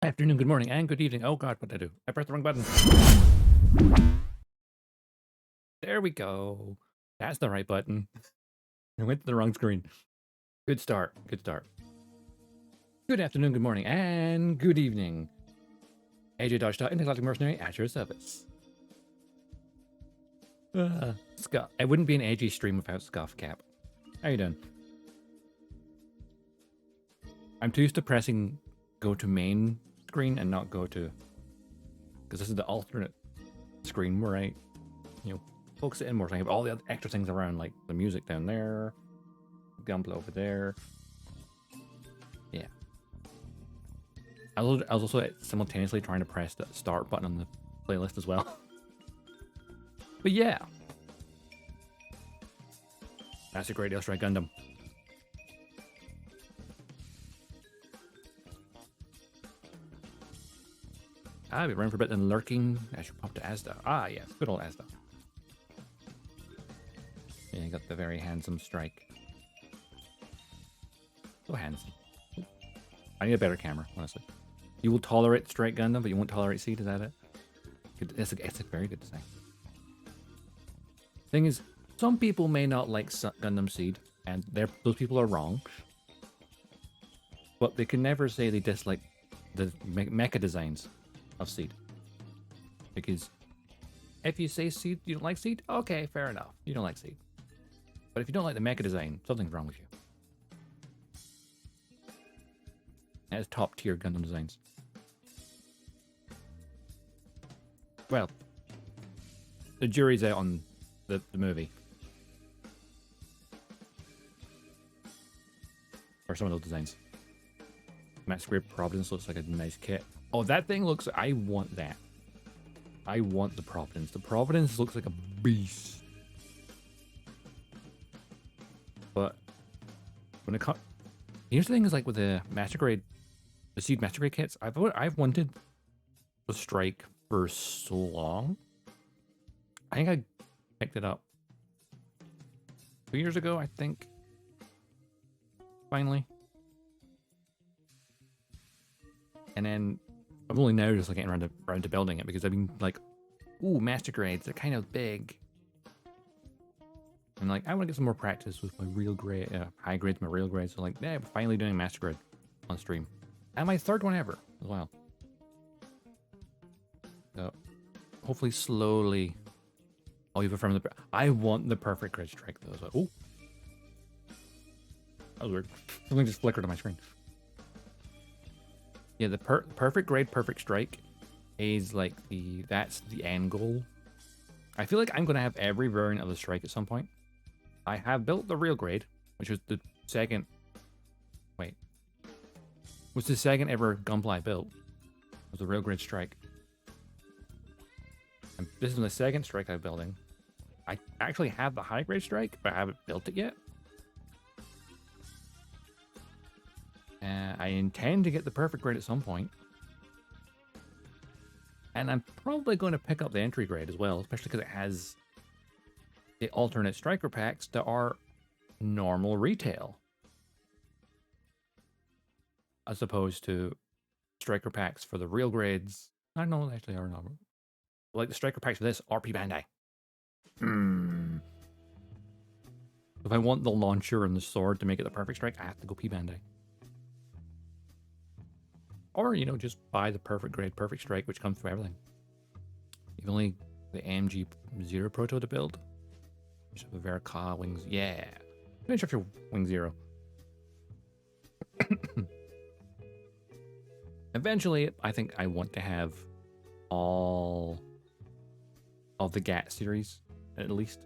Afternoon, good morning, and good evening. Oh god, what did I do? I pressed the wrong button. There we go. That's the right button. I went to the wrong screen. Good start. Good start. Good afternoon, good morning, and good evening. AJ Dodgestar, Intergalactic Mercenary, at your service. Scuff. It wouldn't be an AJ stream without Scuff Cap. How you doing? I'm too used to pressing go to main screen and not go to, because this is the alternate screen where I, focus it in more. So I have all the other extra things around, like the music down there, Gunpla over there. Yeah. I was also simultaneously trying to press the start button on the playlist as well. But yeah. That's a great Aile Strike Gundam. I've been running for a bit and lurking. I should pop to Asda. Ah, yes, good old Asda. Yeah, you got the very handsome Strike. So handsome. I need a better camera, honestly. You will tolerate Strike Gundam, but you won't tolerate Seed, is that it? It's a very good design. Thing is, some people may not like Gundam Seed, and those people are wrong. But they can never say they dislike the mecha designs of Seed. Because if you say Seed, you don't like Seed, okay, fair enough. You don't like Seed. But if you don't like the mecha design, something's wrong with you. That is top tier Gundam designs. Well, the jury's out on the movie. Or some of those designs. Masquerade Providence looks like a nice kit. Oh, that thing looks... I want that. I want the Providence. The Providence looks like a beast. But when it comes... Here's the thing is, like, with the Masquerade... The Seed Masquerade kits, I've wanted the Strike for so long. I think I picked it up 2 years ago, I think. Finally. And then I'm only now just like getting around to building it, because I've been like, ooh, master grades, they're kind of big. And like, I want to get some more practice with my real grade, high grades, my real grades. So like, yeah, we're finally doing master grade on stream. And my third one ever as well. So hopefully slowly I'll even from the... I want the perfect grid strike though. So, oh, that was weird. Something just flickered on my screen. Yeah, the perfect grade, perfect strike is like that's the end goal. I feel like I'm going to have every variant of the strike at some point. I have built the real grade, which was the second... Wait. Was the second ever Gunpla I built. Was the real grade strike. And this is the second strike I'm building. I actually have the high grade strike, but I haven't built it yet. I intend to get the perfect grade at some point. And I'm probably going to pick up the entry grade as well, especially because it has the alternate striker packs that are normal retail. As opposed to striker packs for the real grades. I don't know, they actually are normal. Like the striker packs for this, RP Bandai. If I want the launcher and the sword to make it the perfect strike, I have to go P Bandai. Or, just buy the perfect grade, perfect strike, which comes from everything. You've only the MG Zero Proto to build. Just have the Verka Wings. Yeah. Structure Wing Zero. Eventually, I think I want to have all of the GAT series, at least.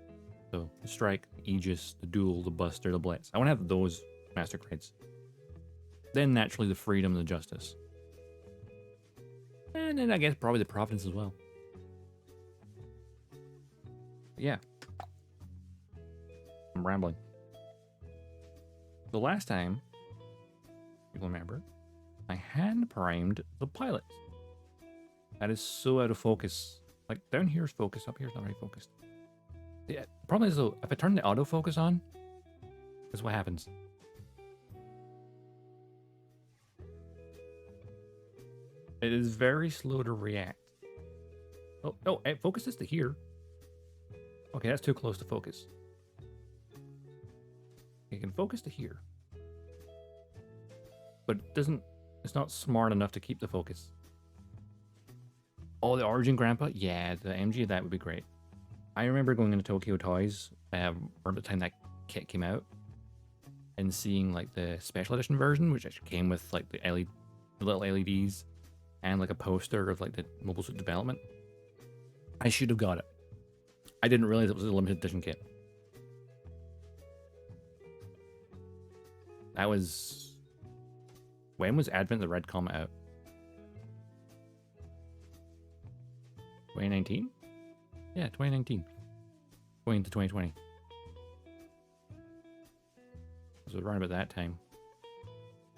So, the Strike, Aegis, the Duel, the Buster, the Blitz. I want to have those master grades. Then, naturally, the Freedom and the Justice. And then, I guess, probably the Providence as well. But yeah. I'm rambling. The last time, people remember, I hand primed the pilot. That is so out of focus. Like, down here is focused, up here is not very focused. The problem is, though, if I turn the autofocus on, this is what happens. It is very slow to react. Oh, oh, it focuses to here. Okay, that's too close to focus. It can focus to here. But it doesn't, it's not smart enough to keep the focus. Oh, the Origin Grandpa? Yeah, the MG of that would be great. I remember going into Tokyo Toys around the time that kit came out and seeing like the special edition version, which actually came with like the little LEDs and like a poster of like the mobile suit development. I should have got it. I didn't realize it was a limited edition kit. That was... When was Advent the Red Comet out? 2019? Yeah, 2019. Going into 2020. So around about that time.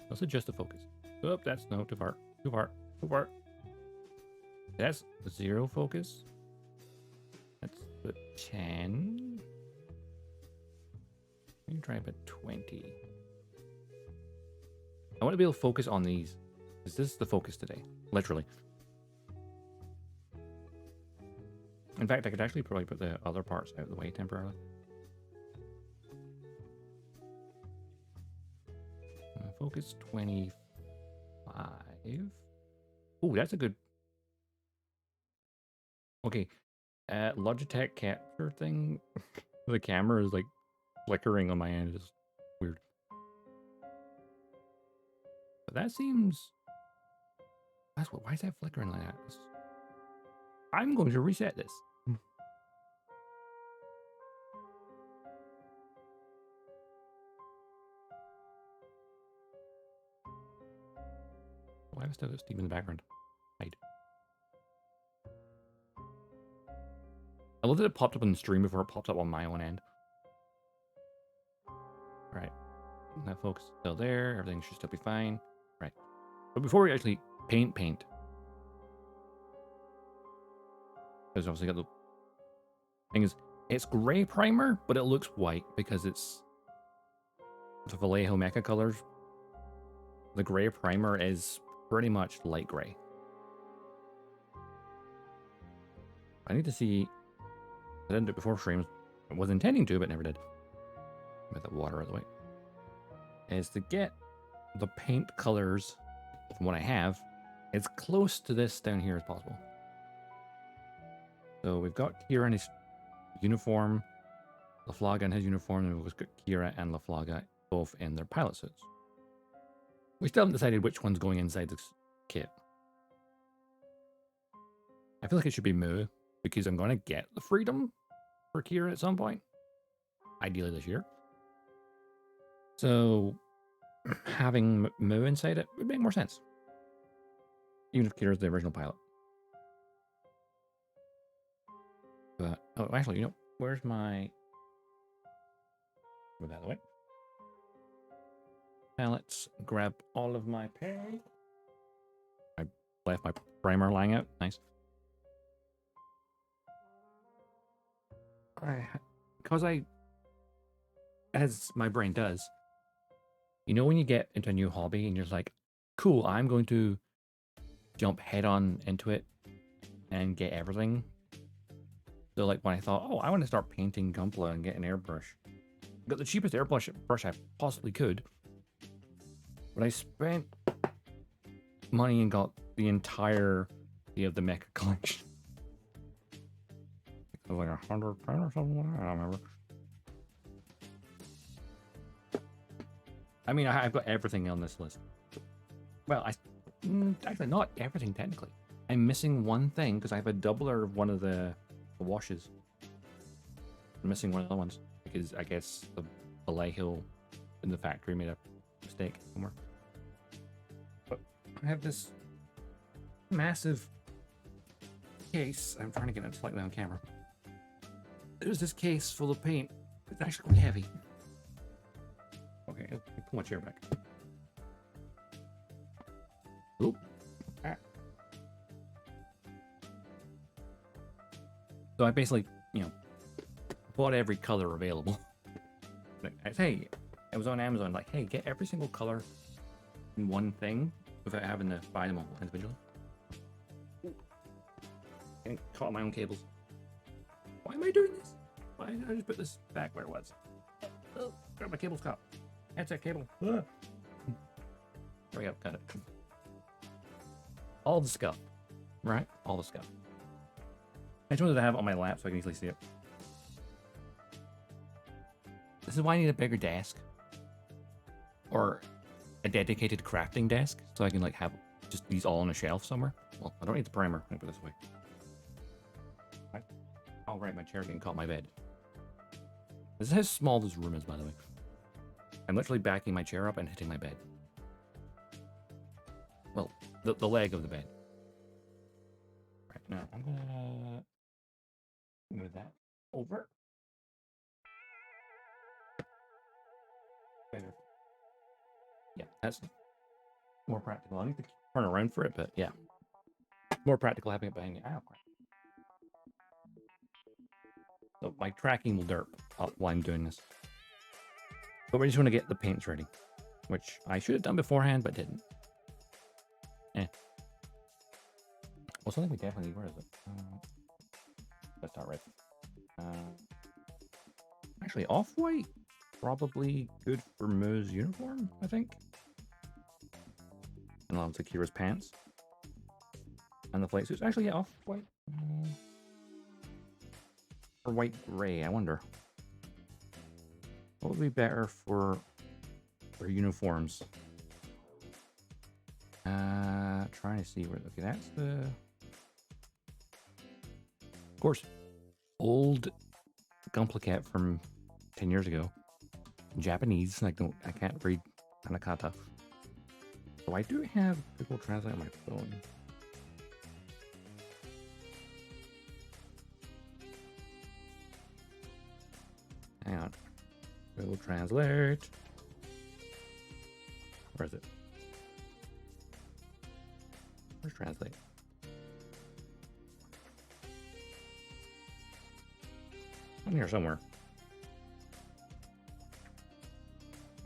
Let's adjust the focus. Oh, that's no, too far. Too far. Too far. That's 0 focus. That's the 10. Let me try about 20. I want to be able to focus on these. Because this is the focus today. Literally. In fact, I could actually probably put the other parts out of the way temporarily. Focus 25. Oh, that's a good... Okay. Logitech capture thing. The camera is like flickering on my end. It's weird. But that seems... That's what... Why is that flickering like that? I'm going to reset this. Why have I still got Steam in the background? Hide. I love that it popped up on the stream before it popped up on my own end. Right. That focus is still there. Everything should still be fine. Right. But before we actually paint, there's obviously got the thing is, it's gray primer, but it looks white because it's the Vallejo mecha colors. The gray primer is pretty much light gray. I need to see. I didn't do it before streams. I was intending to, but never did. With the water out of the way. Is to get the paint colors from what I have as close to this down here as possible. So we've got Kira in his uniform, LaFlaga in his uniform, and we've got Kira and LaFlaga both in their pilot suits. We still haven't decided which one's going inside this kit. I feel like it should be Mu, because I'm going to get the freedom for Kira at some point. Ideally this year. So having Mu inside it would make more sense. Even if Kira's the original pilot. But, oh, actually, you know, where's my... Move that out of the way. Now let's grab all of my paint. I left my primer lying out. Nice. Because as my brain does, you know when you get into a new hobby and you're just like, cool, I'm going to jump head on into it and get everything. So like when I thought, oh, I want to start painting Gunpla and get an airbrush. Got the cheapest airbrush I possibly could. But I spent money and got the entirety of the mecha collection. It was like £100 or something. I don't remember. I mean, I've got everything on this list. Well, actually not everything technically. I'm missing one thing because I have a doubler of one of the washes. I'm missing one of the other ones because I guess the Vallejo in the factory made a mistake somewhere. But I have this massive case. I'm trying to get it slightly on camera. There's this case full of paint. It's actually quite heavy. Okay, let me pull my chair back. Oop. Ah. So I basically, you know, bought every color available. Hey, it was on Amazon, like, hey, get every single color in one thing without having to buy them all individually. Getting caught on my own cables. Why am I doing this? Why did I just put this back where it was? Oh, got my cable's caught. Headset cable. Ah. There we go, got it. All the stuff, right? All the stuff. I just wanted to have it on my lap so I can easily see it. This is why I need a bigger desk. Or a dedicated crafting desk so I can like have just these all on a shelf somewhere. Well, I don't need the primer. Let me put it this way. Right. Oh, right, my chair getting caught in my bed. This is how small this room is, by the way. I'm literally backing my chair up and hitting my bed. Well, the leg of the bed. Right, now I'm gonna move that over. Better. Yeah, that's more practical. I need to turn around for it, but yeah. More practical having it behind me. Ow. So my tracking will derp up while I'm doing this. But we just want to get the paints ready, which I should have done beforehand, but didn't. Well, something we definitely need. Where is it? Let's start right. Actually, off-white, probably good for Mo's uniform, I think. And I'll have Kira's pants. And the flight suits. Actually, yeah, off-white. Or white gray, I wonder. What would be better for uniforms? Trying to see where. Okay, that's the. Of course, old Gunpla from 10 years ago. Japanese. I can't read Hanakata. So I do have Google Translate on my phone. Hang on. Google Translate. Where is it? Where's Translate? I'm here somewhere.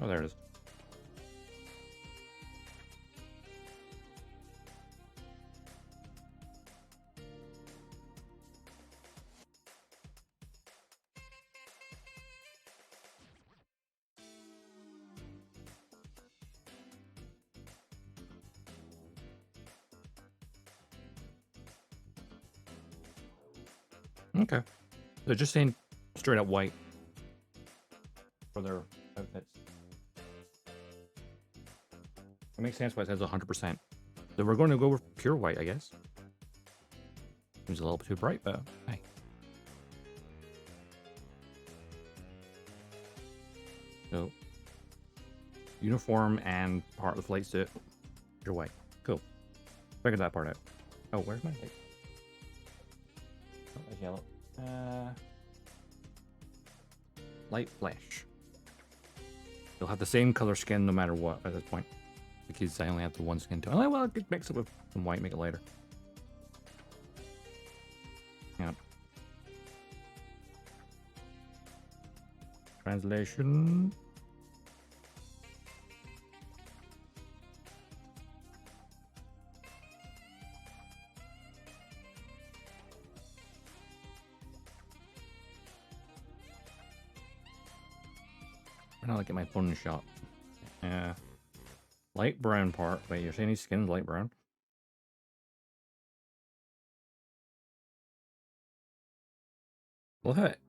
Oh, there it is. Okay. They're just saying straight up white for their outfits. It makes sense why it says 100%. So we're going to go with pure white, I guess. Seems a little bit too bright, but hey. So, uniform and part of the flight suit, pure white. Cool. Figured that part out. Oh, where's my light? Oh, that's yellow. Light flesh. They'll have the same color skin no matter what at this point. Because I only have the one skin tone. Oh, well, I could mix it with some white, make it lighter. Yeah. Translation. I'm gonna look at my phone shot. Light brown part. Wait, you're saying his skin's light brown? Look how it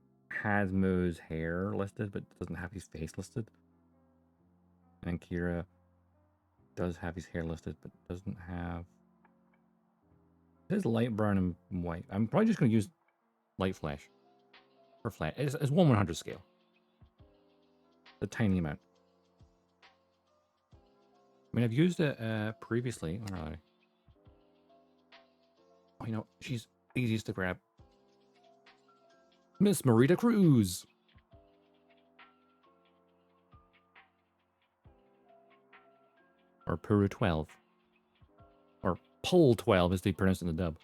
has Mo's hair listed, but doesn't have his face listed. And Kira does have his hair listed, but doesn't have. It says light brown and white. I'm probably just going to use light flesh for flat. It's 1/100 scale. A tiny amount. I mean, I've used it previously. Where are they? Oh, you know, she's easiest to grab. Miss Marita Cruz. Or Peru 12. Or Pole 12 as they pronounce it in the dub.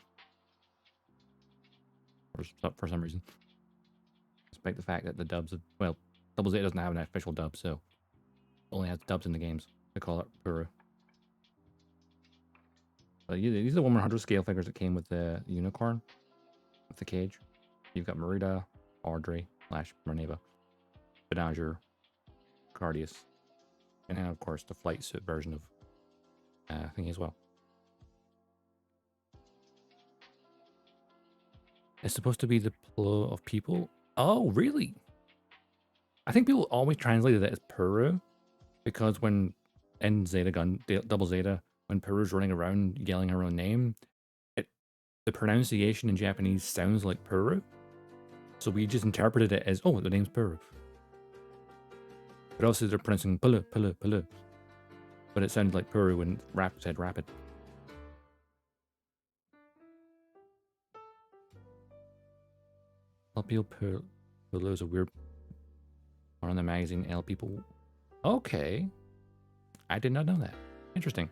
For some reason. Despite the fact that the dubs, well, Double Z doesn't have an official dub, so only has dubs in the games. They call it Peru. But these are the 1/100 scale figures that came with the unicorn. with the cage. You've got Merida, Audrey, Minerva, Benager, Cardius, and then of course the flight suit version of thingy as well. It's supposed to be the flow of people. Oh, really? I think people always translated it as Peru because when in Double Zeta, when Peru's running around yelling her own name, the pronunciation in Japanese sounds like Peru. So we just interpreted it as, oh, the name's Peru. But also they're pronouncing Pulu, Pulu, Pulu. But it sounded like Peru when said rapid. LPL Pulu is a weird one on the magazine. L people. Okay. I did not know that. Interesting.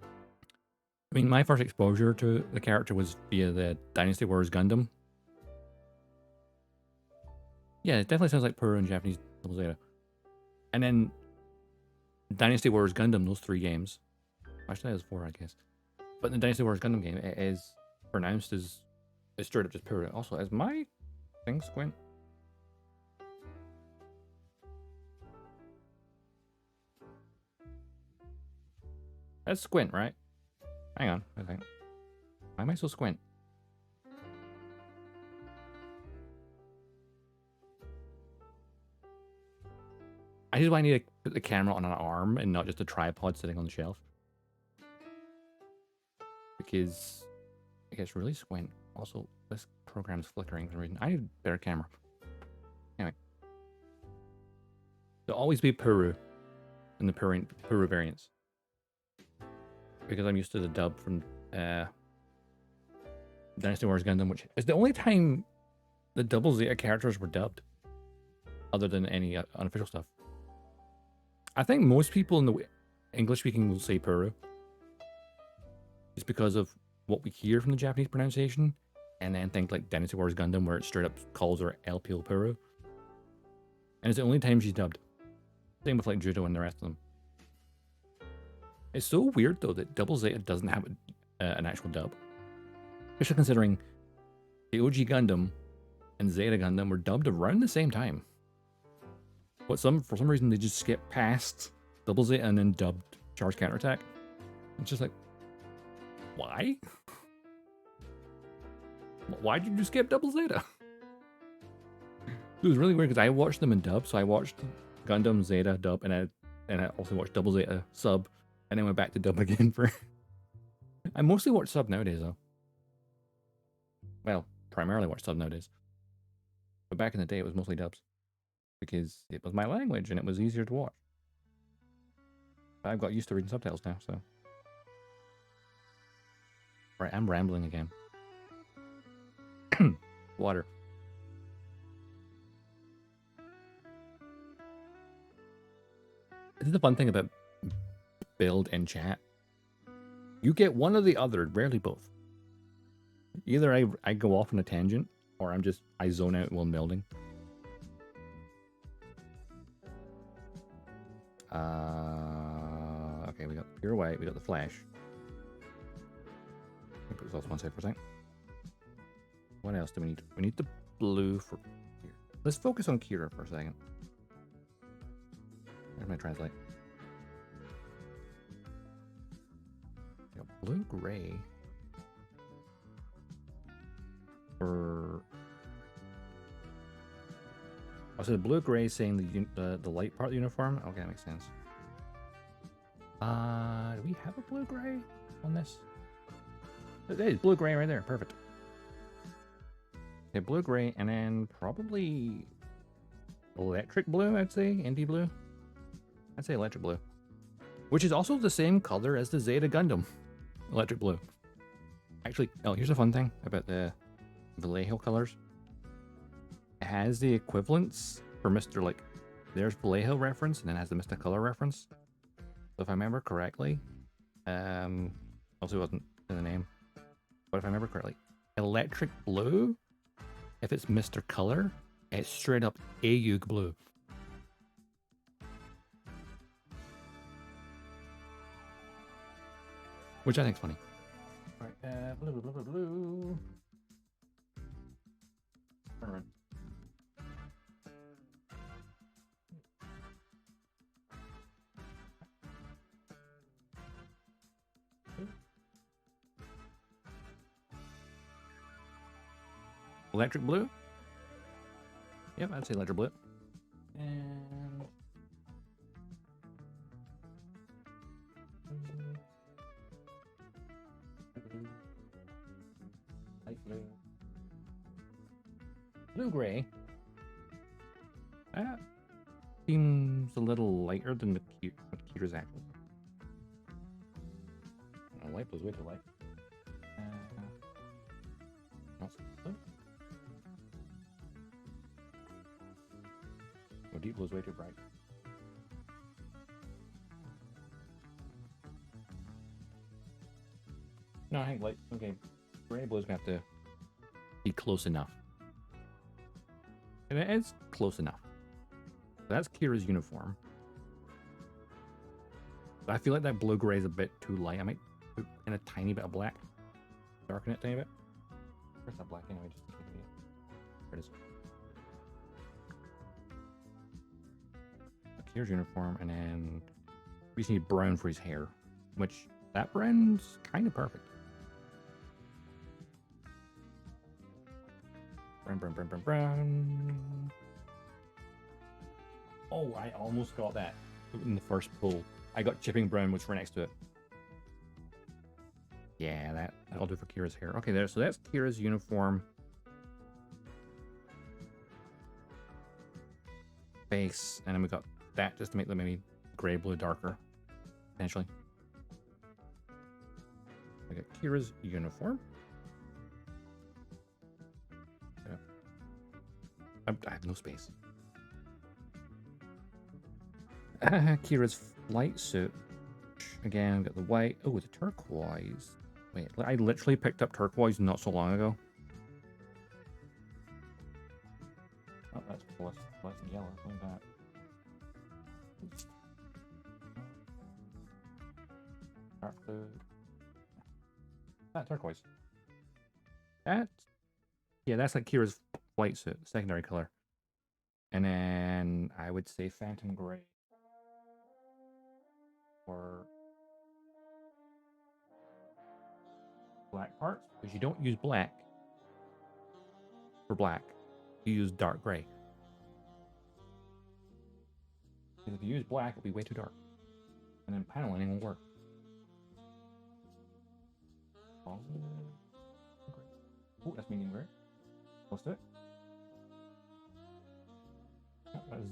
I mean, my first exposure to the character was via the Dynasty Wars Gundam. Yeah, it definitely sounds like Peru in Japanese Double Zeta. And then Dynasty Wars Gundam, those 3 games. Actually, that was 4, I guess. But in the Dynasty Wars Gundam game, it is pronounced as it's straight up just Peru. Also, as my thing squint. That's squint, right? Hang on, I think. Why am I so squint? I just want to need to put the camera on an arm and not just a tripod sitting on the shelf. Because it gets really squint. Also, this program's flickering for some reason. I need a better camera. Anyway. There'll always be Peru in the Peru variants. Because I'm used to the dub from Dynasty Wars Gundam, which is the only time the Double Zeta characters were dubbed. Other than any unofficial stuff. I think most people in the English speaking will say Peru. Just because of what we hear from the Japanese pronunciation. And then think like Dynasty Wars Gundam where it straight up calls her LPL Peru. And it's the only time she's dubbed. Same with like Judo and the rest of them. It's so weird though that Double Zeta doesn't have an actual dub. Especially considering the OG Gundam and Zeta Gundam were dubbed around the same time. But for some reason they just skipped past Double Zeta and then dubbed Charge Counterattack. It's just like, why? Why did you skip Double Zeta? It was really weird because I watched them in dub, so I watched Gundam Zeta dub, and I also watched Double Zeta sub, and then went back to dub again for. I mostly watch sub nowadays though. Well, primarily watch sub nowadays. But back in the day, it was mostly dubs because it was my language and it was easier to watch. I've got used to reading subtitles now, so. Right, I'm rambling again. Water. This is the fun thing about build and chat. You get one or the other, rarely both. Either I go off on a tangent, or I zone out while building. Okay, we got pure white, we got the flash. I'll put this off one side for a second. What else do we need? We need the blue for here. Let's focus on Kira for a second. There's my translate. Blue gray. For so the blue gray saying the light part of the uniform. Okay, that makes sense. Do we have a blue gray on this? Hey, blue gray right there. Perfect. Okay, blue gray, and then probably electric blue. I'd say indie blue. I'd say electric blue, which is also the same color as the Zeta Gundam. Electric blue. Actually, oh, here's a fun thing about the Vallejo colors. It has the equivalents for Mr. Like, there's Vallejo reference, and then it has the Mr. Color reference. So if I remember correctly, also it wasn't in the name, but if I remember correctly, electric blue, if it's Mr. Color, it's straight up Ayug blue. Which I think is funny. Alright, blue. Turn around. Electric blue? Yep, I'd say electric blue. And light blue. Blue gray. That seems a little lighter than what Kira's actually. Oh, light blue's way too light. Not so blue. Oh, deep blue's way too bright. No, I think light. Okay, gray blue's gonna have to be close enough. And it is close enough. So that's Kira's uniform. But I feel like that blue-gray is a bit too light. I might put in a tiny bit of black. Darken it a tiny bit. Where's that black anyway? Just in case we need it. There it is. Kira's uniform, and then we just need brown for his hair. Which, that brown's kind of perfect. Brown. Oh, I almost got that in the first pull. I got chipping brown, which were next to it. Yeah, that'll do for Kira's hair. Okay, there. So that's Kira's uniform. Base, and then we got that just to make them maybe gray, blue, darker, potentially. We got Kira's uniform. I have no space. Kira's flight suit. Again, I've got the white. Oh, the turquoise. Wait, I literally picked up turquoise not so long ago. Oh, that's plus yellow. Look at that. Dark blue. That turquoise. That. Yeah, that's like Kira's flight suit, secondary color. And then I would say Phantom Gray. Or black parts, because you don't use black for black. You use dark gray. Because if you use black, it'll be way too dark. And then paneling won't work. Oh, that's medium gray. Close to it.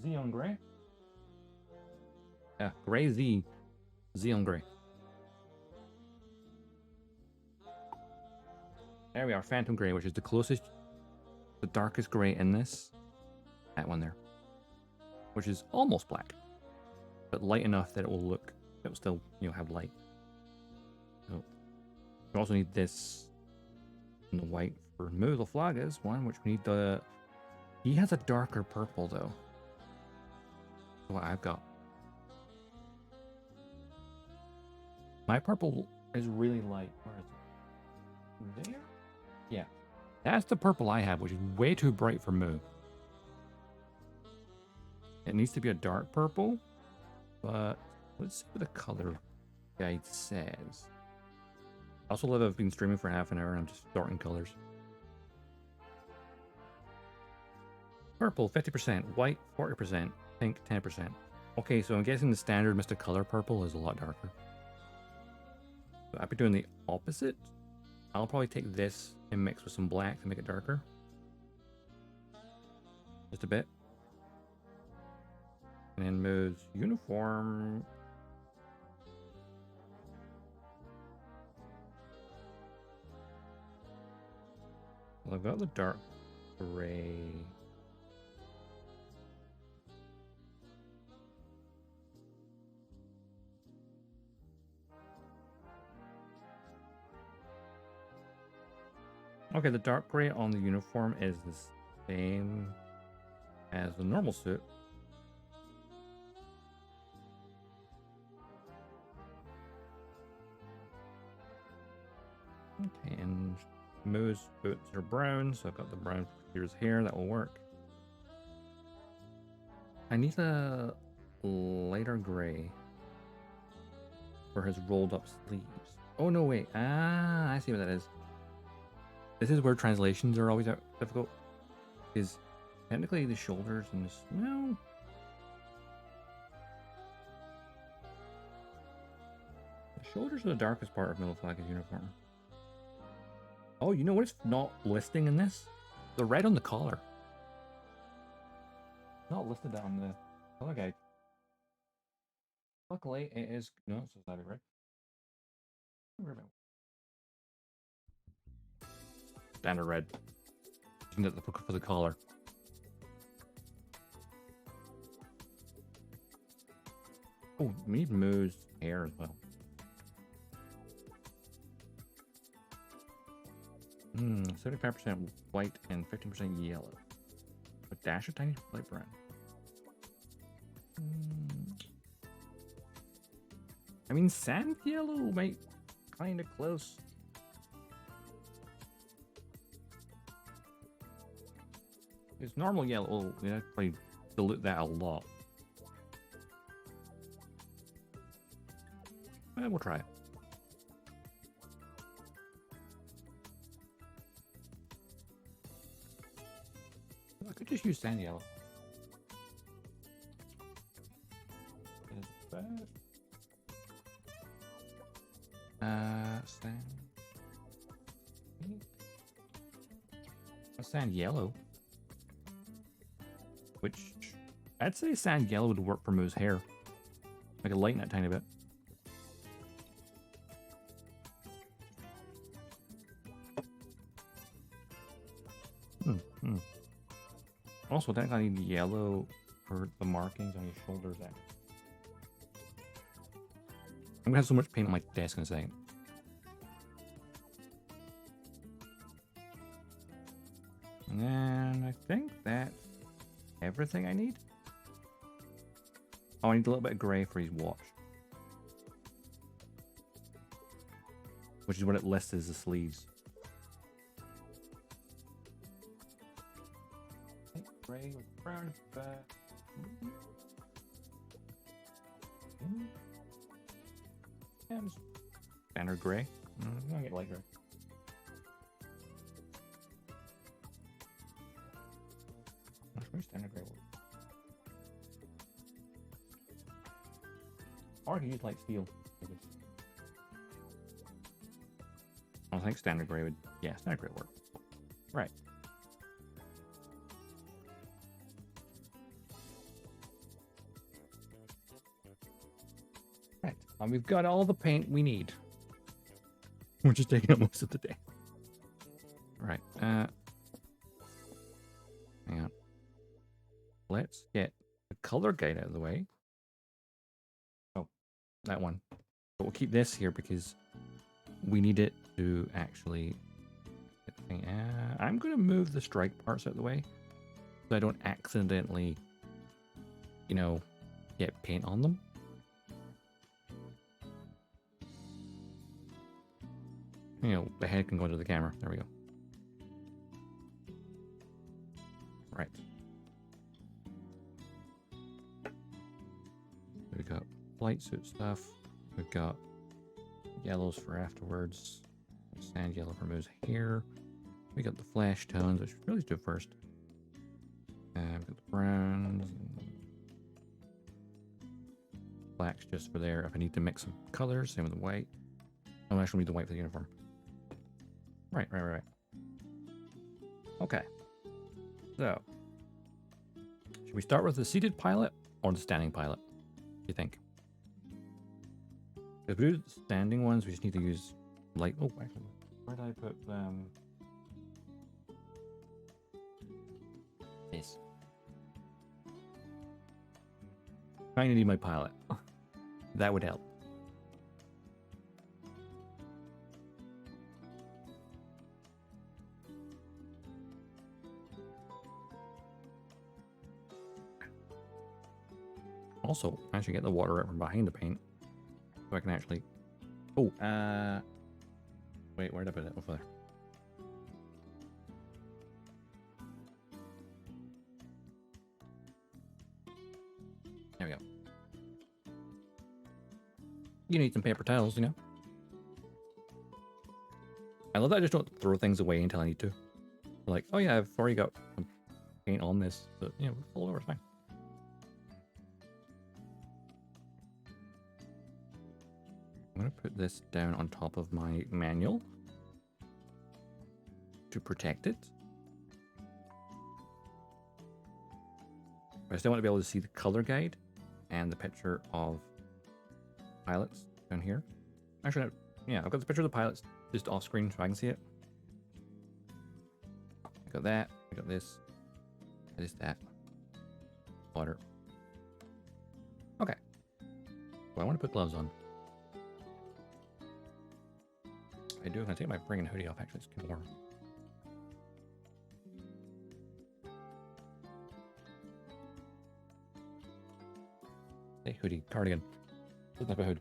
Xeon gray. Yeah, gray Z. Xeon gray. There we are, Phantom Gray, which is the closest, the darkest gray in this. That one there. Which is almost black. But light enough that it will look, it will still, have light. So, we also need this in the white for Muzaflaga's one, which we need the, he has a darker purple though. That's what I've got. My purple is really light. Where is it? There? Yeah. That's the purple I have, which is way too bright for Moo. It needs to be a dark purple, but let's see what the color guide says. I also love I've been streaming for half an hour and I'm just sorting colors. Purple, 50%. White, 40%. Pink, 10%. Okay, so I'm guessing the standard Mr. Color purple is a lot darker. I'll be doing the opposite. I'll probably take this and mix with some black to make it darker. Just a bit. And then Moo's uniform. Well, I've got the dark gray. Okay, the dark gray on the uniform is the same as the normal suit. Okay, and Moo's boots are brown, so I've got the brown Here's hair, that will work. I need a lighter gray for his rolled up sleeves. Oh no, wait. Ah, I see what that is. This is where translations are always difficult. Is technically the shoulders and this. No. The shoulders are the darkest part of Middle Flag's uniform. Oh, you know what it's not listing in this? The red on the collar. Not listed on the color guide. Luckily, it is. No, it's not red. Standard red. Using it for the collar. Oh, we need Moo's hair as well. 75% white and 15% yellow. A dash of tiny light brown. I mean, sand yellow might kind of close. It's normal yellow. Oh, we have to probably dilute that a lot. We'll try it. I could just use sand yellow. Sand. Sand yellow. Which I'd say sand yellow would work for Moo's hair. I could lighten that tiny bit. Also, I think I need yellow for the markings on his shoulders. I'm gonna have so much paint on my desk in a second. And I think that's everything I need. Oh, I need a little bit of grey for his watch. Which is what it lists as the sleeves. Grey with brown back. And standard grey. I'm gonna get light gray. Standard gray. Or I could use light steel. I don't think standard gray would. Yeah, standard gray would work. Right. Right. And we've got all the paint we need. We're just taking up most of the day. Right. Hang on. Let's get the color guide out of the way. Oh, that one. But we'll keep this here because we need it to actually get the thing. I'm going to move the strike parts out of the way so I don't accidentally, you know, get paint on them. You know, the head can go into the camera. There we go. Right. We've got flight suit stuff. We've got yellows for afterwards. Sand yellow for Moo's hair. We got the flash tones, which really do first. We've got the browns. Blacks just for there if I need to mix some colors. Same with the white. Oh, I actually need the white for the uniform. Right. Okay. So, should we start with the seated pilot or the standing pilot? What do you think? If we do the standing ones, we just need to use light. Oh, actually, where did I put them? This. I need my pilot. That would help. Also, I should get the water out from behind the paint so I can actually. Oh, wait, where did I put it? Over there. You need some paper towels, you know? I love that I just don't throw things away until I need to. Like, oh yeah, I've already got some paint on this, but yeah, we'll pull it over, it's fine. I'm gonna put this down on top of my manual to protect it. But I still want to be able to see the color guide and the picture of pilots down here. Actually, yeah, I've got the picture of the pilots just off screen so I can see it. I got that, I got this, that is that. Water. Okay. Well, I want to put gloves on. I do, I'm gonna take my friggin' hoodie off, actually, it's kind of warm. Hey, hoodie, cardigan. Look like a hood.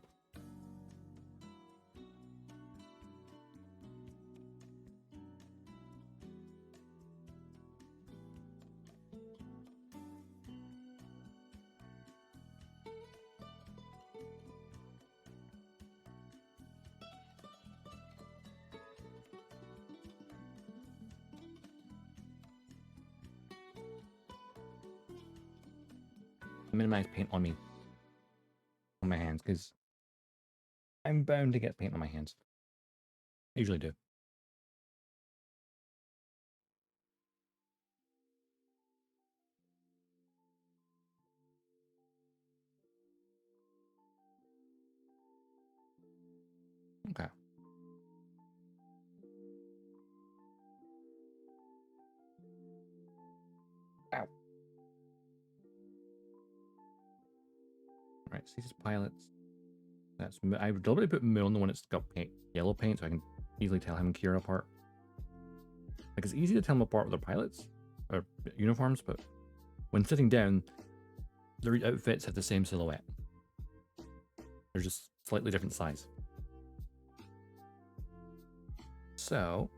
Minimize paint on me. On my hands, because I'm bound to get paint on my hands. I usually do. Okay. Ow. Right, see these pilots. That's I would deliberately put Moon on the one that's got paint, yellow paint, so I can easily tell him and Kira apart. Like it's easy to tell them apart with their pilots or uniforms, but when sitting down, their outfits have the same silhouette. They're just slightly different size. So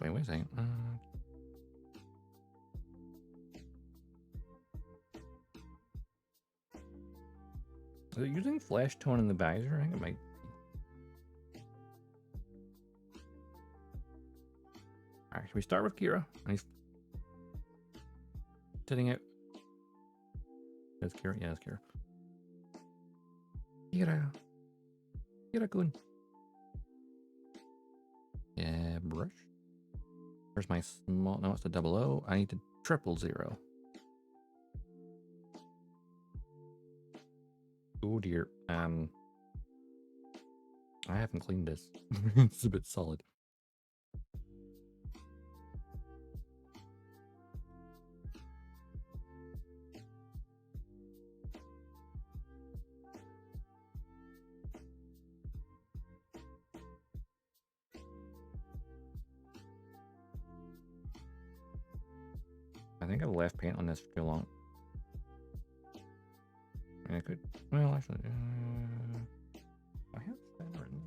wait a second. Is it using flash tone in the visor? I think it might. Alright, should we start with Kira? He's sitting out. That's Kira? Yeah, that's Kira. Kira-kun. Yeah, brush. Where's my small? No, it's the 00. I need the 000. Oh dear. I haven't cleaned this. It's a bit solid. I think I've left paint on this for too long. I could, well, actually, I have thinner in.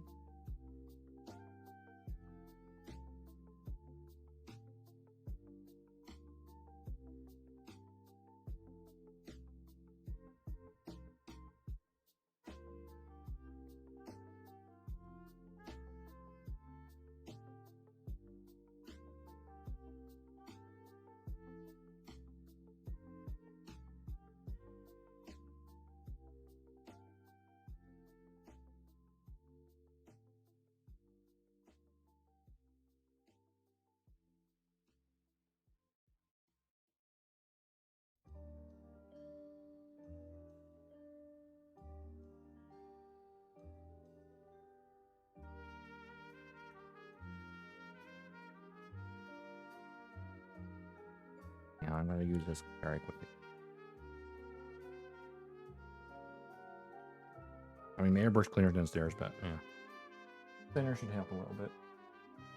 Yeah, I'm gonna use this very quickly. I mean, the airbrush cleaner downstairs, but yeah. Thinner should help a little bit.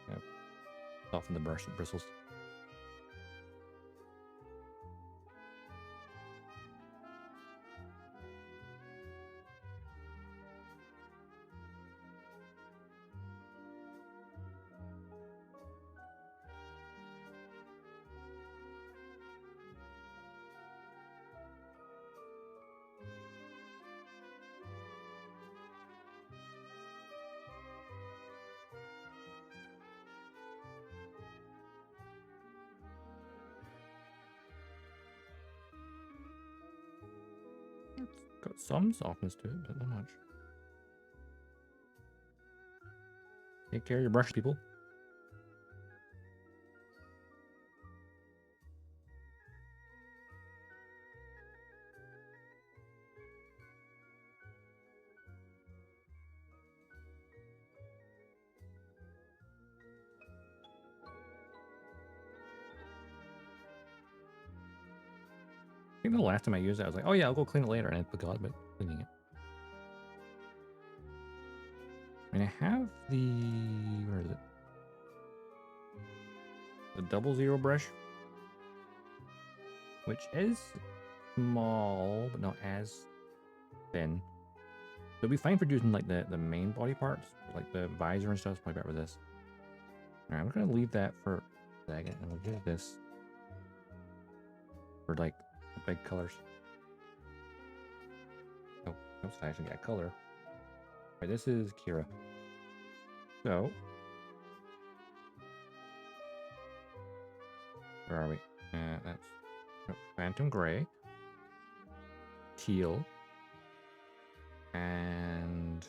Yeah. Soften the brush bristles. Got some softness to it, but not much. Take care of your brush, people. I think the last time I used it, I was like, oh yeah, I'll go clean it later, and I forgot about cleaning it. I mean, I have the, where is it? The 00 brush, which is small, but not as thin. So it'll be fine for using like the main body parts, like the visor and stuff. It's probably better with this. All right, I'm gonna leave that for a second, and we'll use this for like the big colors. Oh, let's actually get a color. All right, this is Kira. So, where are we? That's Phantom Gray, teal, and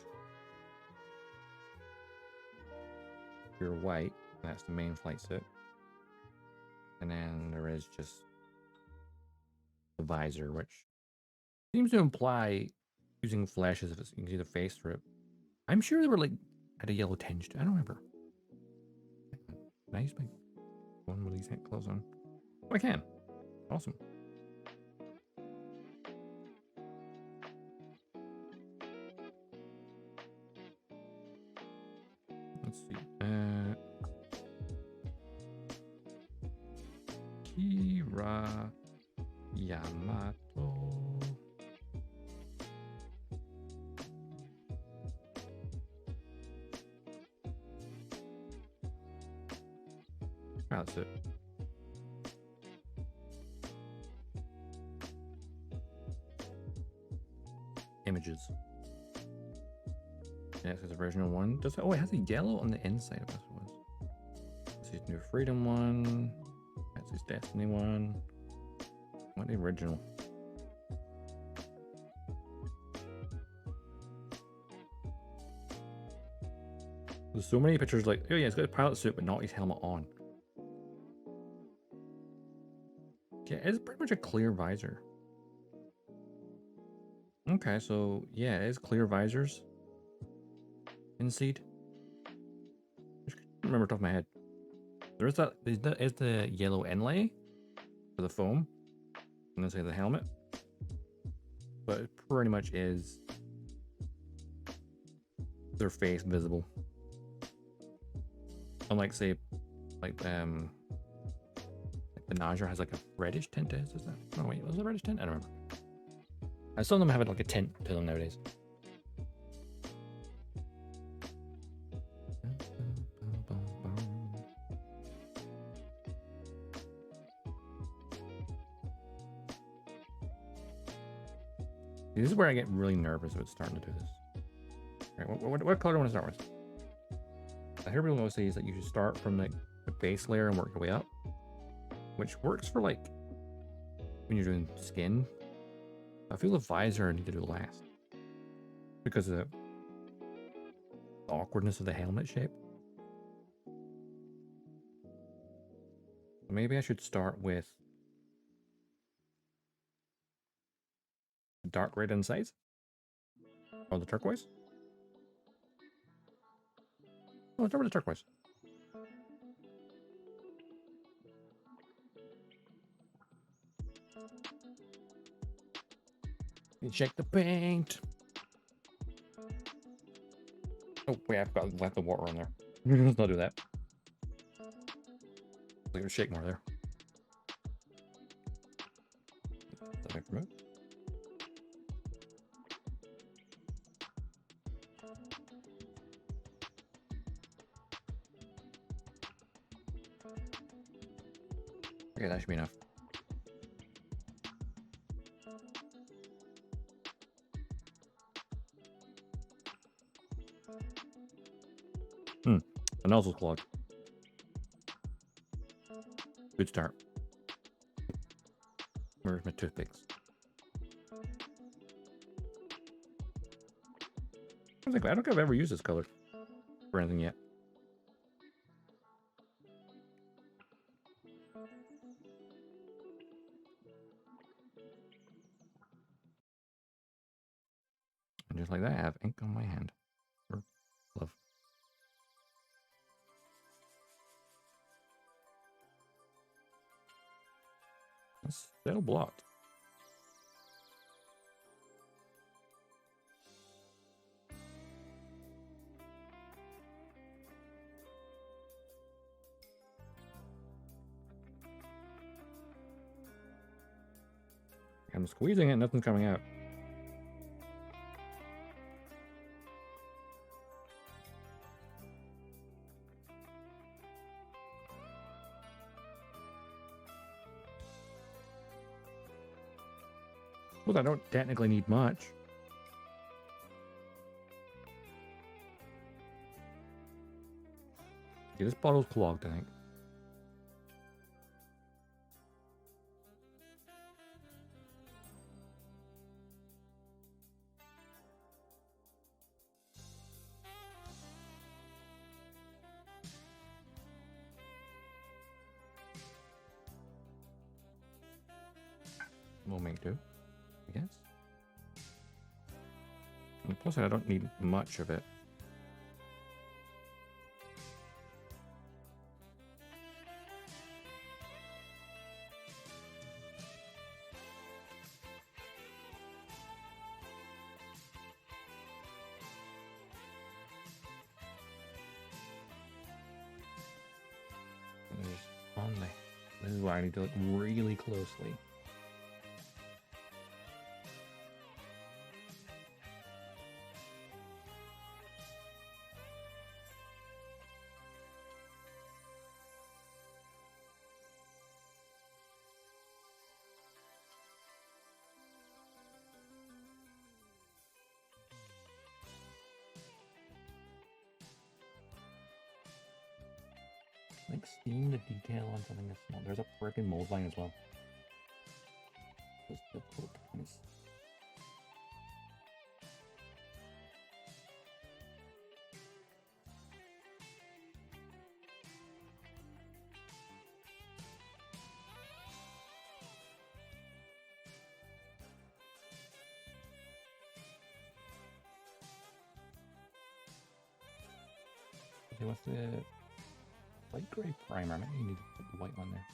pure white. That's the main flight suit. And then there is just the visor, which seems to imply using flashes if it's, you can see the face through it. I'm sure they were like had a yellow tinge to it. I don't remember. Nice big one with these hand clothes on. Oh, I can. Awesome. Let's see. Kira Yamato. That's it. Images. Yeah, it's the original one. Does it, oh, it has a yellow on the inside of this one. This is New Freedom one. That's his Destiny one. What the original? There's so many pictures like, oh yeah, it's got a pilot suit, but not his helmet on. Yeah, it's pretty much a clear visor. Okay, so yeah, it is clear visors. In seed. I just can't remember off the top of my head. There is that is the yellow inlay for the foam, and then say the helmet. But it pretty much is their face visible. Unlike say like the Naja has like a reddish tint. Is that? Oh wait, was it a reddish tint? I don't remember. Some of them have like a tint to them nowadays. This is where I get really nervous about starting to do this. All right, what color do I want to start with? I hear people always say is that you should start from the base layer and work your way up, which works for like when you're doing skin. I feel the visor I need to do last because of the awkwardness of the helmet shape. Maybe I should start with the dark red insides or the turquoise. Oh, start with the turquoise. You check the paint. Oh wait, I forgot to let the water on there. Let's not do that. I'm gonna shake more there. Okay, that should be enough. The nozzle's clogged. Good start. Where's my toothpicks? I don't think I've ever used this color for anything yet. And just like that, I have ink on my hand. Or glove. That's still blocked. I'm squeezing it, nothing's coming out. Well, I don't technically need much. Okay, this bottle's clogged, I think. We'll make do, I guess. And plus, I don't need much of it. This is why I need to look really closely. Like seeing the detail on something that's small. There's a frickin' mold line as well. Just difficult. Nice. Okay, what's the light gray primer? Maybe you need to put the white one there.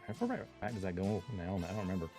How far back does that go from the helmet? I don't remember.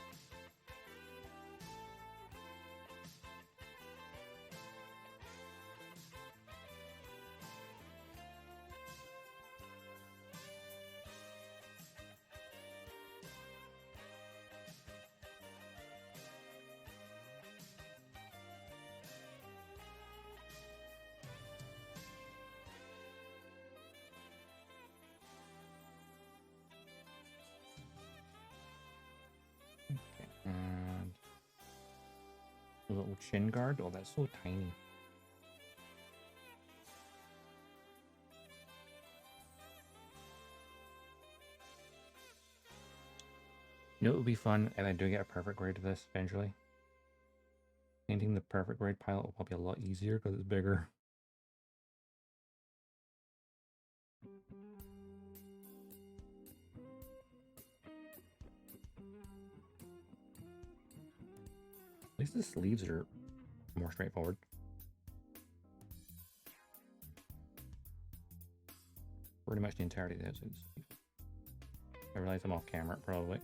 And a little chin guard. Oh, that's so tiny. You know, it would be fun if I do get a perfect grade of this eventually. Painting the perfect grade pilot will probably be a lot easier because it's bigger. At least the sleeves are more straightforward. Pretty much the entirety of the outside. I realize I'm off camera, probably.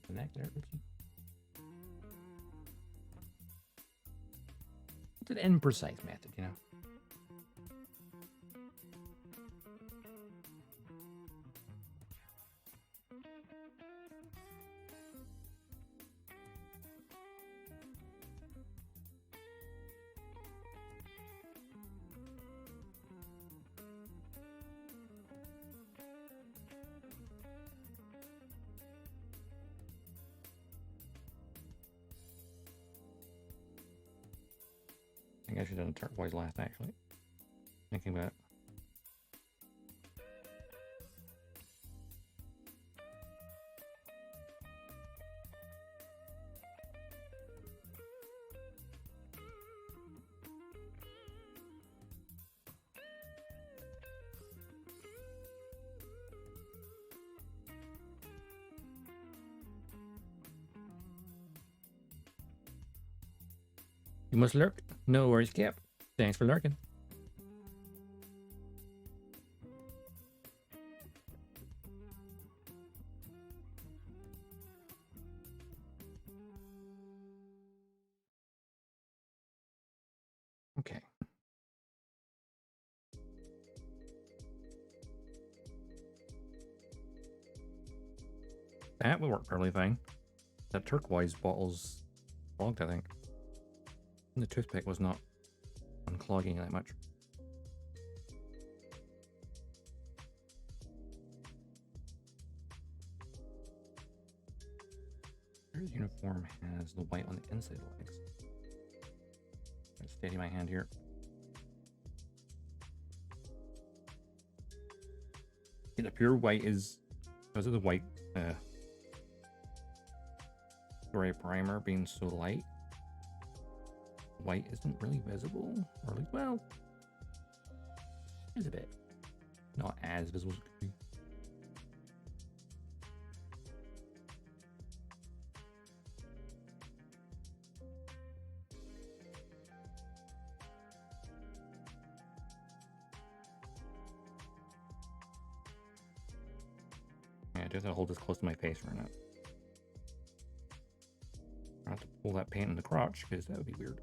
The neck there, it's an imprecise method, you know. I should have done turquoise last, actually. Thinking about it. You must lurk. No worries, Cap. Thanks for lurking. Okay. That will work perfectly fine. That turquoise bottle's clogged, I think. And the toothpick was not unclogging that much. This uniform has the white on the inside of the legs. I'm steady my hand here. Yeah, the pure white is because of the white gray primer being so light. White isn't really visible, or at least, well, it's a bit not as visible as it could be. Yeah, I just have to hold this close to my face right now. I have to pull that paint in the crotch because that would be weird.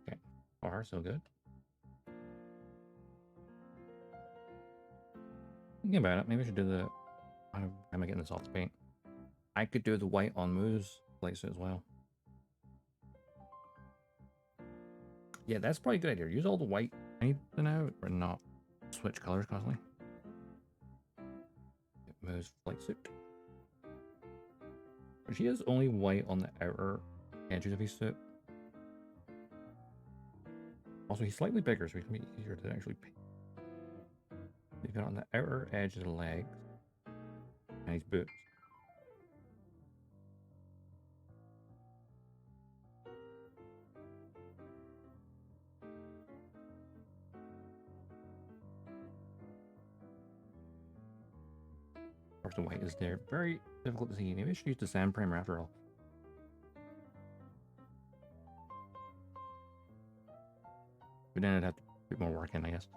Okay, far so good. Thinking about it, maybe I should do the. How am I getting this off the paint? I could do the white on Moo's place as well. Yeah, that's probably a good idea. Use all the white I need to now, or not switch colors constantly. Moo's flight suit. But she is only white on the outer edges of his suit. Also, he's slightly bigger, so it's going to be easier to actually paint. He's got it on the outer edge of the legs and his boots. Of course, the white is there. Very difficult to see. Maybe I should use the sand primer after all. But then I'd have to put more work in, I guess.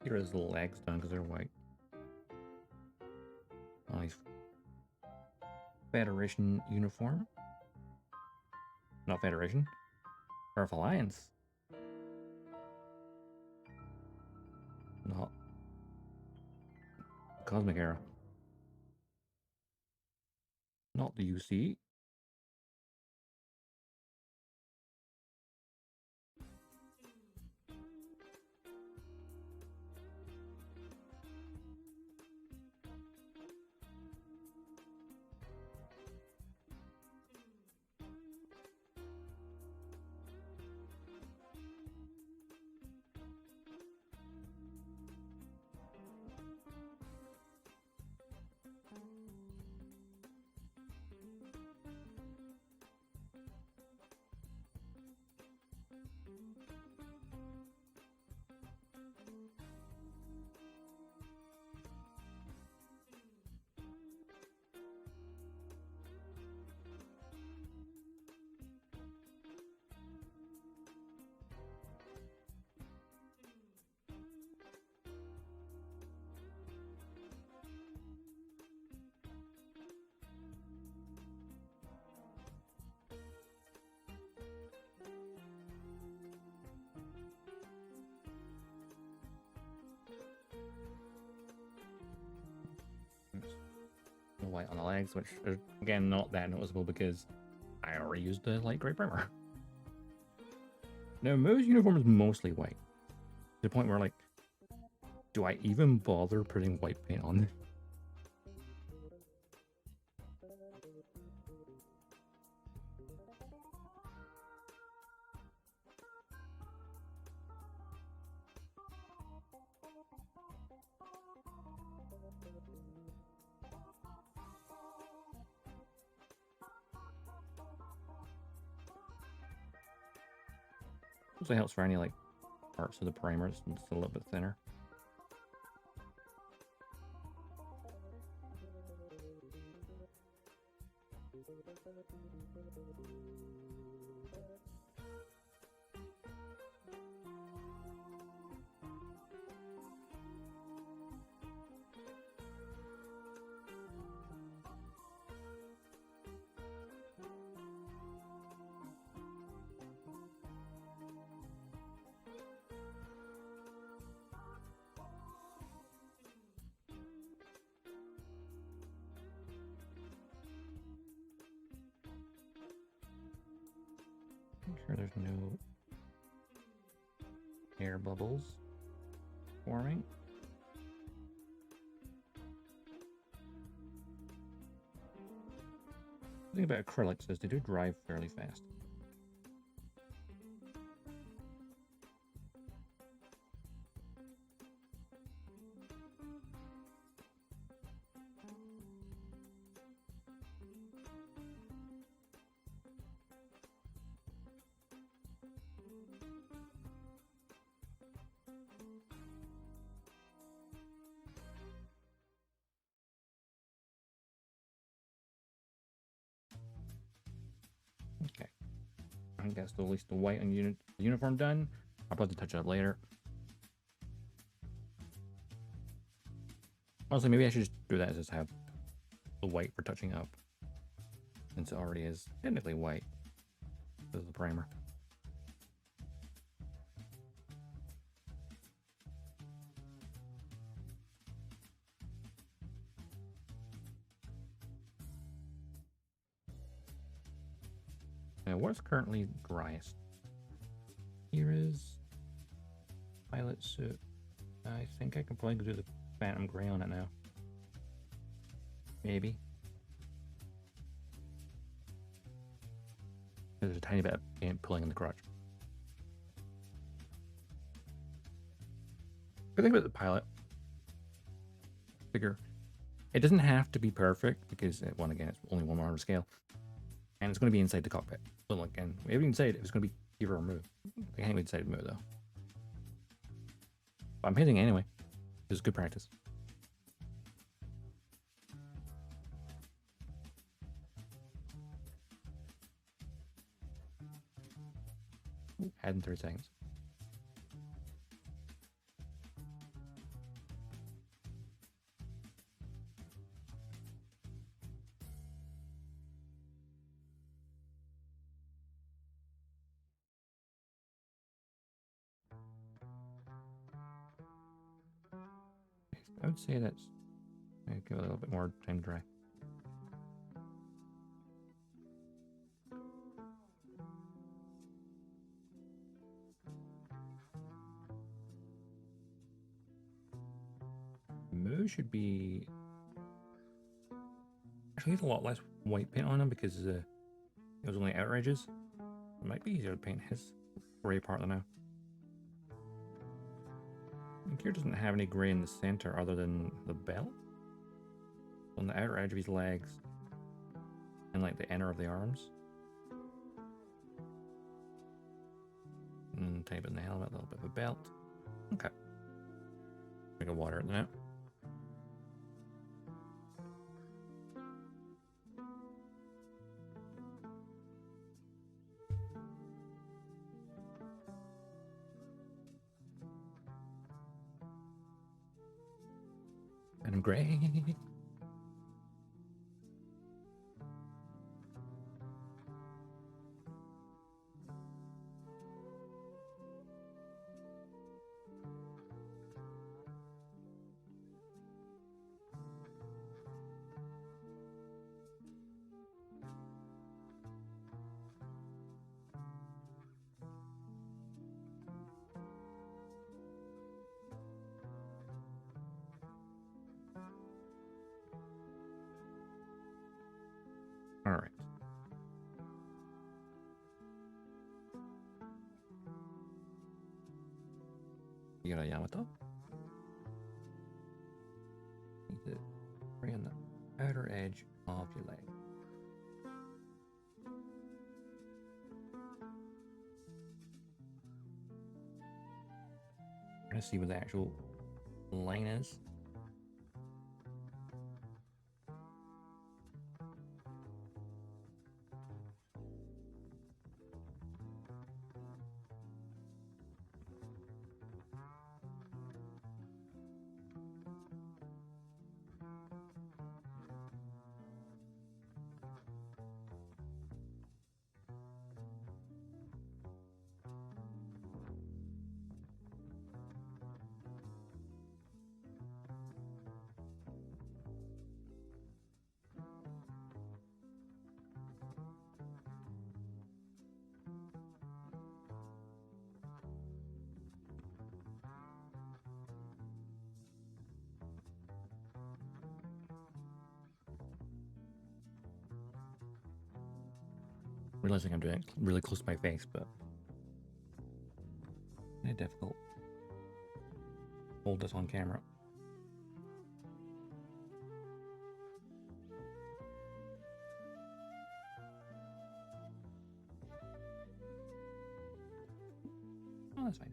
Here is the legs done because they're white. Nice. Federation uniform. Not Federation. Earth Alliance. Not Cosmic Era. Not the UC. White on the legs, which is again not that noticeable because I already used the light grey primer. Now, Mo's uniform is mostly white. To the point where, like, do I even bother putting white paint on this? Also helps for any like parts of the primer that's a little bit thinner. Make sure there's no air bubbles forming. The thing about acrylics is they do dry fairly fast. Okay, I guess at least the white on the uniform done. I'll probably touch it up later. Honestly, maybe I should just do that, just have the white for touching up, since it already is technically white. This is the primer. Now, what's currently driest? Here is pilot suit. I think I can probably do the Phantom Gray on it now. Maybe. There's a tiny bit of paint pulling in the crotch. Good thing about the pilot figure, it doesn't have to be perfect because, one, again, it's only 1 monitor scale, and it's going to be inside the cockpit. So, again, we haven't even said it's going to be either or move. I can't even decide to move though. But I'm painting anyway. This is good practice. Add in 30 seconds. I would say that's... I'd give it a little bit more time to dry. Moo should be... Actually, he has a lot less white paint on him because it was only outer edges. It might be easier to paint his grey part than now. And Kier doesn't have any grey in the center other than the belt. On the outer edge of his legs and like the inner of the arms. And tiny bit in the helmet, a little bit of a belt. Okay. We can water it now. And I'm gray. All right. You got a Yamato? Need to bring in the outer edge of your leg. Trying to see where the actual line is. Realizing I'm doing it really close to my face, but it's difficult. Hold this on camera. Oh, that's fine.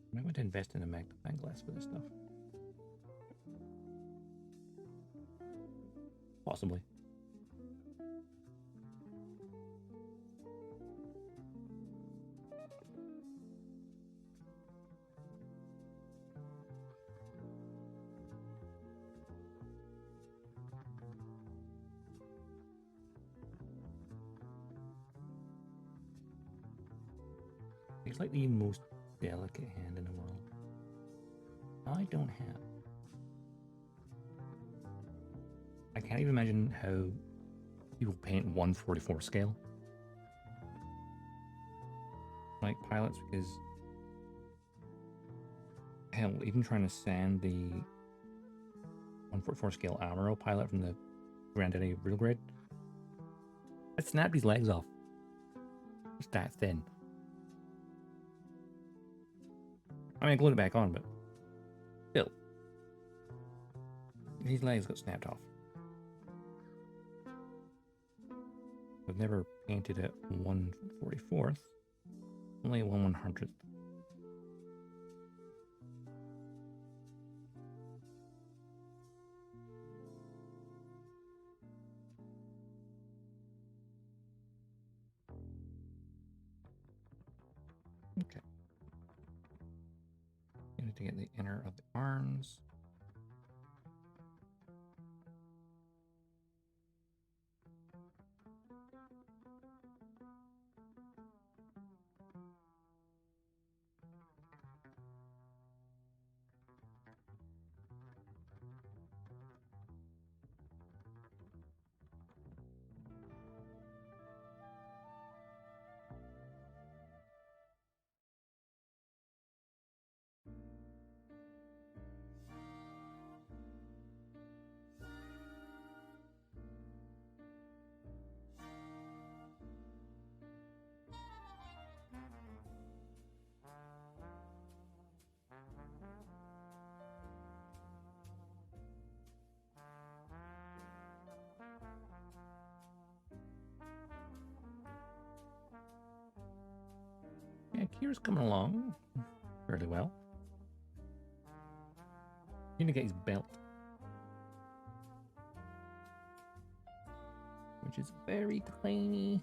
I might want to invest in a magnifying glass for this stuff. Possibly. It's like the most delicate hand in the world. I don't have. I can't even imagine how people paint 1/44 scale. Like pilots, because hell, even trying to sand the 1/44 scale Amaro pilot from the Granddaddy real grid, I snapped his legs off. It's that thin. I mean, I glued it back on, but still. His legs got snapped off. I've never painted it 1/44th, only 1/100th. Okay. I need to get the inner of the arms. Yeah, Kira's coming along fairly well. Need to get his belt, which is very tiny.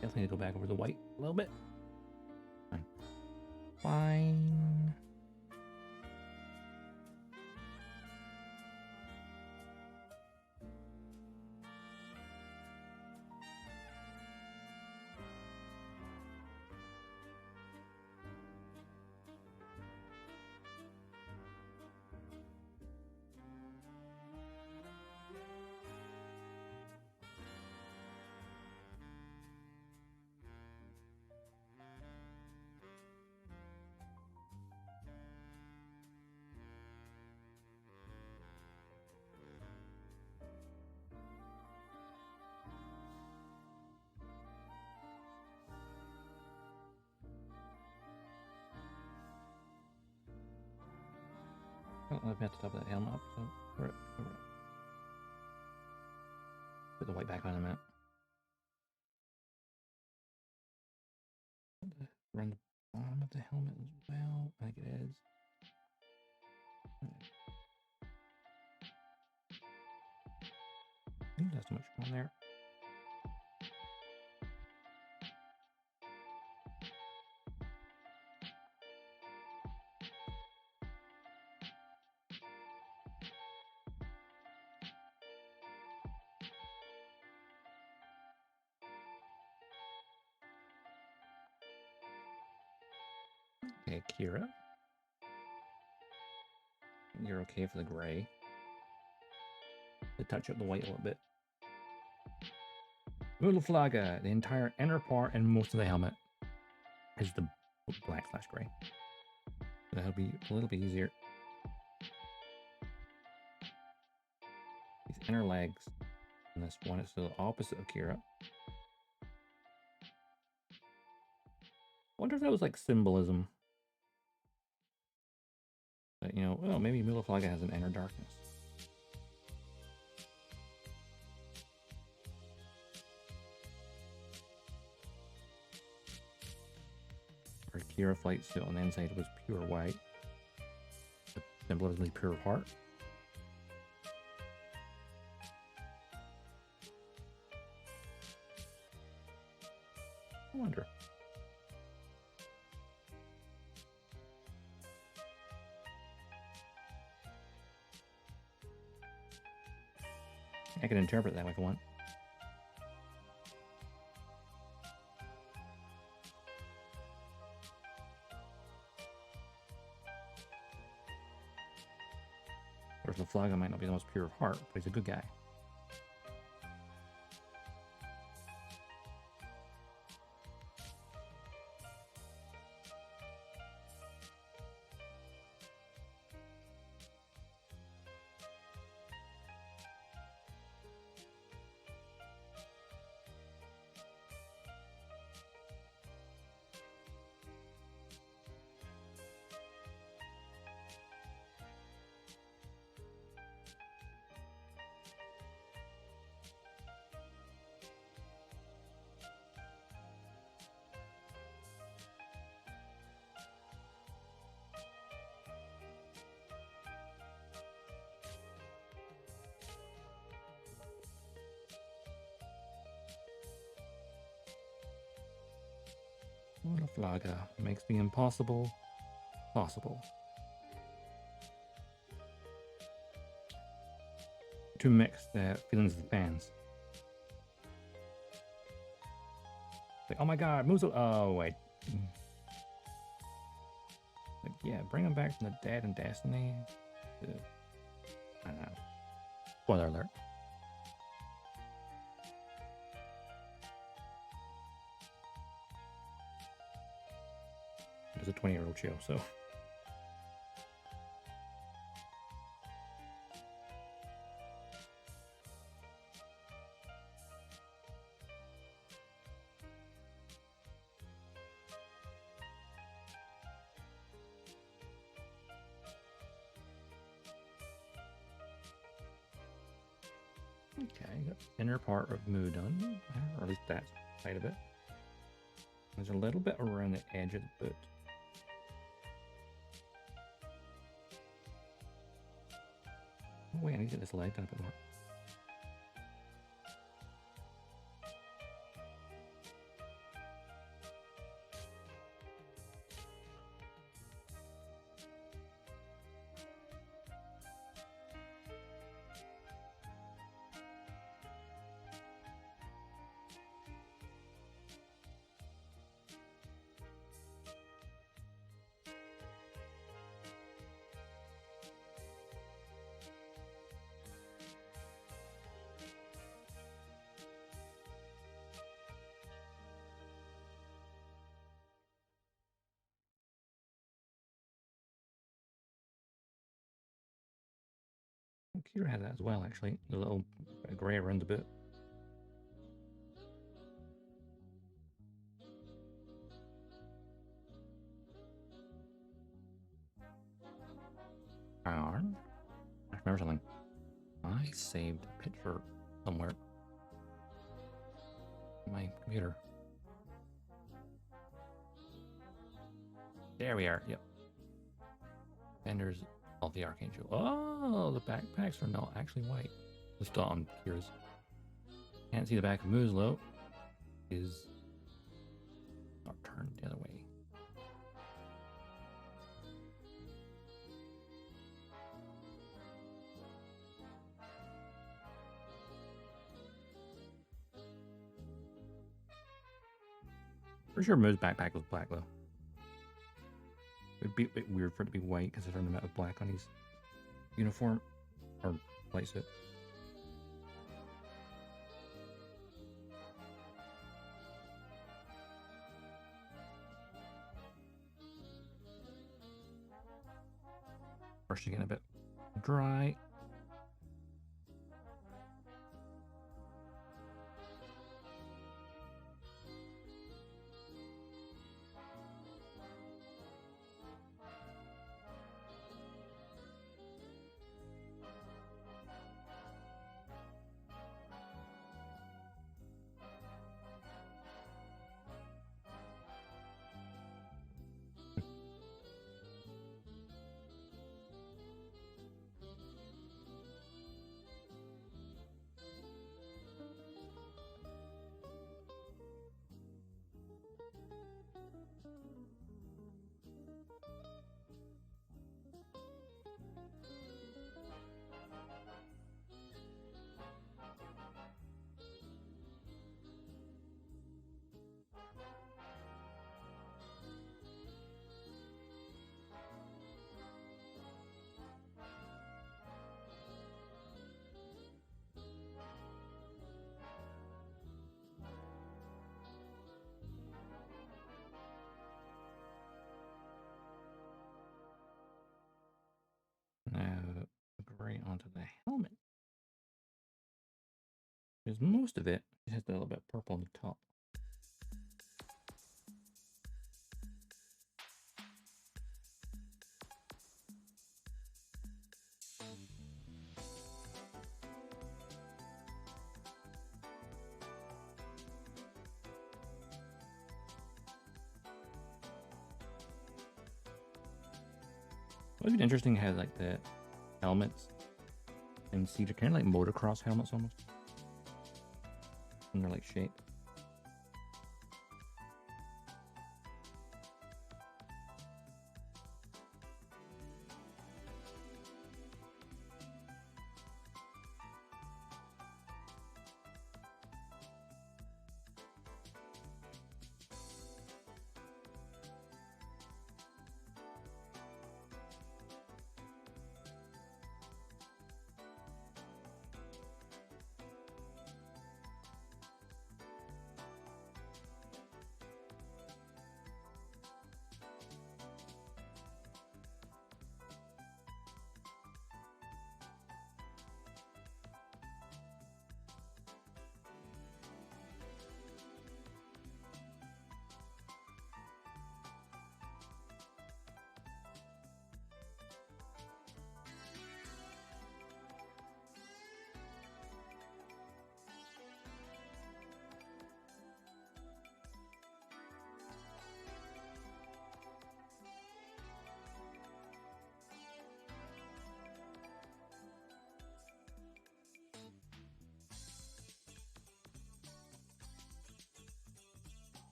Definitely need to go back over the white a little bit. Fine. Fine. Oh, I've got to top that helmet up, so cover it. Put the white back on a minute. Run the bottom of the helmet as well. I think it is. Ooh, that's too much on there. Okay, Kira. You're okay for the gray. To touch up the white a little bit. Mulaflaga, the entire inner part and most of the helmet is the black/gray. That'll be a little bit easier. These inner legs, and this one is the opposite of Kira. Wonder if that was like symbolism. That, you know, well, maybe Mulaflaga has an inner darkness. Or Kira flight suit on the inside was pure white. The symbolism is pure heart. I wonder. I can interpret that way if I want. Of course, Mulaflaga might not be the most pure of heart, but he's a good guy. Offgala makes the impossible possible. To mix the feelings of the fans. Like, oh my god, Muzo. Oh, wait. Like, yeah, bring him back from the dead in Destiny. I don't know. Spoiler alert. It's a 20-year-old show, so. Okay, got the inner part of Moo done, or at least that side of it. There's a little bit around the edge of the boot. Oh wait, I need to get this leg done a bit more. Kira had that as well, actually. The little grey around the bit. I remember something. I saved a picture somewhere. On my computer. There we are. Yep. Vendors of the Archangel. Oh, the backpacks are not actually white. Just on Kira's. Can't see the back of Muslo. Is not turned the other way. For sure, Moo's backpack was black though. It'd be a bit weird for it to be white considering the amount of black on his uniform or light suit. First, you're getting a bit dry. Now, right onto the helmet. Because most of it has a little bit purple on the top. It would be interesting how like the helmets and seats are kind of like motocross helmets almost. And they're like shaped.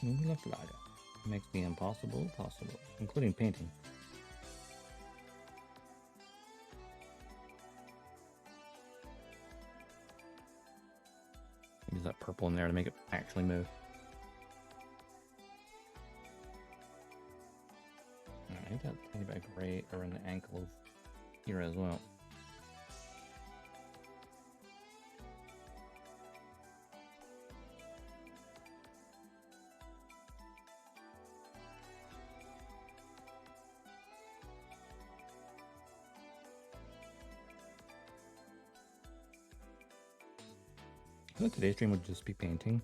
Offgala makes the impossible possible, including painting. Use that purple in there to make it actually move. I need that tiny bit of gray around the ankles here as well. I thought today's stream would just be painting.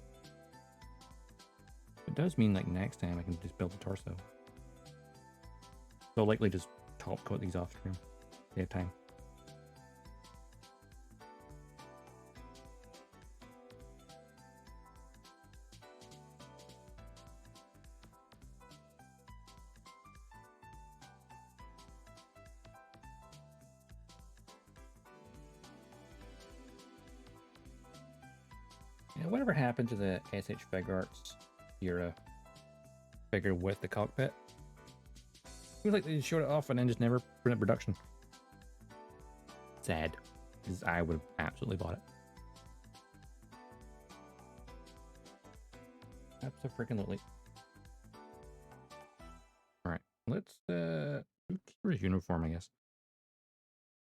It does mean like next time I can just build a torso. So I'll likely just top coat these off stream. Save time. Yeah, whatever happened to the SH Figuarts era figure with the cockpit? It was like they showed it off and then just never put it in production. Sad, because I would have absolutely bought it. Absolutely. All right, let's where's uniform? I guess.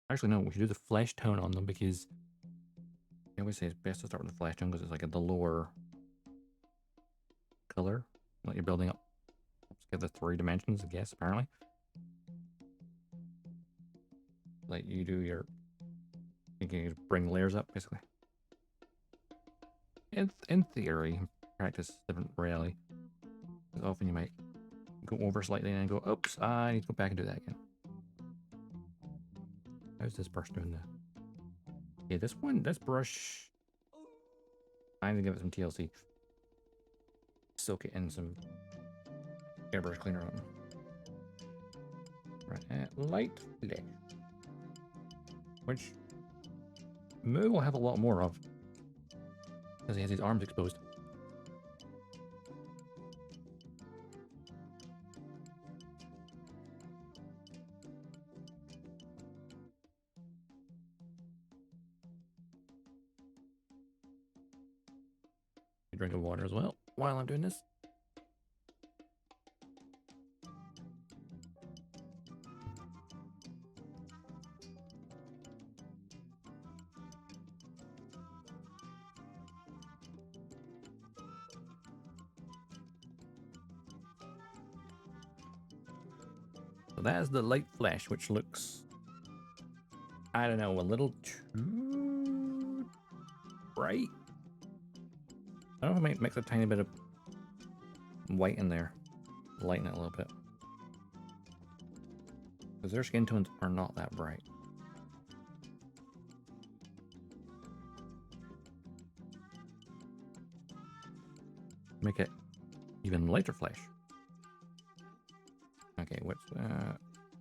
Actually, no. We should do the flesh tone on them because I always say it's best to start with the flesh tone because it's like the lower color. Like you're building up together 3 dimensions, I guess. Apparently. Like you do your, you can bring layers up basically. In theory, practice different rarely. Because often you might go over slightly and go, oops, I need to go back and do that again. How's this brush doing that? Yeah, this brush, I need to give it some TLC. Soak it in some airbrush cleaner on. Right, light flesh. Which Moo will have a lot more of. Because he has his arms exposed. A drink of water as well while I'm doing this. So that is the light flesh, which looks, I don't know, a little too bright. I don't know if I might mix a tiny bit of white in there, lighten it a little bit. Because their skin tones are not that bright. Make it even lighter flesh. Okay, what's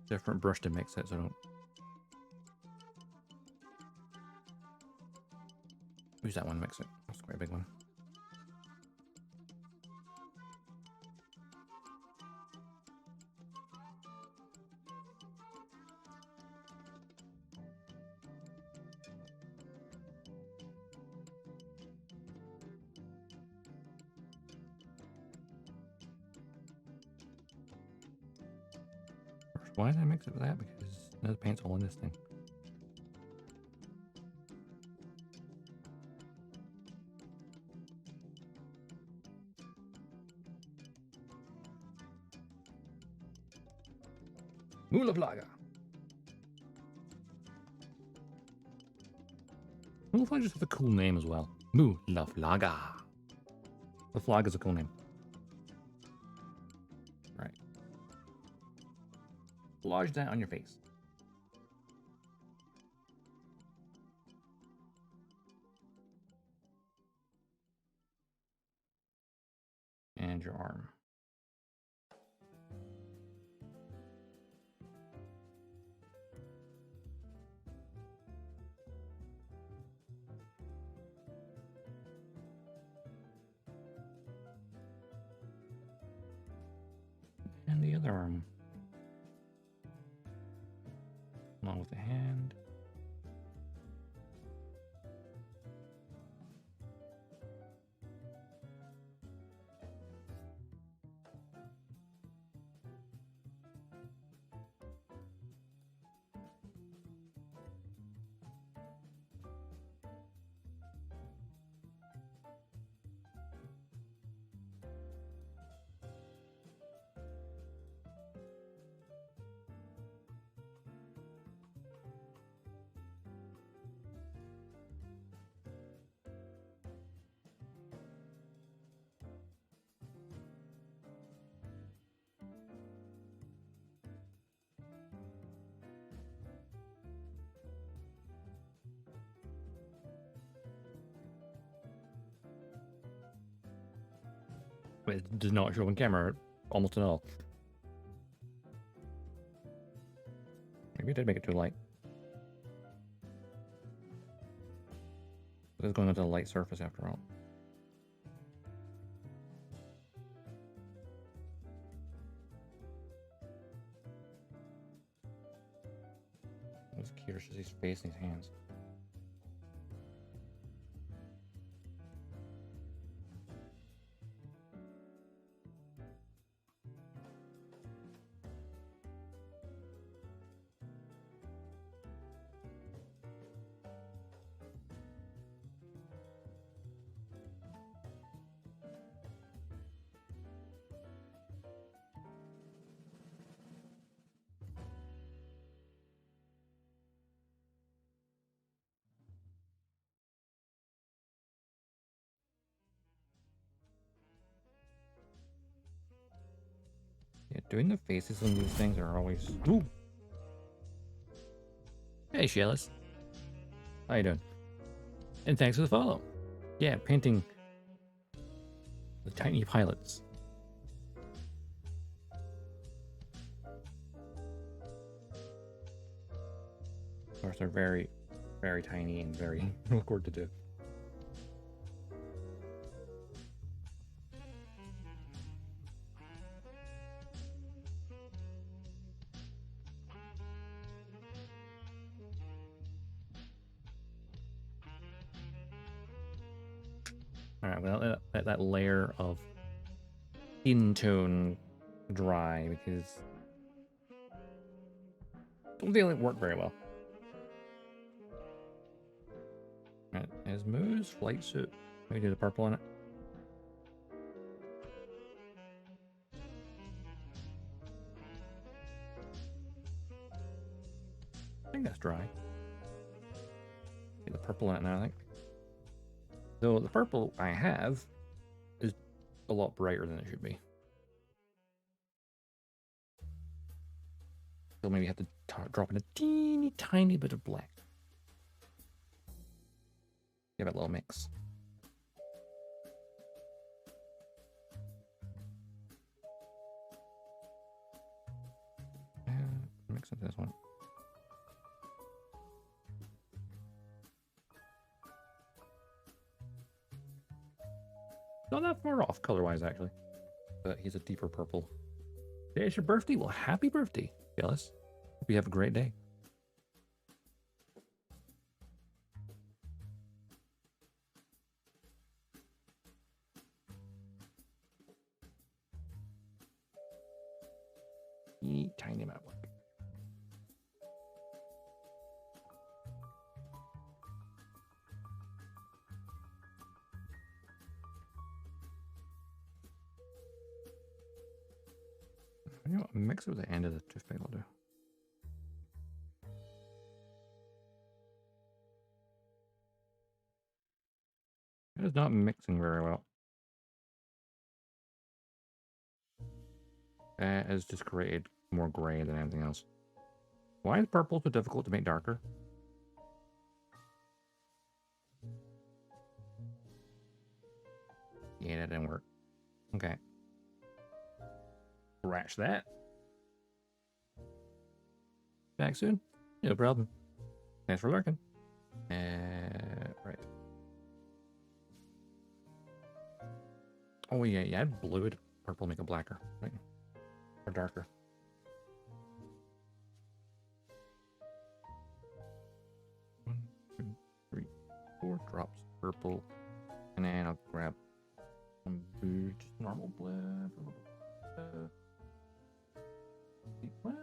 different brush to mix it so I don't use that one, mix it. That's quite a big one. Why did I mix it with that? Because no, the paint's all in this thing. Offgala. Offgala just has a cool name as well. Offgala. The flag is a cool name. Right. Lodge that on your face. And your arm. the other arm. Along with the hand. It does not show on camera almost at all. Maybe I did make it too light. It is going onto a light surface after all. I was curious to see his face and his hands. Yeah, doing the faces on these things are always... Ooh. Hey, Shellis. How you doing? And thanks for the follow. Yeah, painting the tiny pilots. Of course, they're very, very tiny and very awkward to do. Alright, well, let that layer of in-tone dry, because I don't feel it worked very well. Alright, as Moo's flight suit. Maybe do the purple in it. I think that's dry. Get the purple in it now, I think. Though the purple I have is a lot brighter than it should be. So maybe have to drop in a teeny tiny bit of black. Give it a little mix. Mix into this one. Not that far off color-wise, actually. But he's a deeper purple. Today is your birthday? Well, happy birthday, Gillis. Hope you have a great day. Tiny amount of black. You know what? Mix it with the end of the toothpick will do. It is not mixing very well. It has just created more gray than anything else. Why is purple so difficult to make darker? Yeah, that didn't work. Okay. Scratch that. Back soon? No problem. Thanks for lurking. Right. Oh yeah, yeah, I'd blue it. Purple make it blacker. Right. darker. One, two, three, four drops purple, and then I'll grab some blue, just normal blue. Well.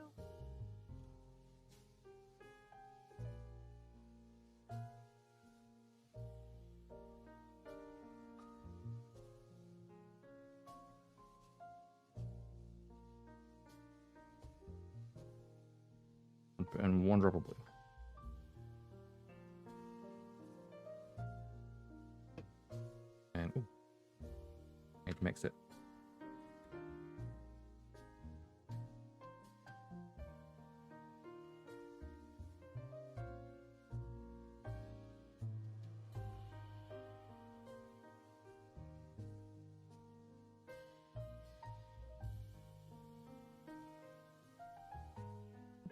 And one drop of blue. And ooh, need to mix it.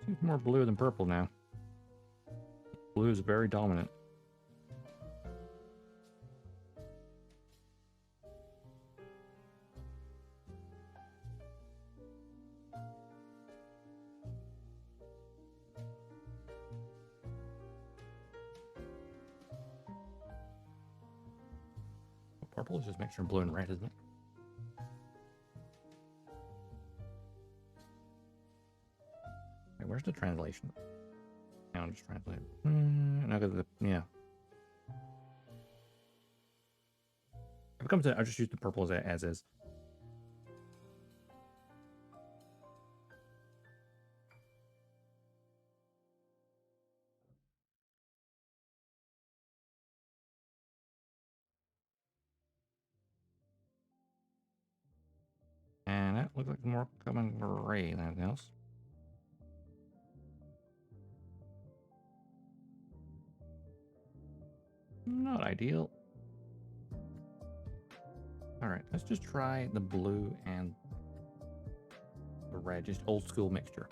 Seems more blue than purple now. Blue is very dominant. Purple is just mixture of blue and red, isn't it? Wait, where's the translation? Now I'll just translate. Now the yeah. If it comes to, I'll just use the purple as is. And that looks like more common gray than anything else. Not ideal. Alright, let's just try the blue and the red, just old school mixture.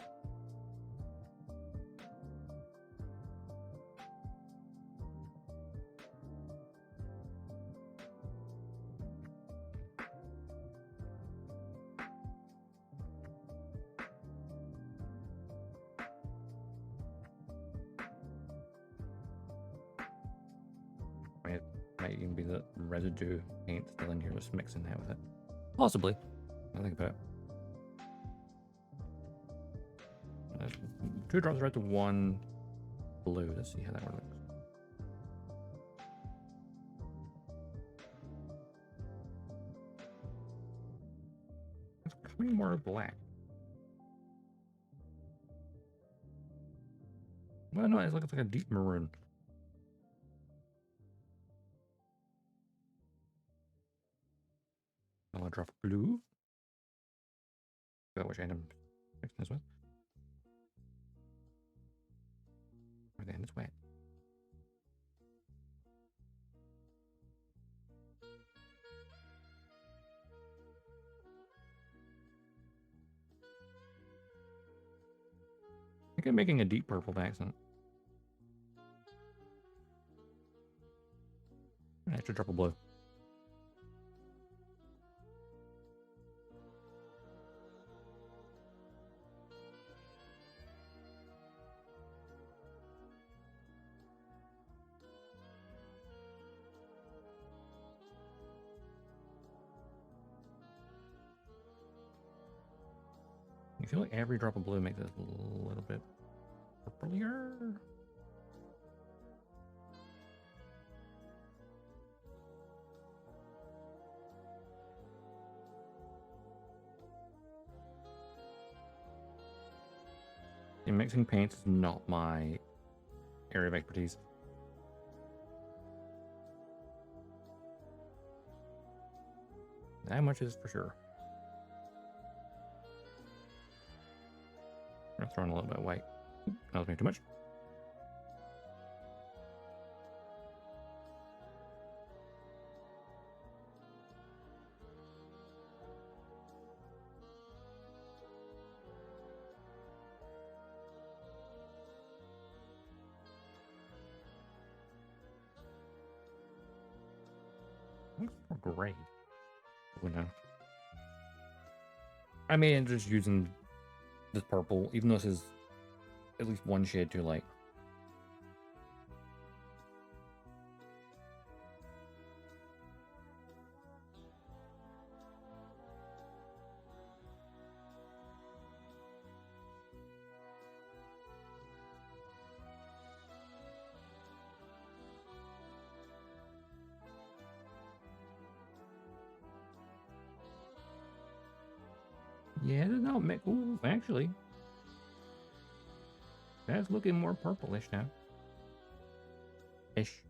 It might even be the residue paint still in here, just mixing that with it. Possibly. I think about it. 2 drops red to 1 blue. Let's see how that works. It's coming more black. Well, no, it looks like a deep maroon. I'll drop blue. Forgot which item I'm mixing this with. Or then it's wet. I think I'm making a deep purple accent. An extra drop of blue. I feel like every drop of blue makes it a little bit purplier. And mixing paints is not my area of expertise. That much is for sure. I'm throwing a little bit of white. That was maybe too much. Looks more gray. Oh no. I mean, just using this purple, even though this is at least one shade too light. Yeah, it does not make. Ooh, actually, that's looking more purplish now. Ish.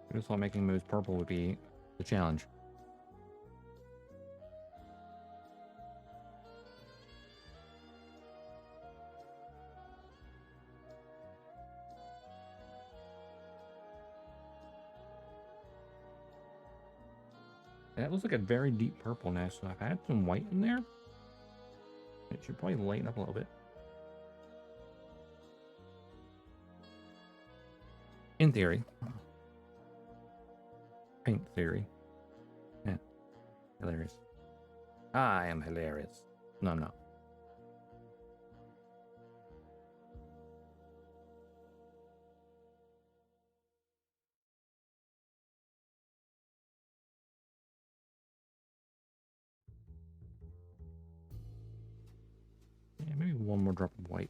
I just thought making moves purple would be the challenge. That looks like a very deep purple now, so I've had some white in there. It should probably lighten up a little bit. In theory. Paint theory. Yeah. Hilarious. I am hilarious. No, I'm not. Yeah, maybe one more drop of white.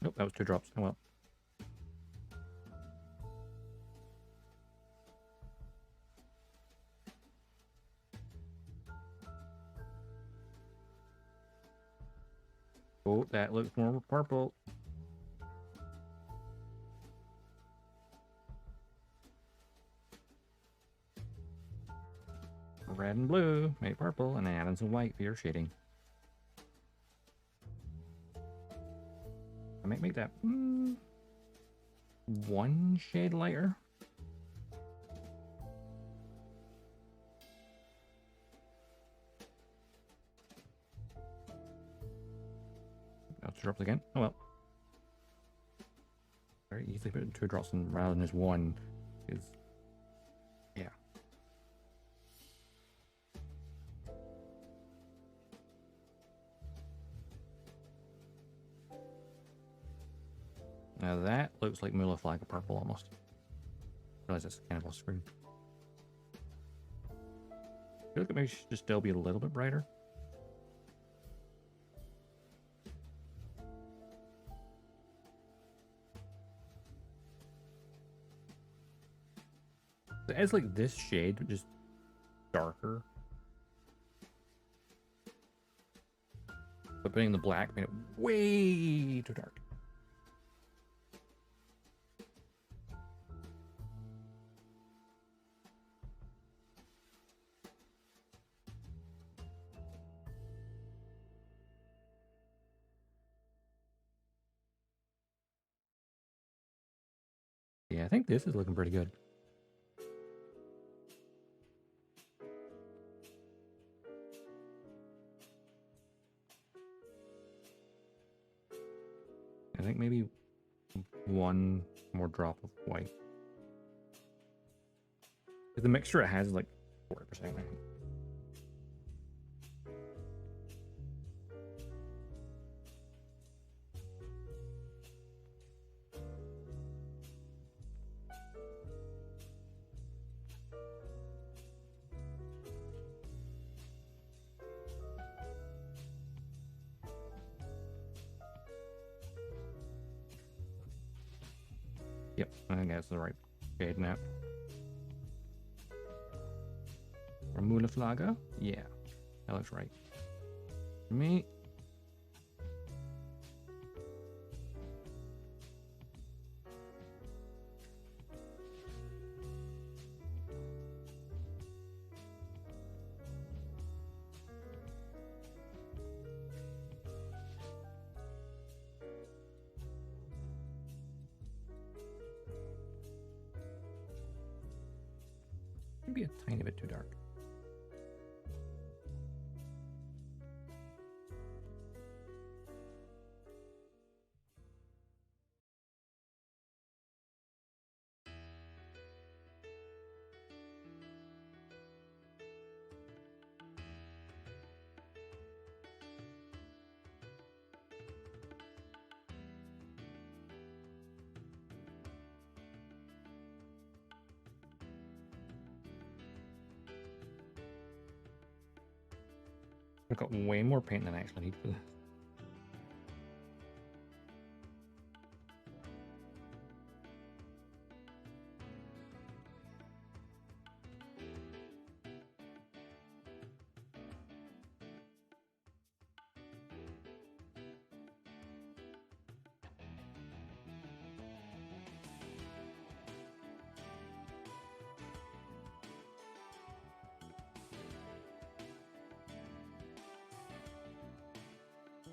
Nope, that was 2 drops. Oh well. Oh, that looks more purple. Red and blue, made purple, and then add in some white for your shading. I might make that one shade lighter. That's 2 drops again. Oh well. Very easily put 2 drops in rather than just one. Is yeah. Now that looks like Mula Flag of purple almost. Realize that's kind of off screen. I feel like it maybe should just still be a little bit brighter. It's like this shade, but just darker. But putting the black made it way too dark. Yeah, I think this is looking pretty good. I think maybe one more drop of white. The mixture it has is like 40%. Yep, I think that's the right shade now. Ramula Flaga? Yeah, that looks right. For me. a tiny bit too dark. I've got way more paint than I actually need for this.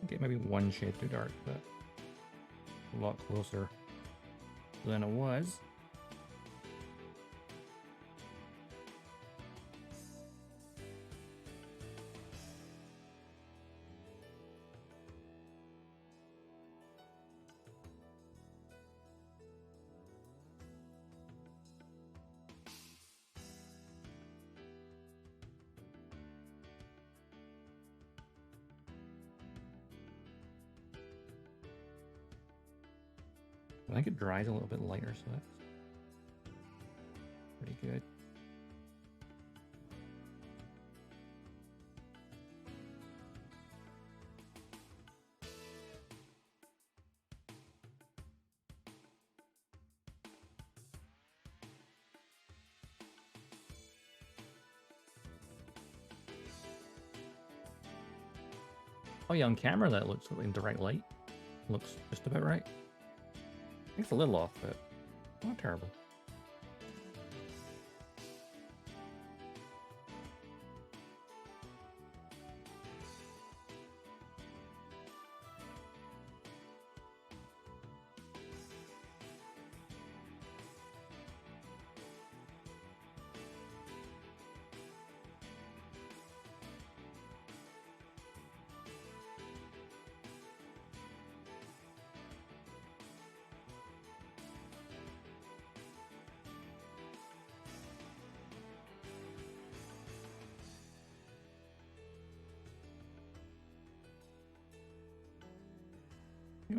Okay, maybe one shade too dark, but a lot closer than it was. I think it dries a little bit lighter, so that's pretty good. Oh yeah, on camera that looks in direct light. Looks just about right. I think it's a little off, but not terrible.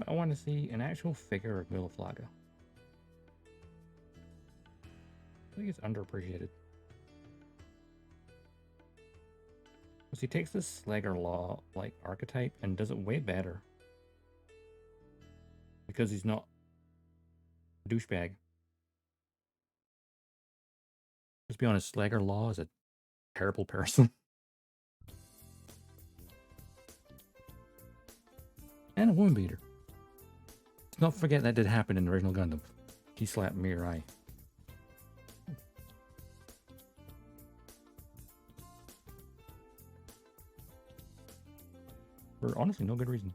I want to see an actual figure of Miloflaga. I think it's underappreciated. Because he takes this Slagger Law like archetype and does it way better. Because he's not a douchebag. Let's be honest, Slagger Law is a terrible person. And a woman beater. Let's not forget that did happen in the original Gundam. He slapped Mirai. For honestly no good reason.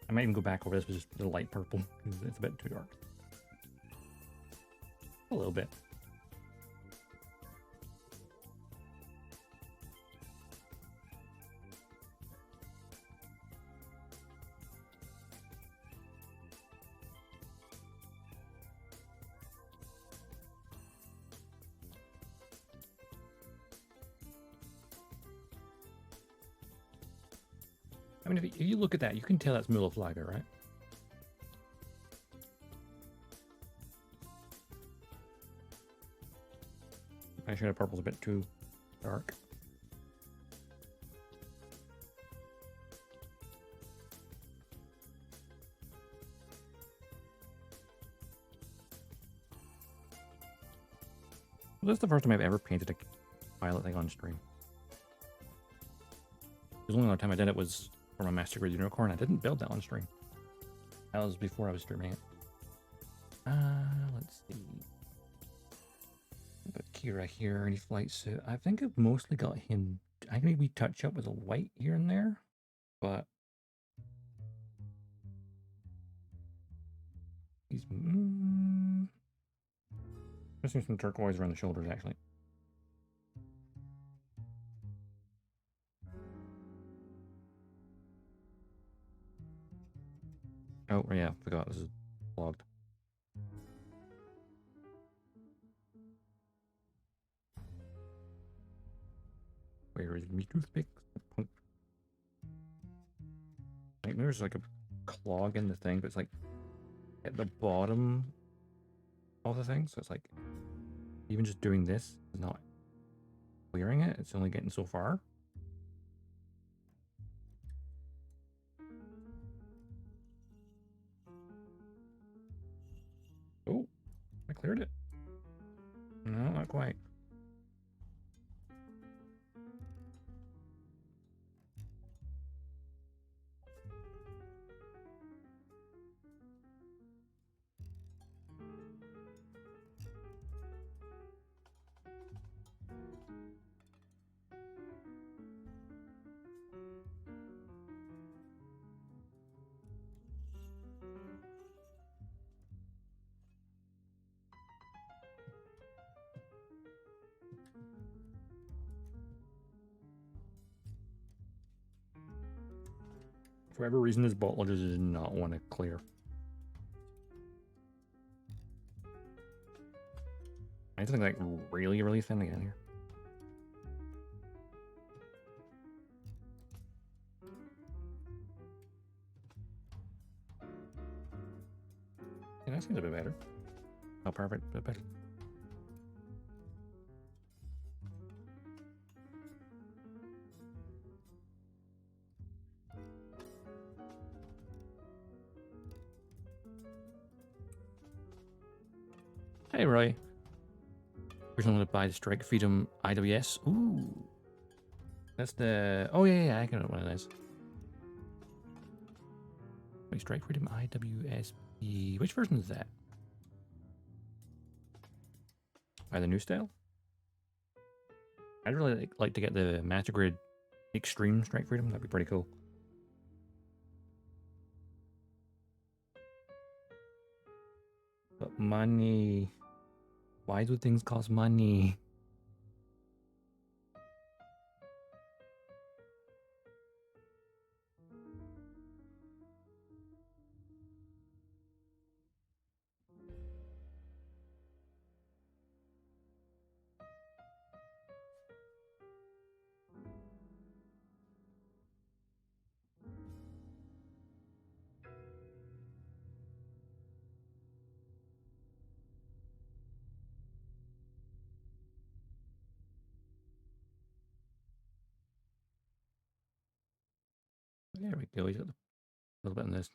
I might even go back over this with just the light purple, because it's a bit too dark. A little bit. I mean, if you look at that, you can tell that's Miloflaga, right? Actually, the purple's a bit too dark. Well, this is the first time I've ever painted a pilot thing on stream. The only other time I did it was for my Master Grade Unicorn. I didn't build that on stream. That was before I was streaming it. Let's see. Got Kira here, any flight suit. I think I've mostly got him. I think maybe touch up with a white here and there, but he's missing some turquoise around the shoulders actually. Oh yeah, forgot this is logged. Where is me toothpick? I think there's like a clog in the thing, but it's like at the bottom of the thing, so it's like even just doing this is not clearing it. It's only getting so far. Oh, I cleared it. No, not quite. For whatever reason, this bottle just did not want to clear. I need something like really, really thin again here. Yeah, that seems a bit better. Oh, perfect, a bit better. Hey, Roy. We're going to buy the Strike Freedom IWS. Ooh. That's the... Oh, yeah, I can know what it is. Wait, Strike Freedom IWSP. Which version is that? By the new style? I'd really like to get the Master Grade Extreme Strike Freedom. That'd be pretty cool. But money... Why do things cost money? There we go. He's got a little bit in this.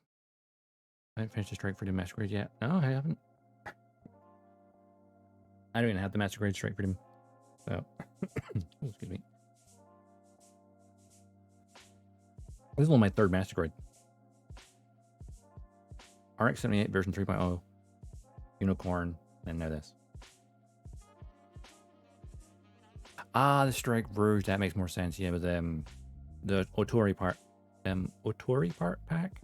I haven't finished the Strike Freedom Master Grade yet. No, I haven't. I don't even have the Master Grade Strike Freedom. So, oh, excuse me. This is only my third Master Grade. RX-78 version 3.0, Unicorn, and now this. Ah, the Strike Rouge, that makes more sense. Yeah, with the Otori part. Otori part pack?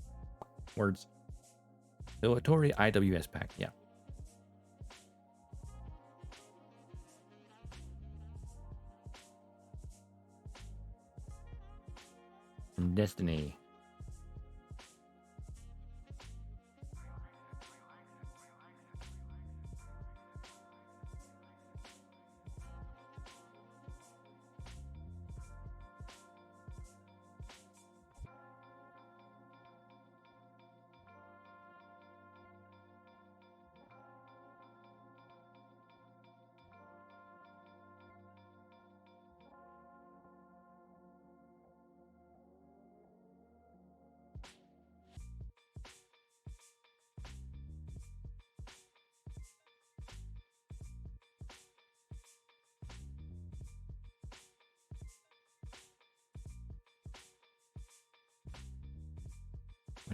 Words. The Otori IWS pack, yeah. From Destiny.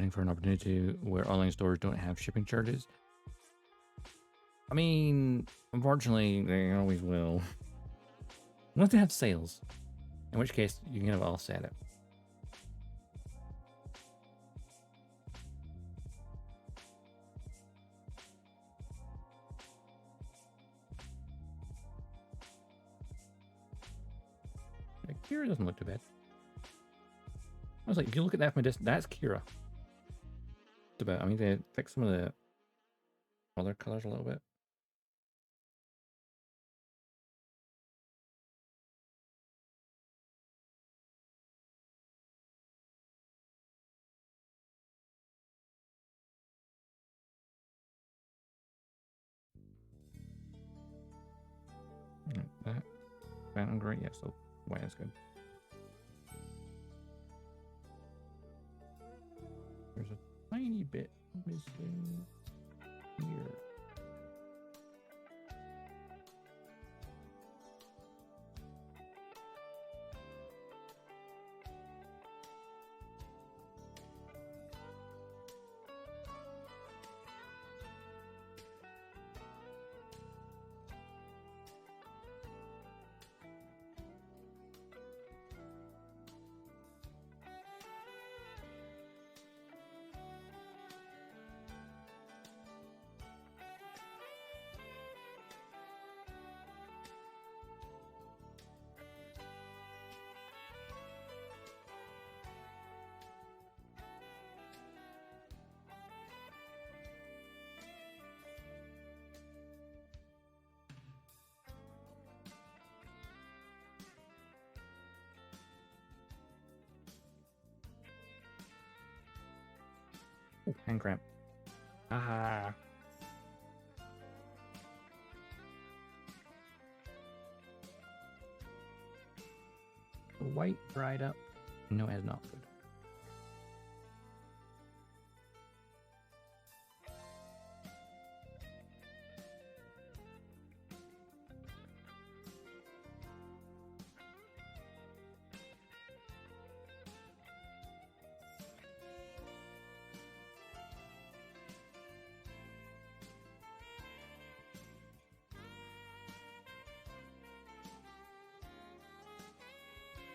hoping for an opportunity where online stores don't have shipping charges. I mean, unfortunately, they always will. Unless they have sales, in which case you can have all set it. Kira doesn't look too bad. I was like, if you look at that from a distance, that's Kira. It's about, I mean, they fix some of the other colors a little bit. That Phantom great, yeah, so white is good. There's a tiny bit missing here. Oh, hand cramp. Ah. The white dried up. No, it has not. Good.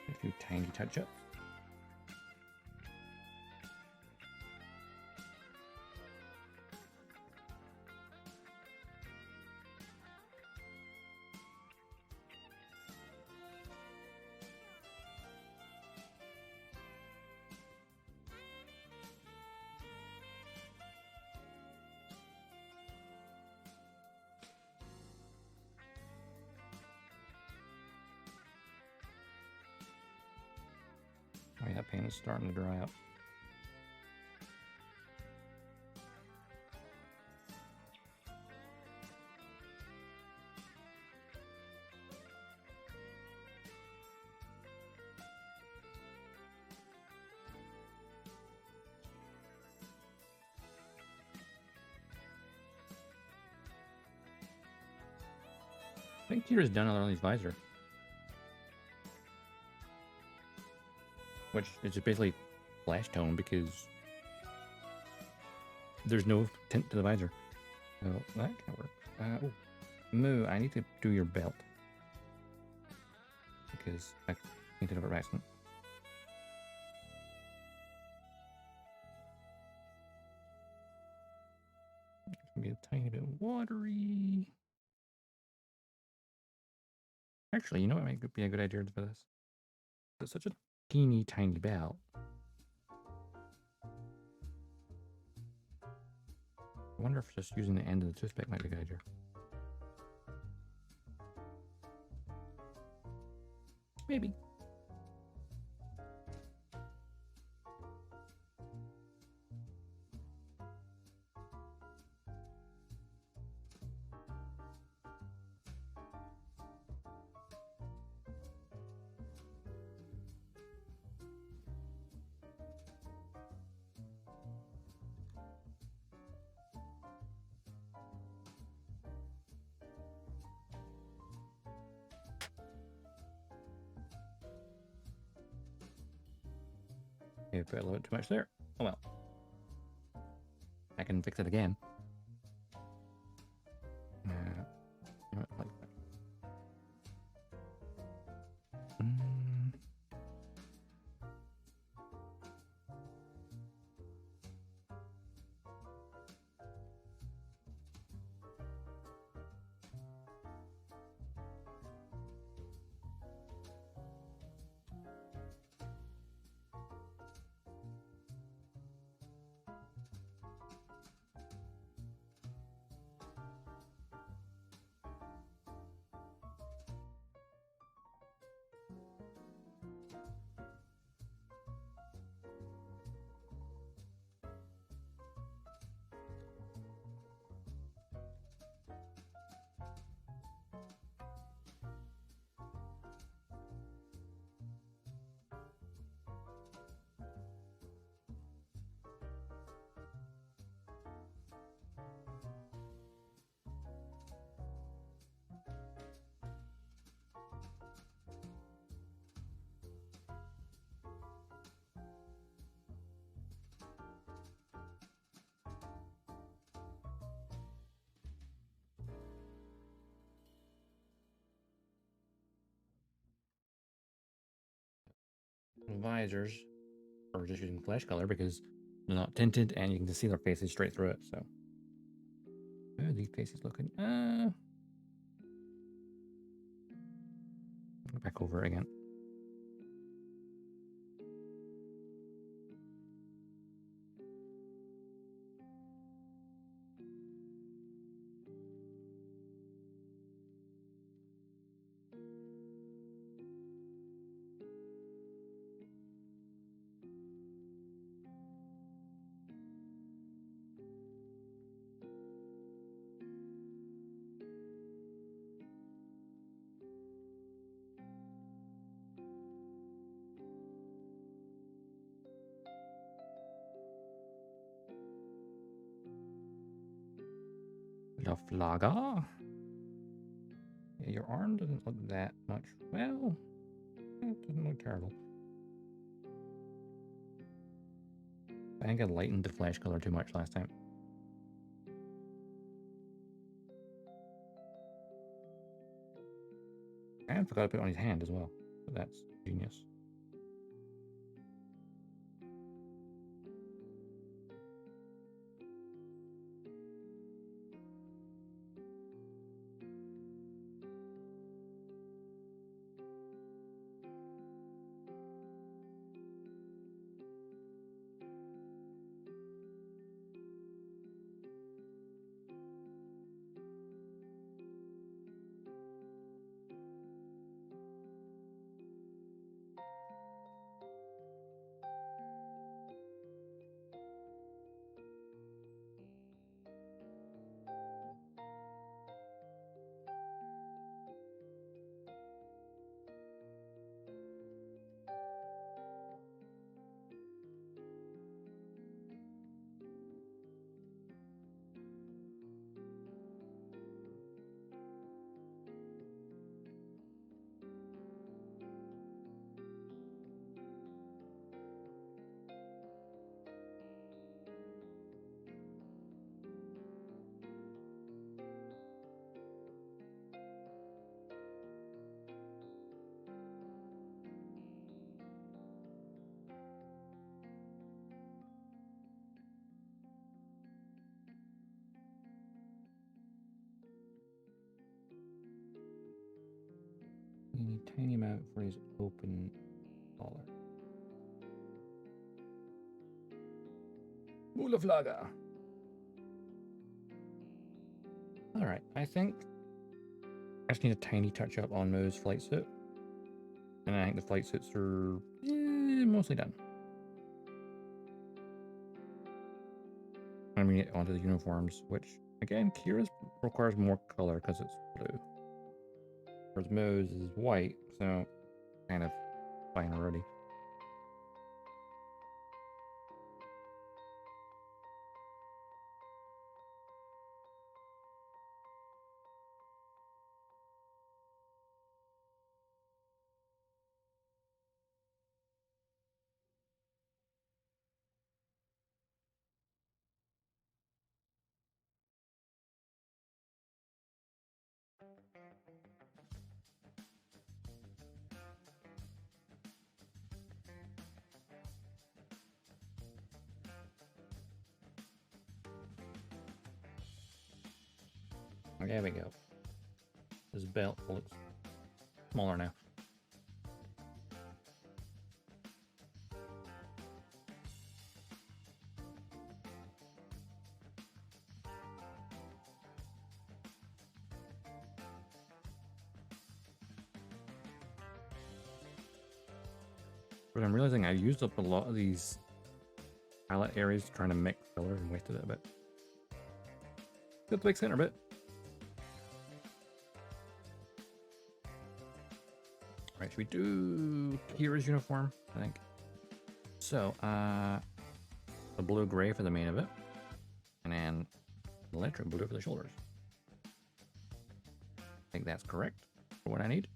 A few tiny touch-ups. Oh yeah, that paint is starting to dry up. I think Kira's done on these visor. Which is just basically flash tone because there's no tint to the visor. So that can work. Moo, I need to do your belt. Because I painted over by accident. It's gonna be a tiny bit watery. Actually, you know what might be a good idea for this? It's such a teeny tiny belt. I wonder if just using the end of the toothpick might be a good idea. Maybe. Okay, put a little bit too much there. Oh well. back and fix it again. Like that. Visors are just using flesh color because they're not tinted and you can just see their faces straight through it. So, how are these faces looking? Go back over it again. Offgala. Yeah, your arm doesn't look that much. Well, it doesn't look terrible. I think I lightened the flesh color too much last time. And forgot to put it on his hand as well. So that's genius. Tiny amount for his open collar. Mulaflaga. Alright, I think I just need a tiny touch up on Mo's flight suit. And I think the flight suits are mostly done. I'm gonna get onto the uniforms, which again, Kira's requires more color because it's blue. Whereas Mo's is white, so kind of fine already. There we go. This belt looks smaller now. But I'm realizing I used up a lot of these palette areas trying to mix color and wasted it a bit. Good big center bit. Right, should we do Kira's uniform? I think. So, the blue-gray for the main of it, and then electric blue for the shoulders. I think that's correct for what I need.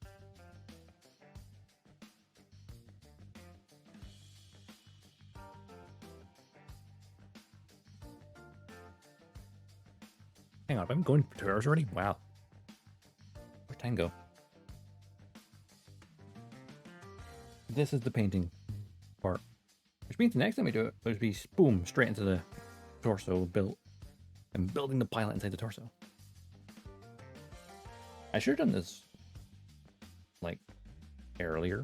Hang on, I'm going for 2 hours already? Wow. Where'd time go? This is the painting part. Which means the next time we do it, it'll be boom, straight into the torso built. And building the pilot inside the torso. I should have done this, like, earlier.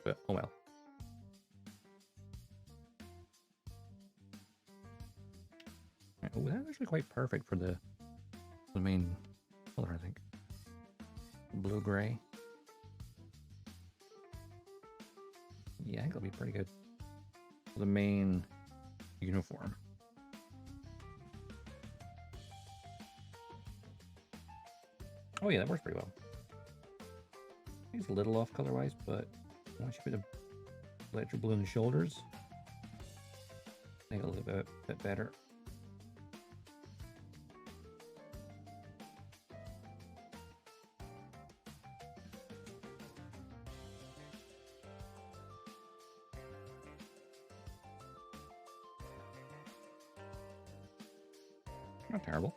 But, oh well. Oh, that's actually quite perfect for the main color, I think. Blue-gray. Yeah, I think it'll be pretty good. The main uniform. Oh yeah, that works pretty well. I think it's a little off color-wise, but once you put the electric blue in the shoulders, I think it'll look a bit better. Not terrible.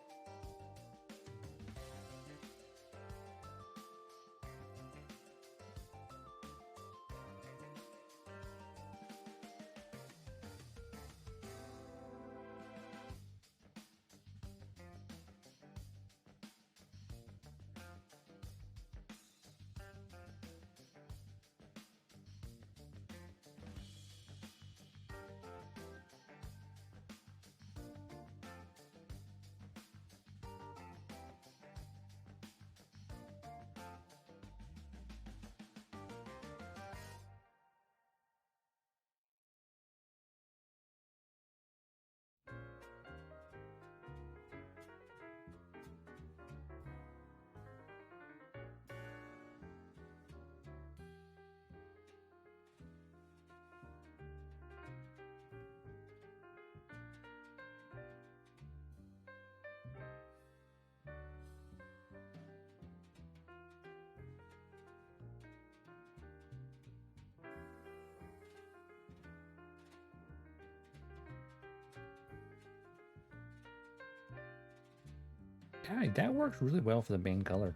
Yeah, that works really well for the main color.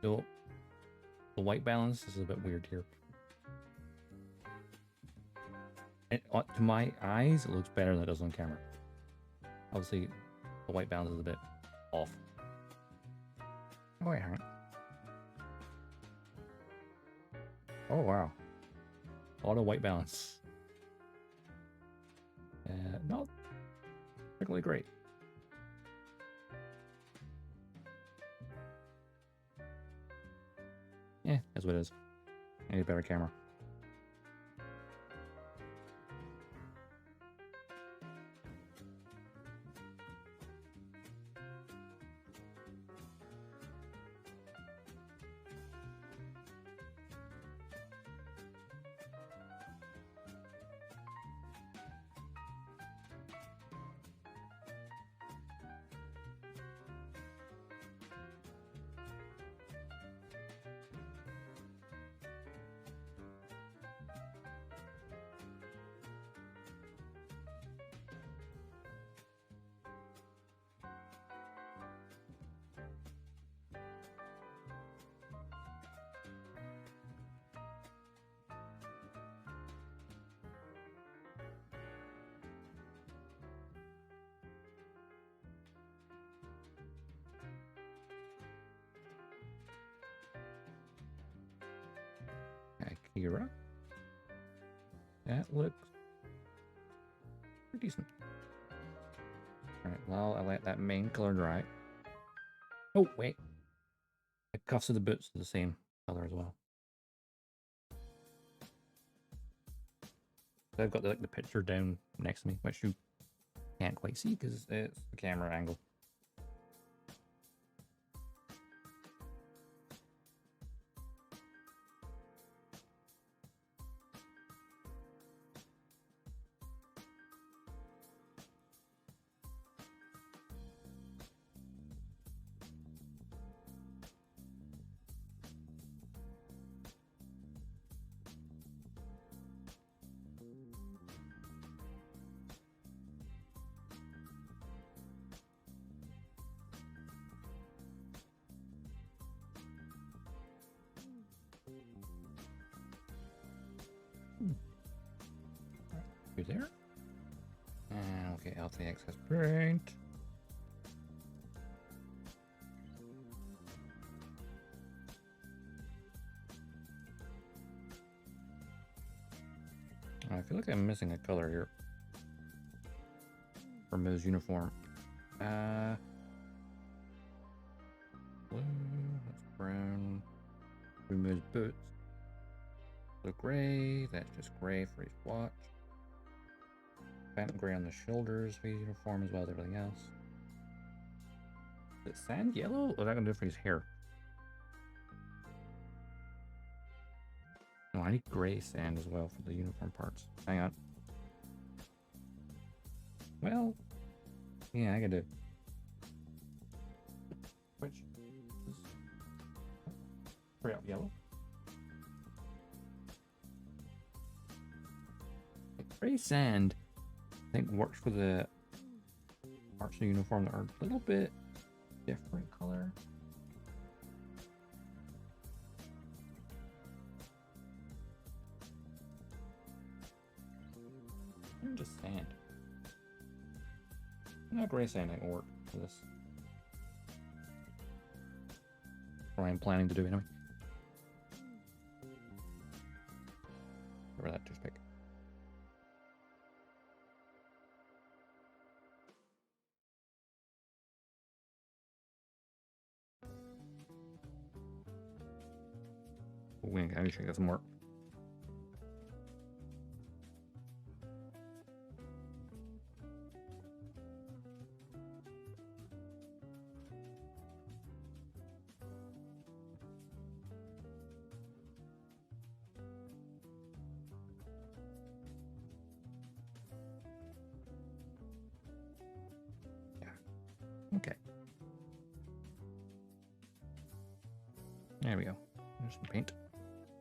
So, the white balance is a bit weird here. And, to my eyes, it looks better than it does on camera. Obviously, the white balance is a bit off. Oh, wait, hang on. Oh, wow. Auto white balance. Not particularly great. Yeah, that's what it is. I need a better camera. Era. That looks pretty decent. Alright, well, I let that main color dry. Oh, wait. The cuffs of the boots are the same color as well. So I've got the picture down next to me, which you can't quite see because it's the camera angle. Through there. And okay, LT access point. I feel like I'm missing a color here from his uniform. Blue, that's brown. Remove his boots. So gray, that's just gray for his watch. Phantom gray on the shoulders for his uniform as well as everything else. Is it sand yellow? Or is that gonna do for his hair? No, I need gray sand as well for the uniform parts. Hang on. Well, yeah, I gotta which is straight up yellow. Gray sand, I think, works for the parts of the uniform that are a little bit different color. Maybe just sand. No, gray sand ain't work for this. Or I'm planning to do anyway. Over that toothpick. Wing, I need to get some more. Yeah. Okay. There we go. There's some paint.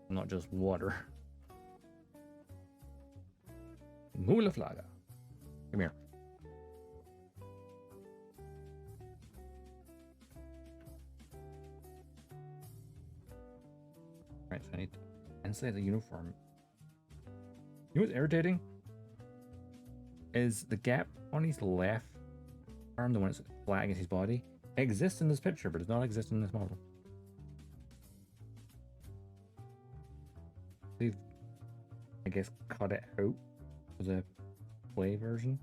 Not just water. Mula Flaga. Come here. Right, so I need to inside the uniform. You know what's irritating? Is the gap on his left arm, the one that's flat against his body, exists in this picture, but does not exist in this model. They've, I guess, cut it out for the play version.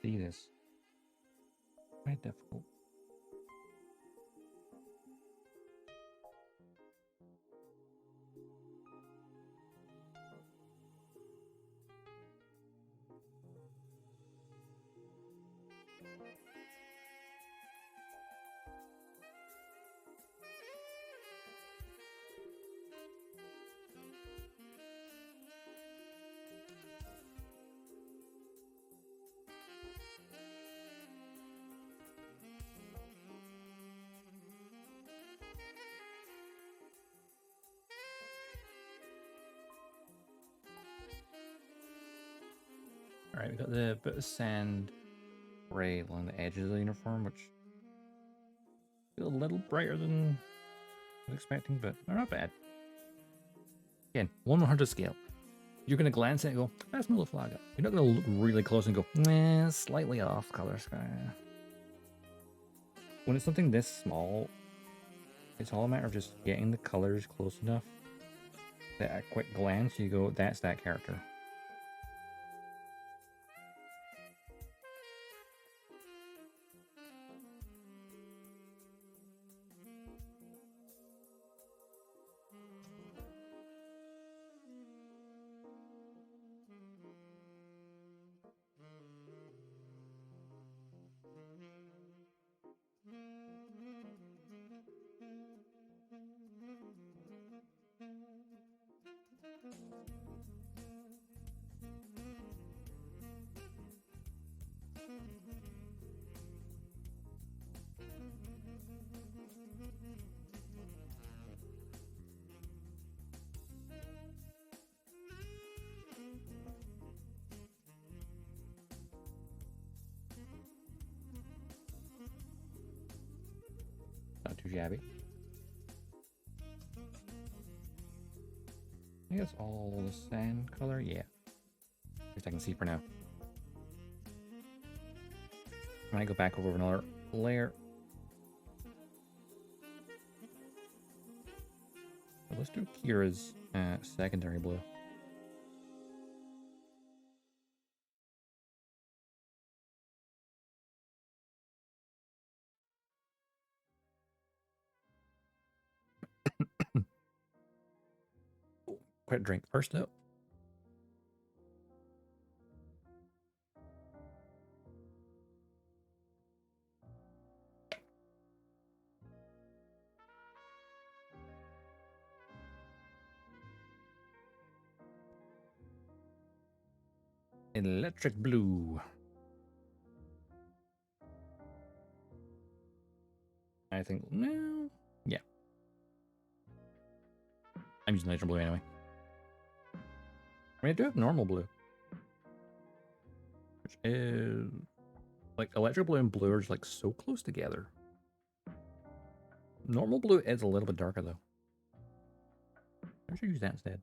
see this. Quite difficult. Alright, we got the bit of sand gray along the edges of the uniform, which feel a little brighter than I was expecting, but they're not bad. Again, 1/100 scale. You're going to glance at it and go, that's no flag up. You're not going to look really close and go, nah, slightly off color sky. When it's something this small, it's all a matter of just getting the colors close enough that at a quick glance you go, that's that character. Not too shabby. I think it's all the sand color, yeah. At least I can see for now. I might go back over another layer. So let's do Kira's secondary blue. Quick drink first up. Electric blue. I think, no, yeah. I'm using electric blue anyway. I mean, I do have normal blue, which is like electric blue and blue are just like so close together. Normal blue is a little bit darker though. I should use that instead.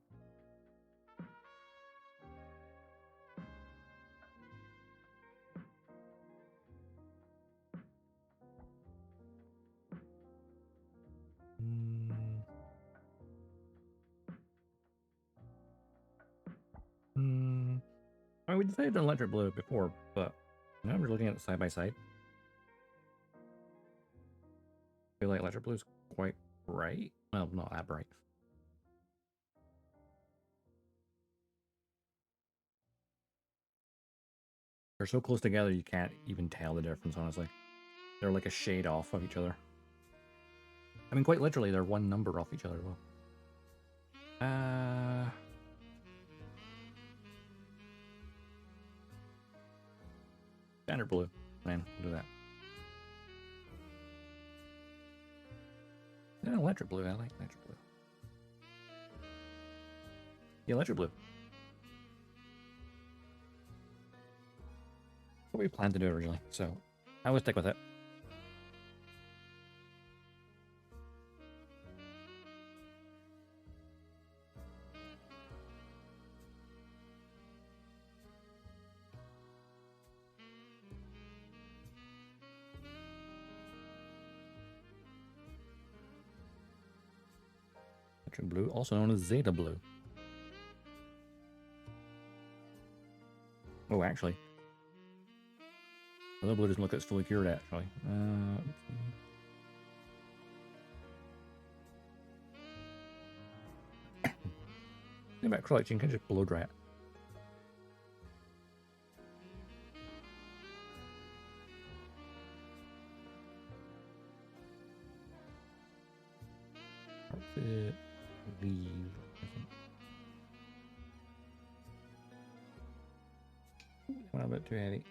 I mean, we decided on electric blue before, but now we're looking at it side by side. I feel like electric blue is quite bright. Well, not that bright. They're so close together you can't even tell the difference, honestly. They're like a shade off of each other. I mean, quite literally, they're one number off each other. Well, standard blue. Man, we'll do that. Yeah, electric blue. I like electric blue. Yeah, electric blue. What we planned to do originally, so I will stick with it. Electric blue, also known as Zeta blue. Oh, actually, The blue doesn't look like it's fully cured actually. Think about acrylic, you can just blow dry it. Leave, I think. Went a bit too heavy.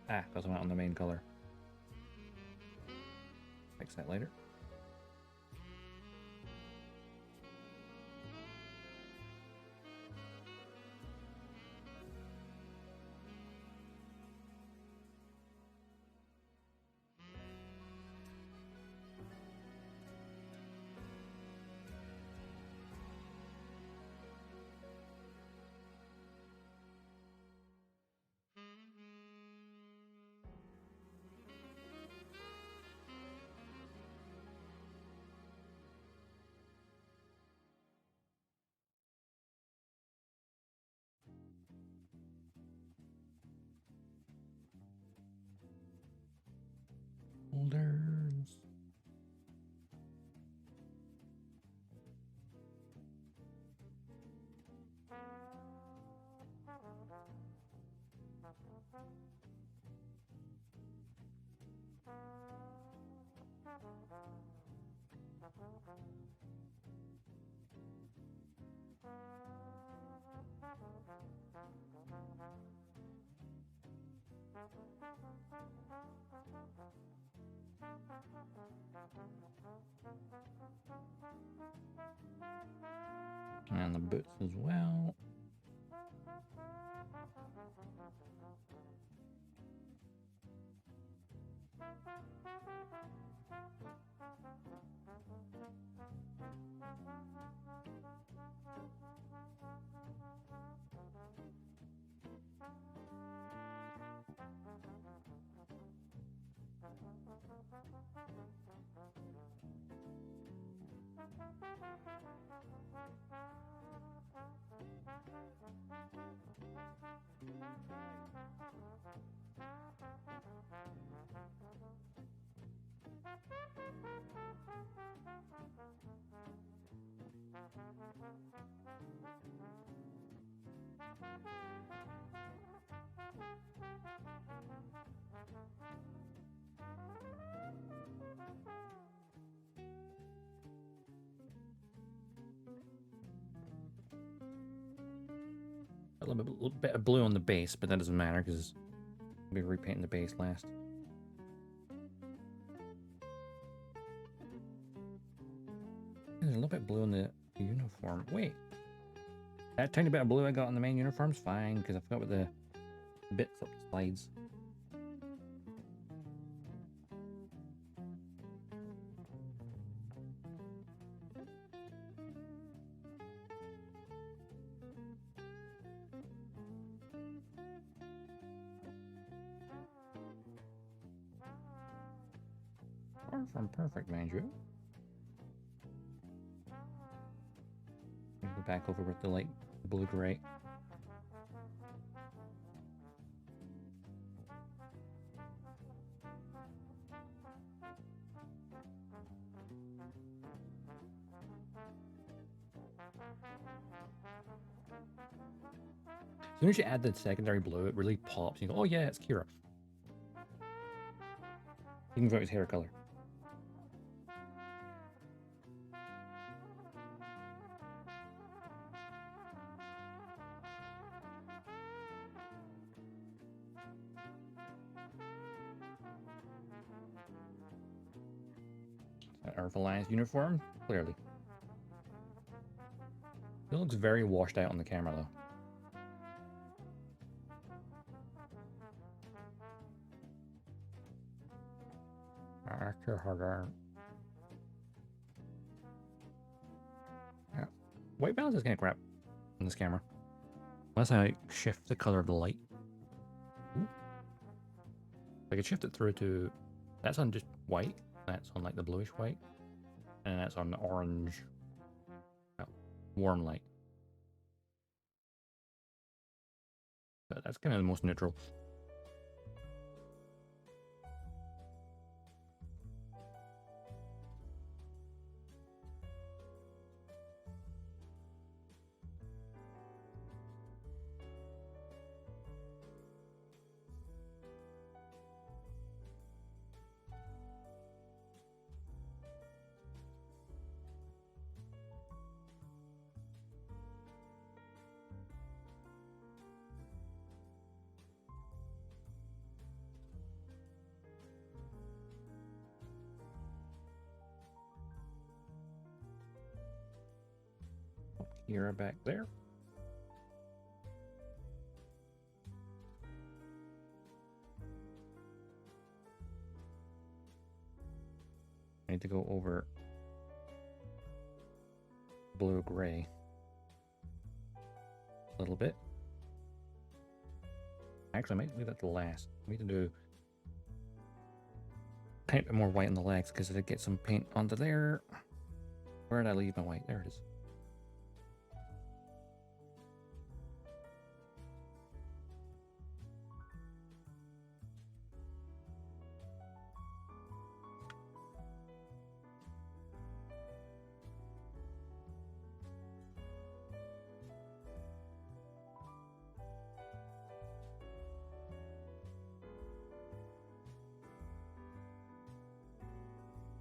Ah, because I'm not on the main color. Fix that later. Holders. And the boots as well. A little bit of blue on the base, but that doesn't matter because I'll be repainting the base last. There's a little bit of blue in the uniform. Wait, that tiny bit of blue I got on the main uniform's fine because I forgot what the bits up the slides. Far from perfect, mind you. Go back over with the light blue gray. As soon as you add the secondary blue, it really pops. You go, oh yeah, it's Kira. You can vote his hair color. Earth Alliance uniform, clearly. It looks very washed out on the camera, though. Yeah. White balance is kind of crap on this camera. Unless I shift the color of the light. Ooh. I could shift it through to... That's on just white. That's on like the bluish white. And that's on orange. warm light. But that's kind of the most neutral. Kira back there. I need to go over blue-gray a little bit. Actually, I might leave that to last. I need to do paint more white on the legs because I get some paint onto there. Where did I leave my white? There it is.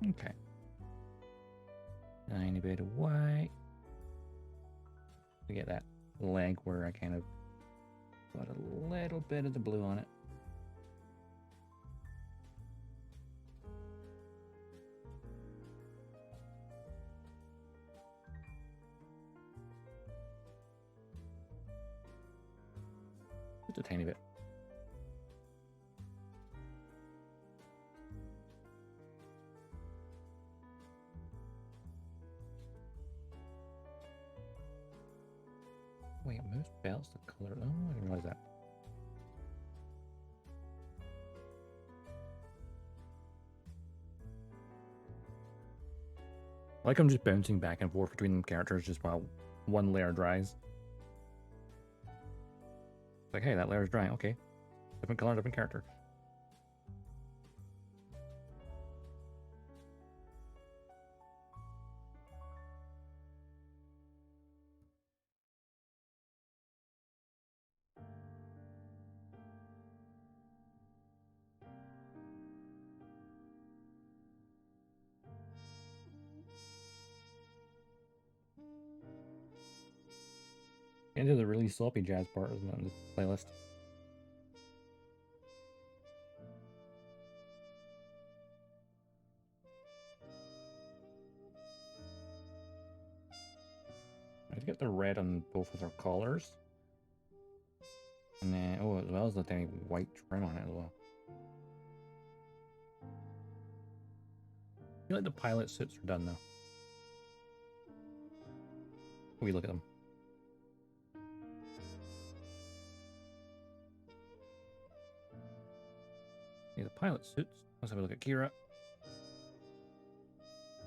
Okay. Tiny bit of white. We get that leg where I kind of got a little bit of the blue on it. Just a tiny bit. Wait, most belts the color. Oh, I didn't realize that. Like I'm just bouncing back and forth between characters just while one layer dries. Like, hey, that layer's drying. Okay, different color, different character. Into the really sloppy jazz part, isn't it, in this playlist? I get the red on both of their collars. And then, oh, as well as the tiny white trim on it as well. I feel like the pilot suits are done though. We look at them. Yeah, the pilot suits. Let's have a look at Kira.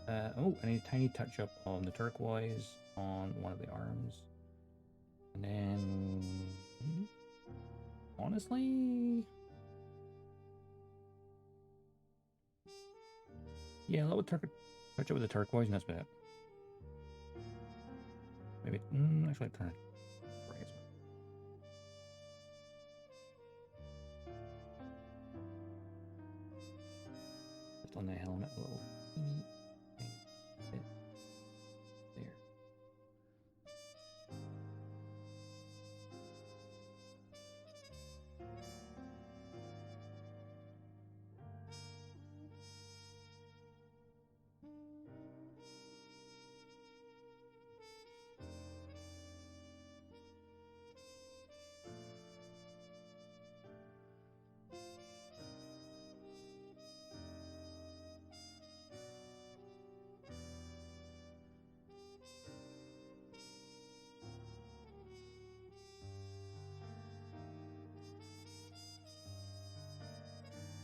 Oh, I need a tiny touch up on the turquoise on one of the arms. And then, honestly, yeah, a little touch up with the turquoise, and that's about it. Maybe, actually, turn it. Just on the helmet, a little teeny bit there.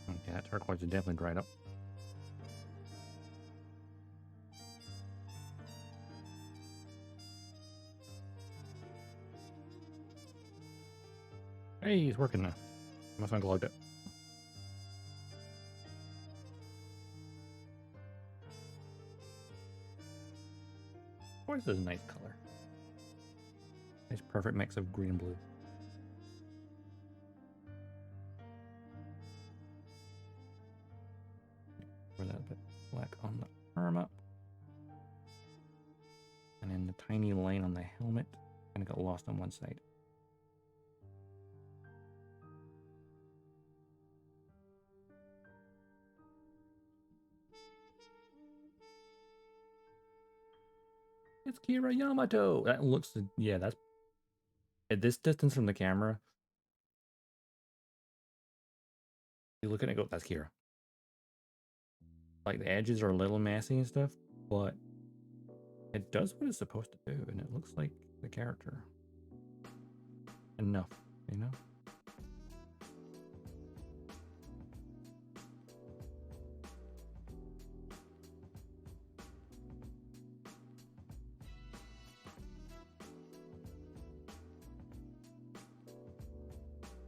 Okay, that turquoise is definitely dried up. Hey, he's working now. Must have unclogged it. Of course, this is a nice color. Nice perfect mix of green and blue. Pour that bit black on the arm up. And then the tiny line on the helmet kind of got lost on one side. It's Kira Yamato. That looks, yeah, that's at this distance from the camera. You look at it and go, that's Kira. Like the edges are a little messy and stuff, but it does what it's supposed to do, and it looks like the character. Enough, you know?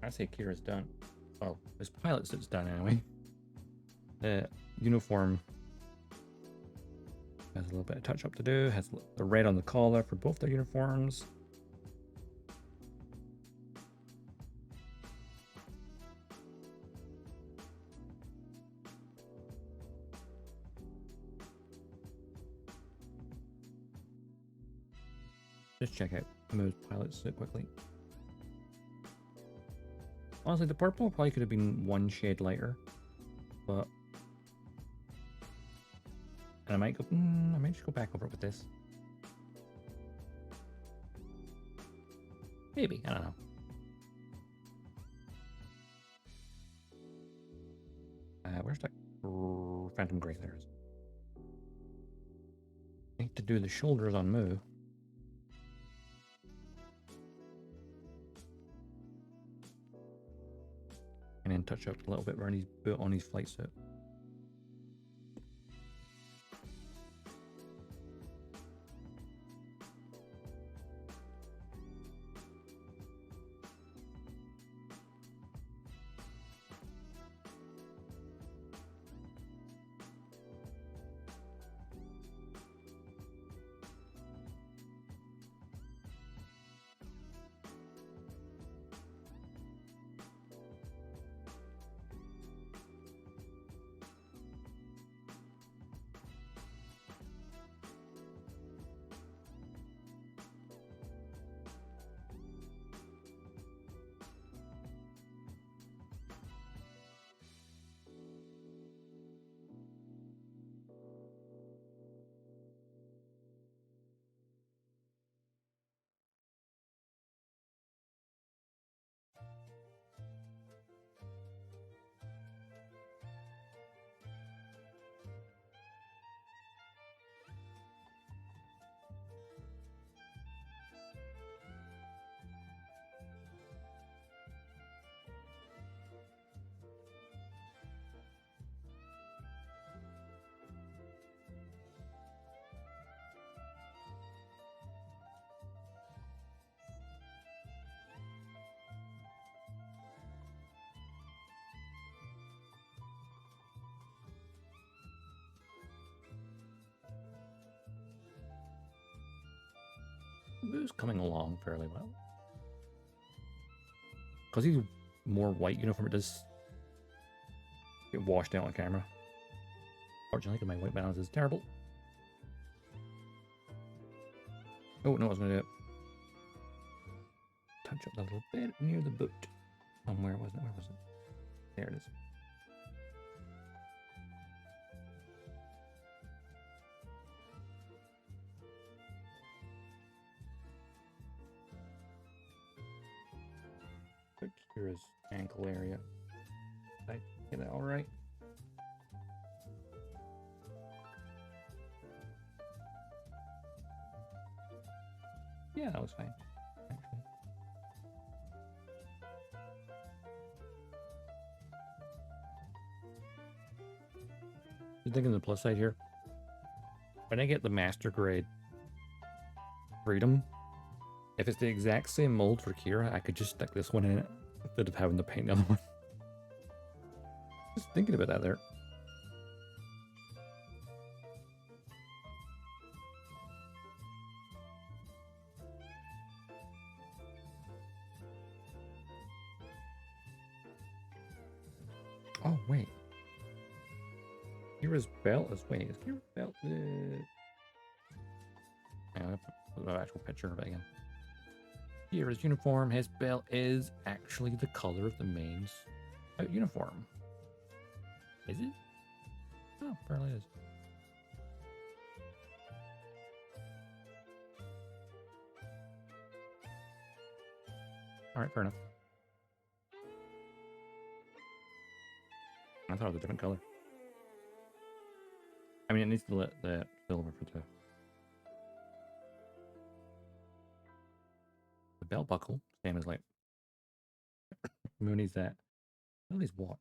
I say Kira's done. Oh, his pilot suit's done anyway. The uniform has a little bit of touch up to do. Has the red on the collar for both their uniforms. Just check out Mo's pilot suit quickly. Honestly, the purple probably could have been one shade lighter, but and I might go. I might just go back over it with this. Maybe, I don't know. Where's that Phantom Gray? There it is. I need to do the shoulders on Mo. And then touch up a little bit where he's built on his flight suit. Moo's coming along fairly well. Because he's more white uniform, it does get washed out on camera. Fortunately, my white balance is terrible. Oh, no, I was going to do it. Touch up a little bit near the boot. Where was it? Where was it? There it is. Here's ankle area. Did I get that all right? Yeah, that was fine. Actually. Just thinking the plus side here. When I get the master grade Freedom, if it's the exact same mold for Kira, I could just stick this one in it Instead of having to paint the other one. Just thinking about that there. Oh, wait. Kira's belt is... Wait, is Kira's belt... Yeah, I have to put the actual picture of it again. Kira's uniform, his belt is actually the color of the main's uniform. Is it? Oh, apparently it is. Alright, fair enough. I thought it was a different color. I mean, it needs to let the silver for the belt buckle. Same as like Mooney's that. Mooney's watch.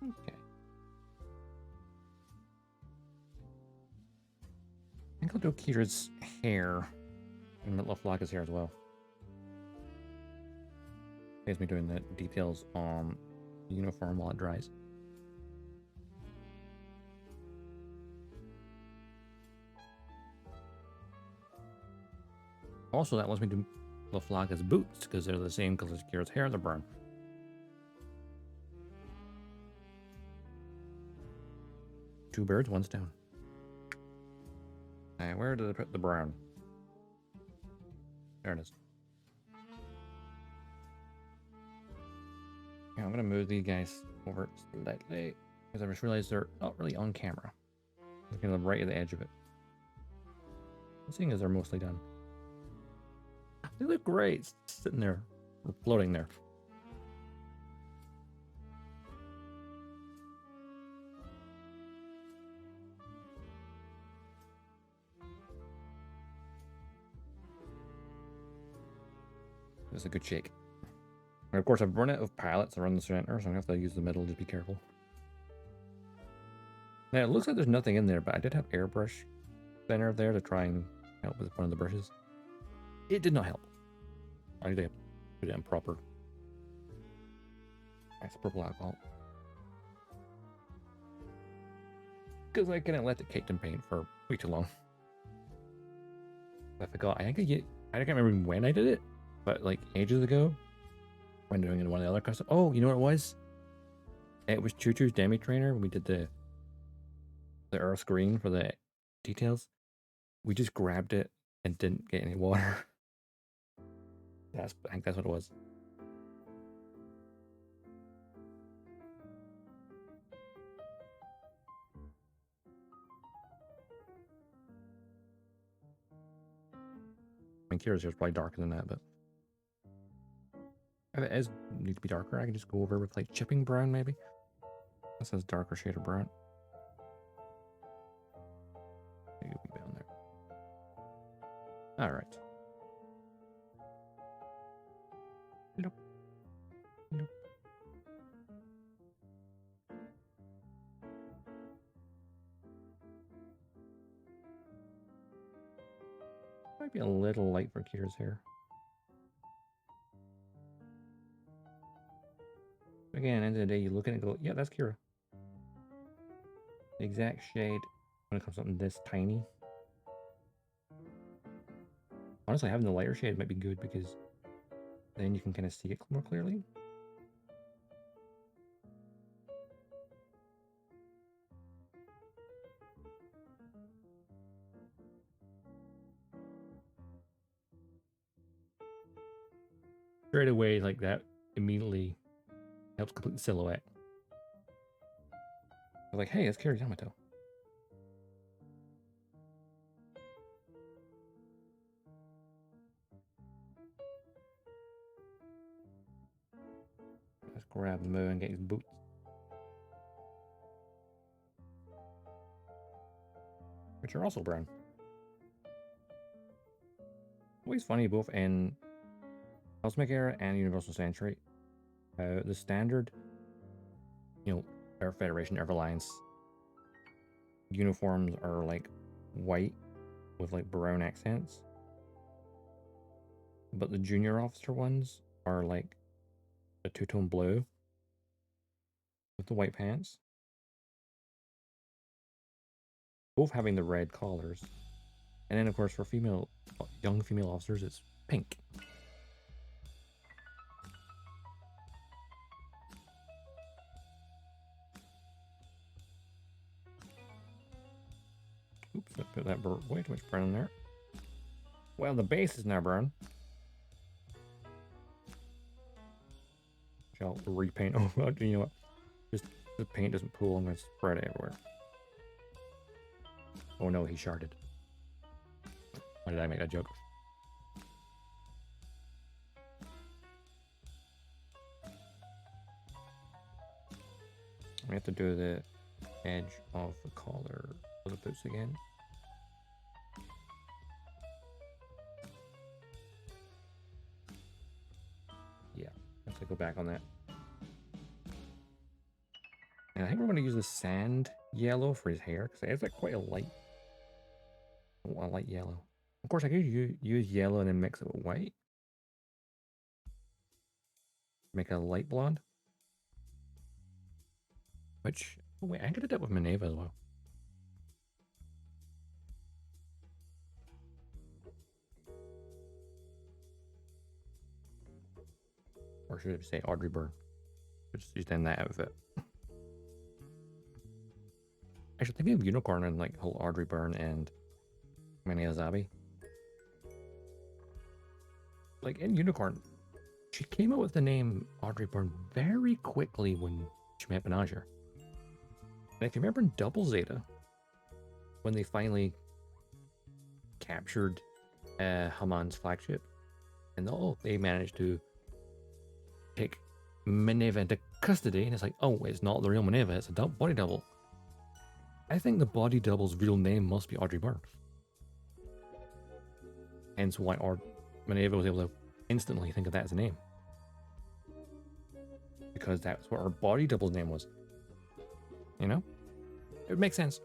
Okay. I think I'll do Kira's hair and Laflaga's hair as well. Saves me doing the details on the uniform while it dries. Also, that lets me do Laflaga's boots because they're the same color as Kira's hair, they're brown. Two birds, one stone. Alright, where did I put the brown? There it is. Yeah, I'm gonna move these guys over slightly because I just realized they're not really on camera. They're kind of right at the edge of it. Seeing as they're mostly done. They look great sitting there, or floating there. It's a good shake. And of course, I've run out of pallets around the center, so I'm gonna have to use the middle. Just be careful. Now it looks like there's nothing in there, but I did have airbrush thinner there to try and help with one of the brushes. It did not help. I need to put it in proper. That's purple alcohol. Because I couldn't let the cake and paint for way too long. I forgot. I can't remember when I did it, but like ages ago, when doing it in one of the other custom. Oh, you know what it was? It was Choo Choo's Demi Trainer when we did the Earth green for the details. We just grabbed it and didn't get any water. I think that's what it was. I mean, Kira's hair is probably darker than that, but if it is need to be darker, I can just go over with like chipping brown, maybe. That says darker shade of brown. All right. Nope. Nope. Might be a little light for Kira's hair. Again, end of the day, you look at it and go, yeah, that's Kira. The exact shade when it comes to something this tiny. Honestly, having the lighter shade might be good because then you can kind of see it more clearly. Straight away, like that immediately helps complete the silhouette. Like, hey, it's Kira Yamato. Let's grab the Mo and get his boots. Which are also brown. Always funny both in Cosmic Era and Universal Century. The standard, you know, Earth Federation, Earth Alliance uniforms are like white with like brown accents. But the junior officer ones are like a two-tone blue with the white pants. Both having the red collars. And then of course for young female officers it's pink. Oops, I put that way too much brown in there. Well, the base is now brown. Shall repaint. Oh, you know what? Just the paint doesn't pool. I'm going to spread it everywhere. Oh no, he sharded. Why did I make that joke? We have to do the edge of the collar of the boots again. Yeah, I have to go back on that. And I think we're going to use the sand yellow for his hair because it has like quite a light yellow. Of course, I could use yellow and then mix it with white. Make a light blonde. Which, oh wait, I could have done with Minerva as well. Or should I say Audrey Byrne? Just use then that outfit. Actually, thinking of Unicorn and like whole Audrey Byrne and Mania Zabi. Like in Unicorn, she came up with the name Audrey Byrne very quickly when she met Benager. And if you remember in Double Zeta, when they finally captured Haman's flagship, and they managed to take Minerva into custody, and it's like, oh, it's not the real Minerva, it's a body double. I think the body double's real name must be Audrey Byrne. Hence why Minerva was able to instantly think of that as a name. Because that's what her body double's name was. You know? It would make sense.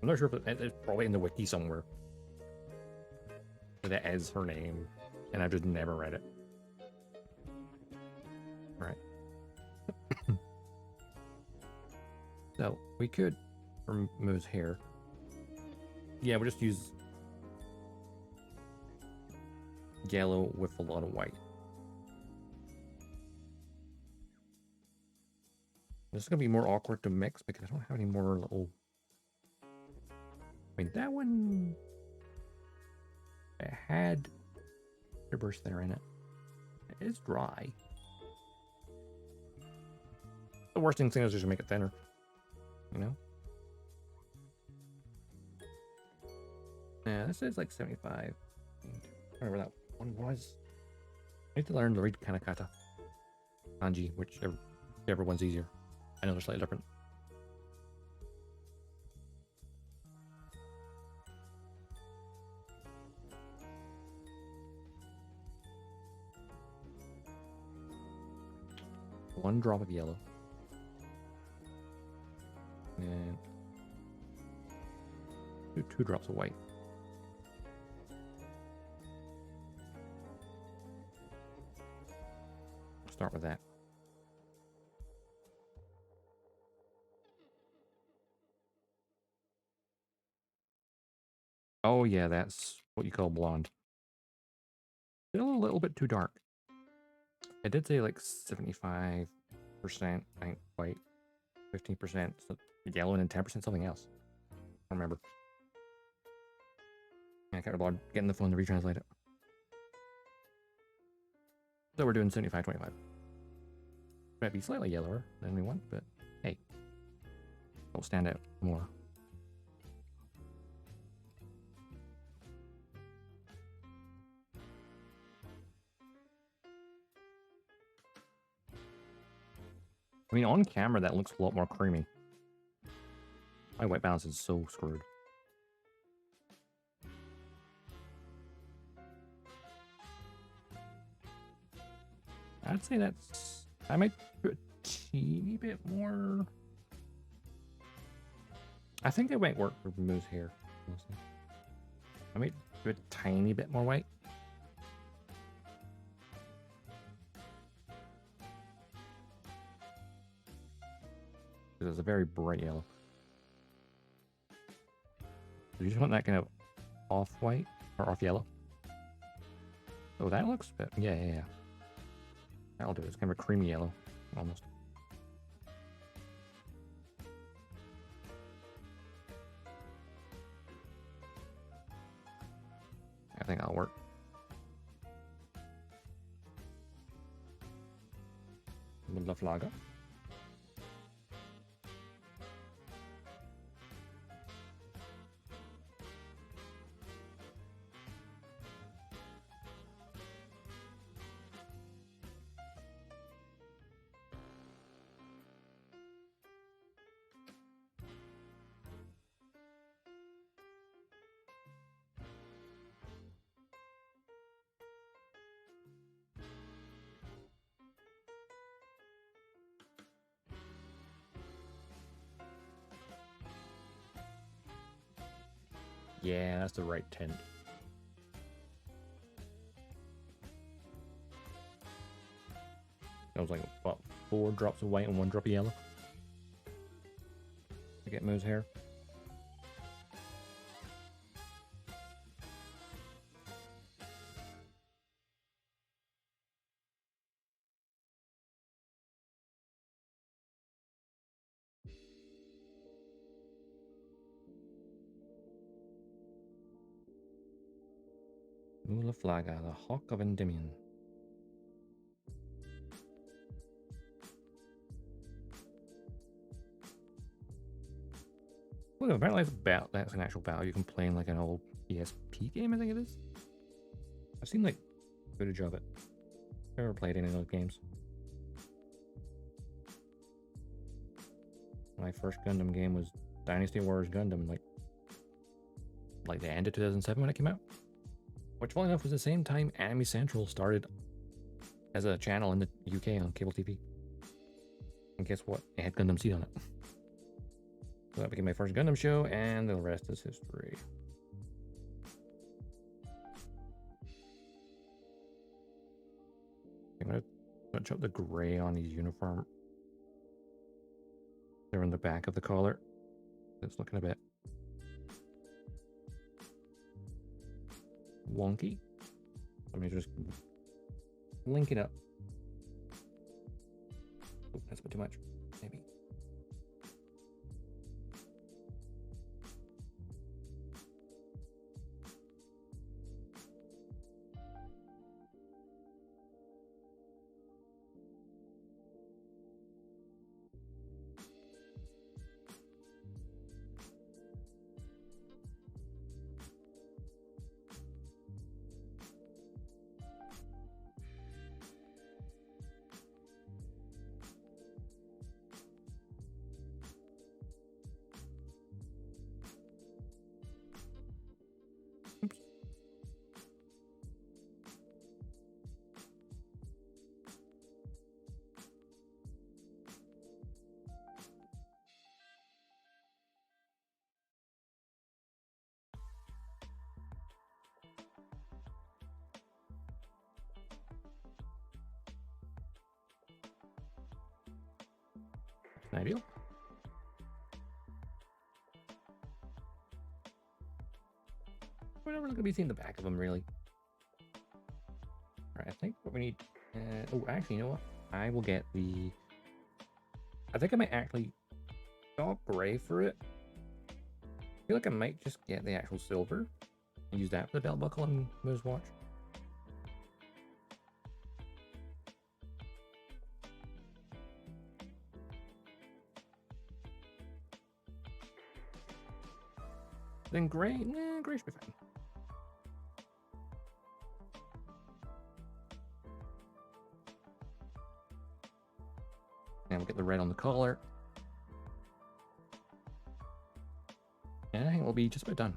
I'm not sure if it's probably in the wiki somewhere. That is her name. And I've just never read it. Alright. So, we could remove his hair. Yeah, we'll just use yellow with a lot of white. This is going to be more awkward to mix because I don't have any more little... I mean, that one... It had airbrush there in it. It's dry. The worst thing is just to make it thinner. You know? Yeah, this is like 75. Whatever that one was. I need to learn to read Kanakata. Kanji, whichever one's easier. I know they're slightly different. 1 drop of yellow. And 2 drops of white. Start with that. Oh yeah, that's what you call blonde. Still a little bit too dark. I did say like 75%, I think, white, 15% yellow, and then 10% something else. I don't remember. I can't remember getting the phone to retranslate it. So we're doing 75-25. Might be slightly yellower than we want, but hey, it'll stand out more. I mean, on camera, that looks a lot more creamy. My white balance is so screwed. I'd say that's... I might do a teeny bit more... I think it might work for Moose here. I might do a tiny bit more white. Because it's a very bright yellow. So you just want that kind of off-white or off-yellow. Oh, that looks a bit... Yeah. That'll do it. It's kind of a creamy yellow, almost. I think that'll work. With the flagga. Yeah, that's the right tint. That was like, what, 4 drops of white and 1 drop of yellow? To get Moo's hair. Mula Flaga, the Hawk of Endymion. Well, apparently that's an actual battle you can play in like an old PSP game, I think it is. I've seen like footage of it. I've never played any of those games. My first Gundam game was Dynasty Warriors Gundam, like the end of 2007 when it came out. Which, funny enough, was the same time Anime Central started as a channel in the UK on cable TV. And guess what? It had Gundam Seed on it. So that became my first Gundam show, and the rest is history. I'm going to touch up the gray on his uniform. They're in the back of the collar. It's looking a bit wonky. Let me just link it up. Oh, that's a bit too much, maybe. Ideal. We're never going to be seeing the back of them, really. Alright, I think what we need... oh, actually, you know what? I will get the... I think I might actually go gray for it. I feel like I might just get the actual silver and use that for the belt buckle and Moose watch. Then gray, gray should be fine. And we'll get the red on the collar. And I think we'll be just about done.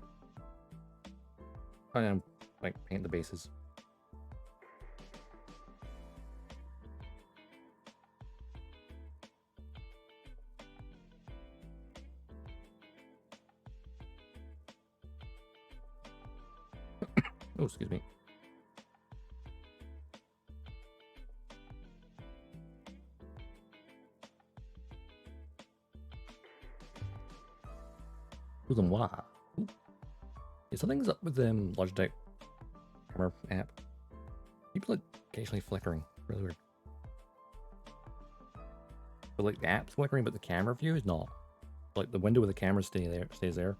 And then, like, paint the bases. Oh, excuse me. Wow. Yeah, something's up with Logitech camera app. People like occasionally flickering. Really weird. But like the app's flickering, but the camera view is not. Like the window with the camera stays there,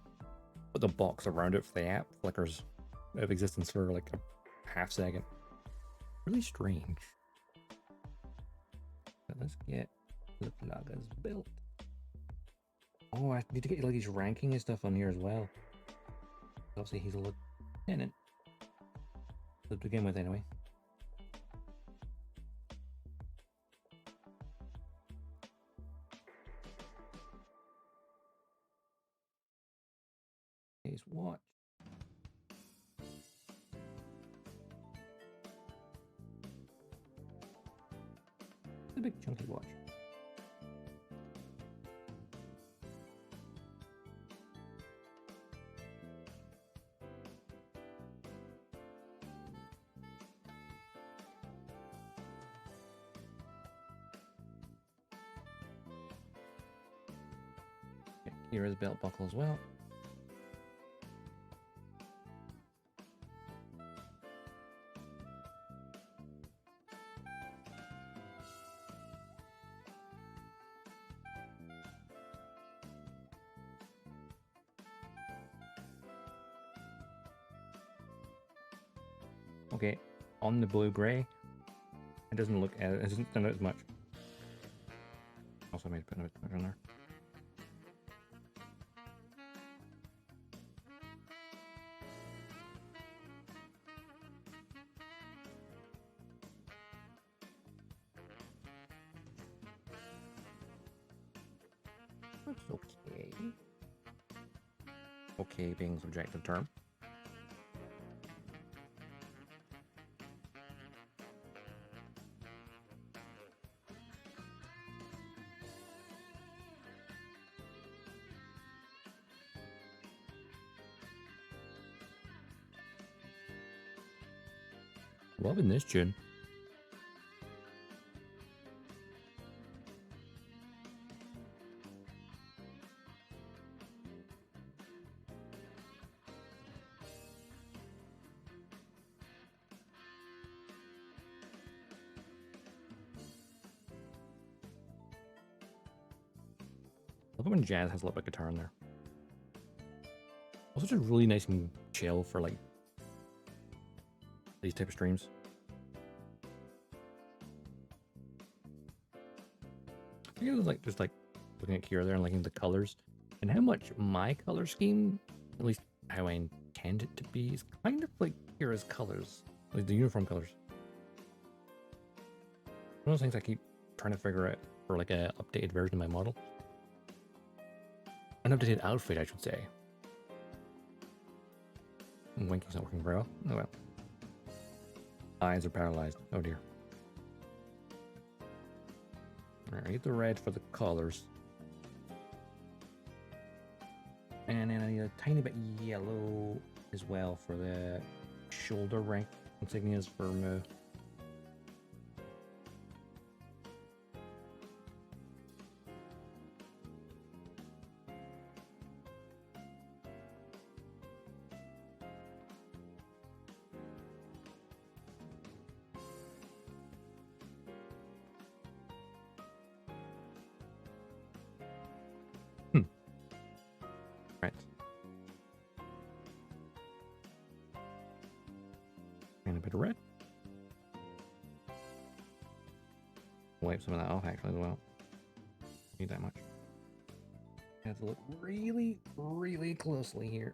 but the box around it for the app flickers out of existence for like a half second. Really strange. But let's get the Plagas built. Oh, I need to get like his ranking and stuff on here as well. Obviously, he's a lieutenant. To begin with, anyway. His watch. It's a big chunky watch. Here is belt buckle as well. Okay, on the blue-gray, it doesn't look as, it doesn't stand out as much. Also made a bit of it on there. Looks okay. Okay being a subjective term. Loving this tune. I love it when jazz has a little bit of guitar in there. Also just really nice and chill for like these type of streams. I think it was like just like looking at Kira there and liking the colors and how much my color scheme, at least how I intend it to be, is kind of like Kira's colors, like the uniform colors. One of those things I keep trying to figure out for like a updated version of my model. An updated outfit, I should say. Winking's not working very well. Oh well. Eyes are paralyzed. Oh dear. Alright, I get the red for the colors. And then I need a tiny bit yellow as well for the shoulder rank insignias for Mu. bit of red. Wipe some of that off actually as well. Need that much. I have to look really, really closely here.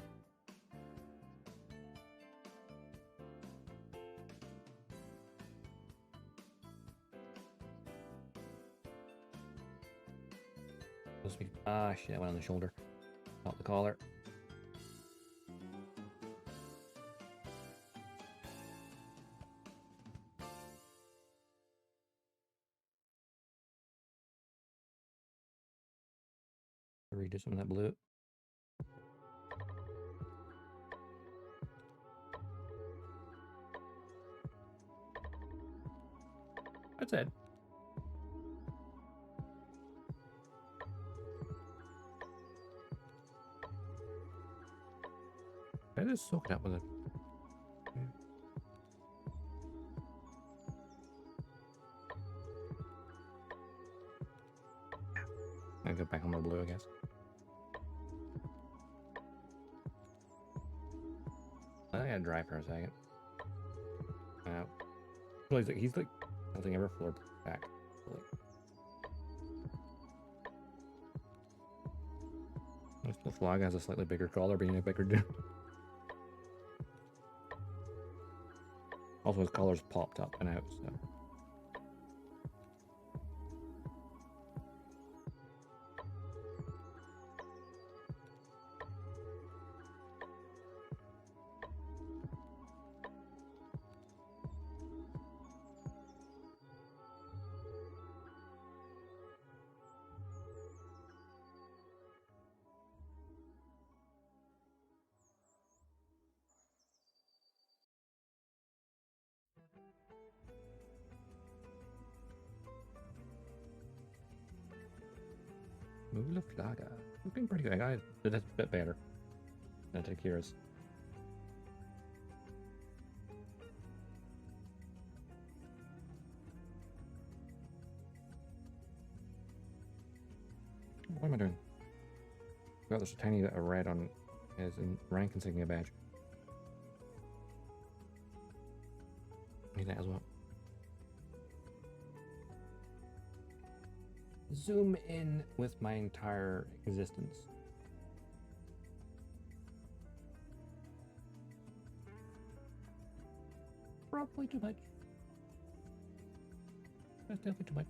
Ah, shit, I went on the shoulder. Not the collar. Redo some of that blue. That's it. I just soaked up with it. I'll go back on the blue, I guess. I gotta dry for a second. Well, he's like nothing ever floor back. The flag has a slightly bigger collar, being a bigger dude. Also, his collar's popped up and out, so. Offgala. Looking pretty good. I got it a bit better than Takira's. What am I doing? Got this tiny bit of red on his rank insignia badge. Need that as well. Zoom in with my entire existence. Probably too much. That's definitely too much.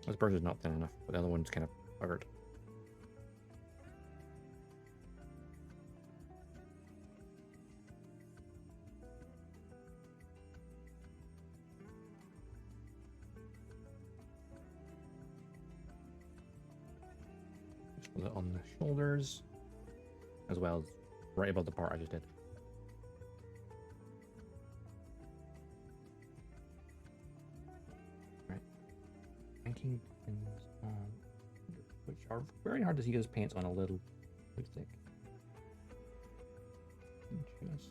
This brush is not thin enough, but the other one's kind of buggered. On the shoulders, as well as right above the part I just did. Right, making things on, which are very hard to see because paint's on a little lipstick. Just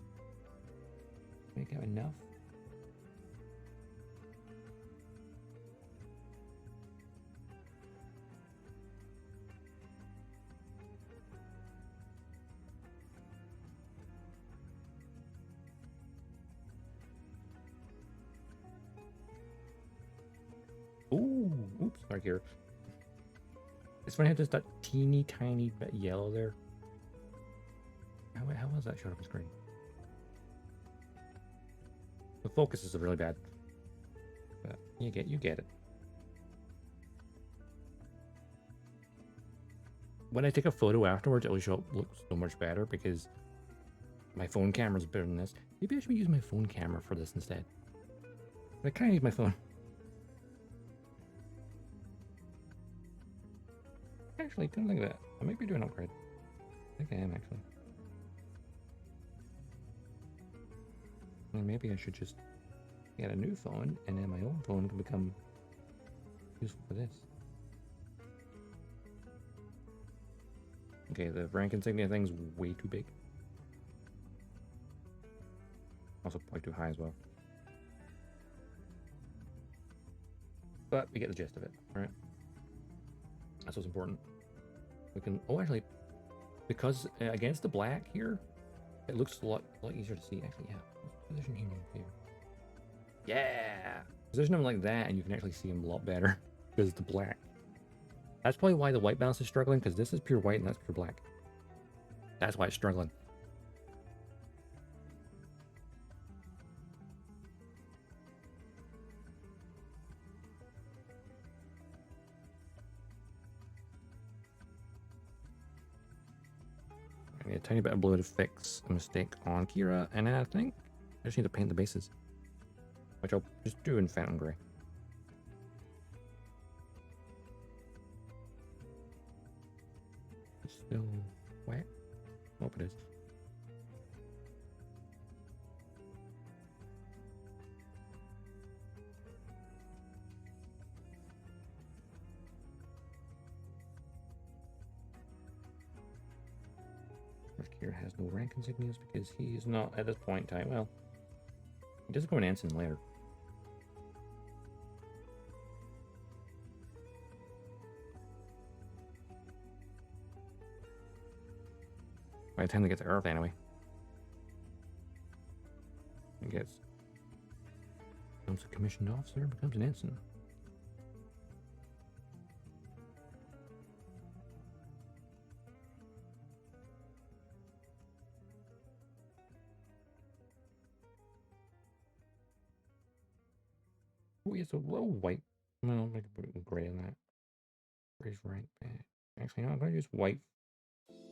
make out enough. Ooh, oops, right here. It's funny how just that teeny tiny bit yellow there. How was that showed up on screen? The focus is really bad. But you get it. When I take a photo afterwards, it will show look so much better because my phone camera's better than this. Maybe I should use my phone camera for this instead. I kind of use my phone. Actually, don't think of that. I might be doing an upgrade. I think I am, actually. Well, maybe I should just get a new phone, and then my old phone can become useful for this. Okay, the rank insignia thing's way too big. Also, probably too high as well. But we get the gist of it, right? That's what's important. We can, oh, actually, because against the black here, it looks a lot easier to see. Actually, yeah. Position him here. Yeah! Position him like that and you can actually see him a lot better because it's the black. That's probably why the white balance is struggling, because this is pure white and that's pure black. That's why it's struggling. I need a tiny bit of blue to fix a mistake on Kira, and I think I just need to paint the bases, which I'll just do in Phantom Gray. It's still wet. Hope it is. Kira has no rank insignias because he is not at this point in time. Well, he does become an ensign later. By the time they get to Earth, anyway. He gets becomes a commissioned officer, becomes an ensign. Oh, he has a little white. No, I'm going to put gray on that. Gray's rank badge. Actually, no, I'm going to use white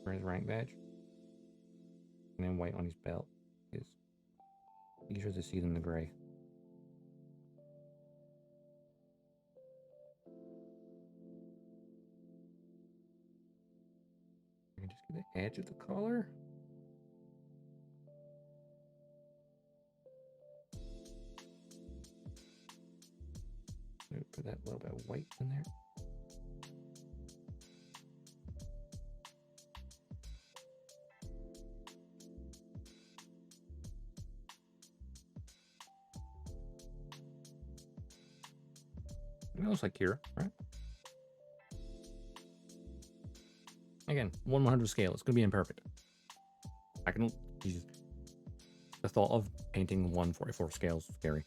for his rank badge. And then white on his belt. It's easier to see than the gray. I can just get the edge of the collar. Put that little bit of white in there. It looks like Kira, right? Again, 1/100 scale. It's going to be imperfect. I can. Jesus. The thought of painting 1/44 scale is scary.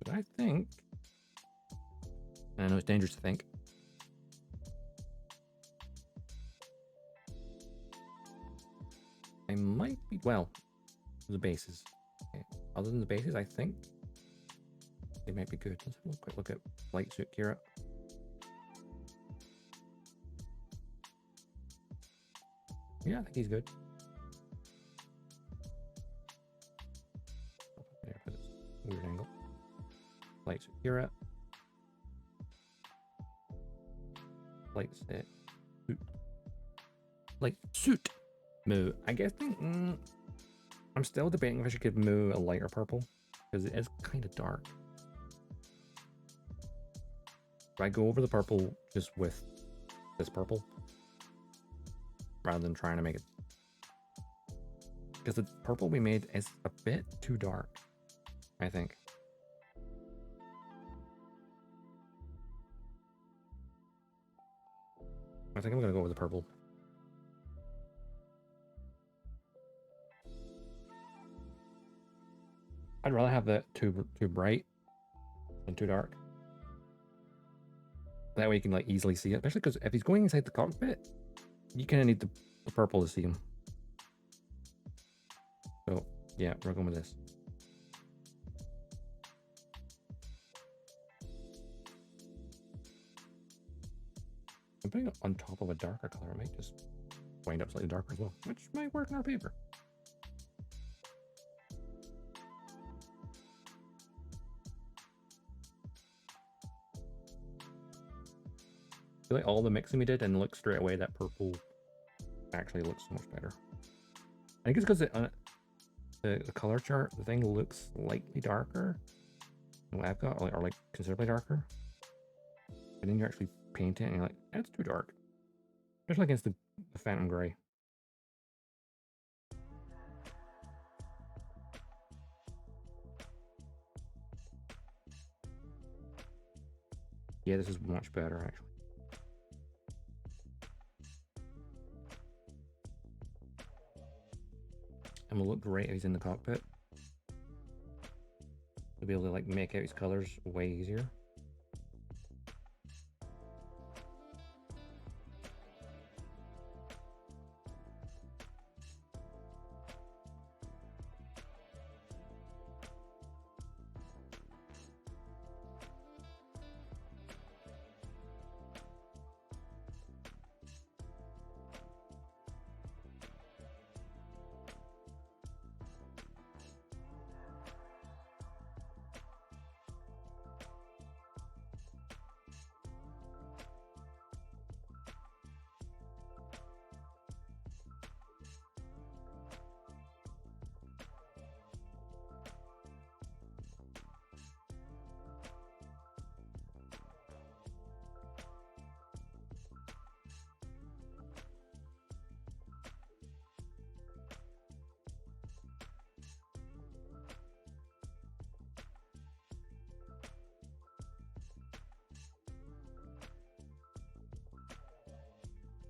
But I think, and I know it's dangerous to think, I might be, well, the bases. Okay. Other than the bases, I think they might be good. Let's have a quick look at Light Suit Kira. Yeah, I think he's good. There, but it's a weird angle. Light Suit Kira. Light Suit. Light Suit. Moo. I guess I'm still debating if I should give Moo a lighter purple, because it is kind of dark. If I go over the purple just with this purple, rather than trying to make it, because the purple we made is a bit too dark, I think. I think I'm gonna go with the purple. I'd rather have that too bright than too dark. That way you can like easily see it, especially because if he's going inside the cockpit, you kind of need the purple to see him. So yeah, we're going with this. I'm putting it on top of a darker color. It might just wind up slightly darker as well, which might work in our favor. I feel like all the mixing we did, and look straight away that purple actually looks so much better. I think it's because the color chart, the thing looks slightly darker than what I've got, or like considerably darker. And then you actually paint it and you're like, that's too dark. Especially against the Phantom Gray. Yeah, this is much better actually. and will look great if he's in the cockpit. You'll be able to like make out his colors way easier.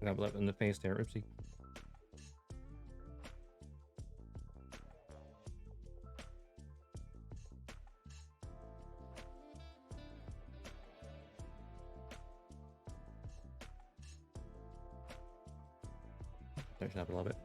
Got blood in the face there, oopsie. Tighten up a little bit.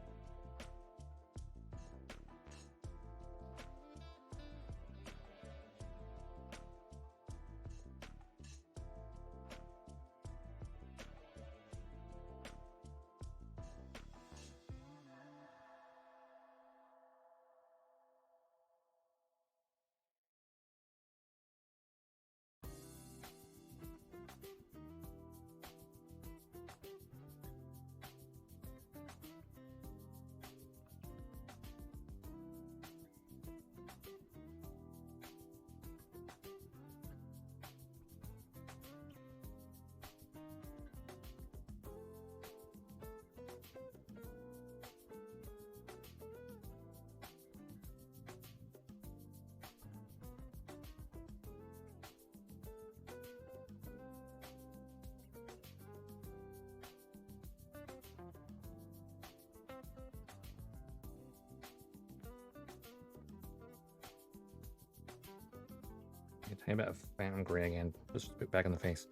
A tiny bit of phantom gray again, just a bit back in the face.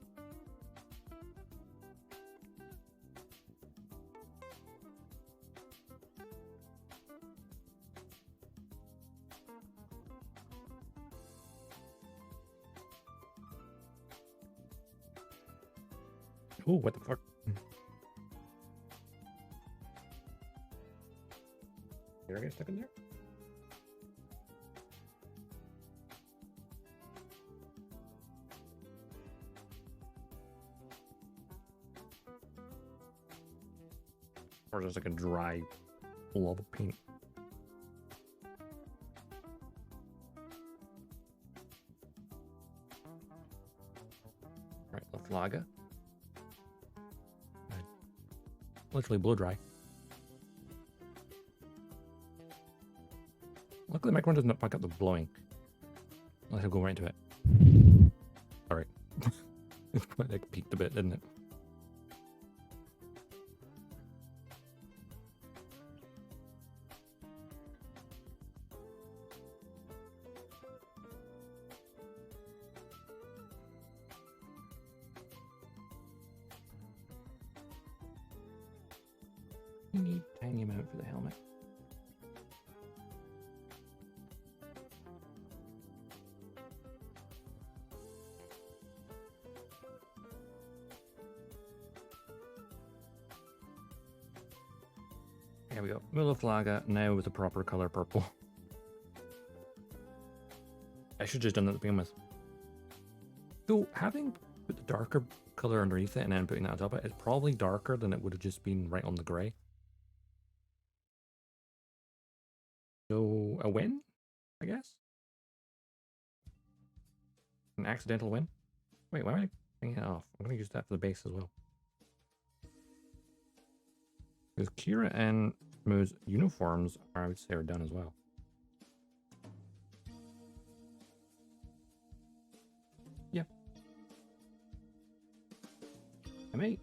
Oh, what the fuck? Did I get stuck in there? Or just like a dry blob of paint. Alright, Offgala. Literally blow dry. Luckily, my microphone doesn't pick up the blowing. Unless I go right into it. Alright. It's quite like peaked a bit, didn't it? You need a tiny amount for the helmet. There we go. Offgala now with the proper color purple. I should have just done that to begin with. So having put the darker color underneath it and then putting that on top of it, it's probably darker than it would have just been right on the grey. So a win, I guess. An accidental win. Wait, why am I taking it off? I'm going to use that for the base as well. Because Kira and Mo's uniforms, I would say, are done as well. Yeah. I might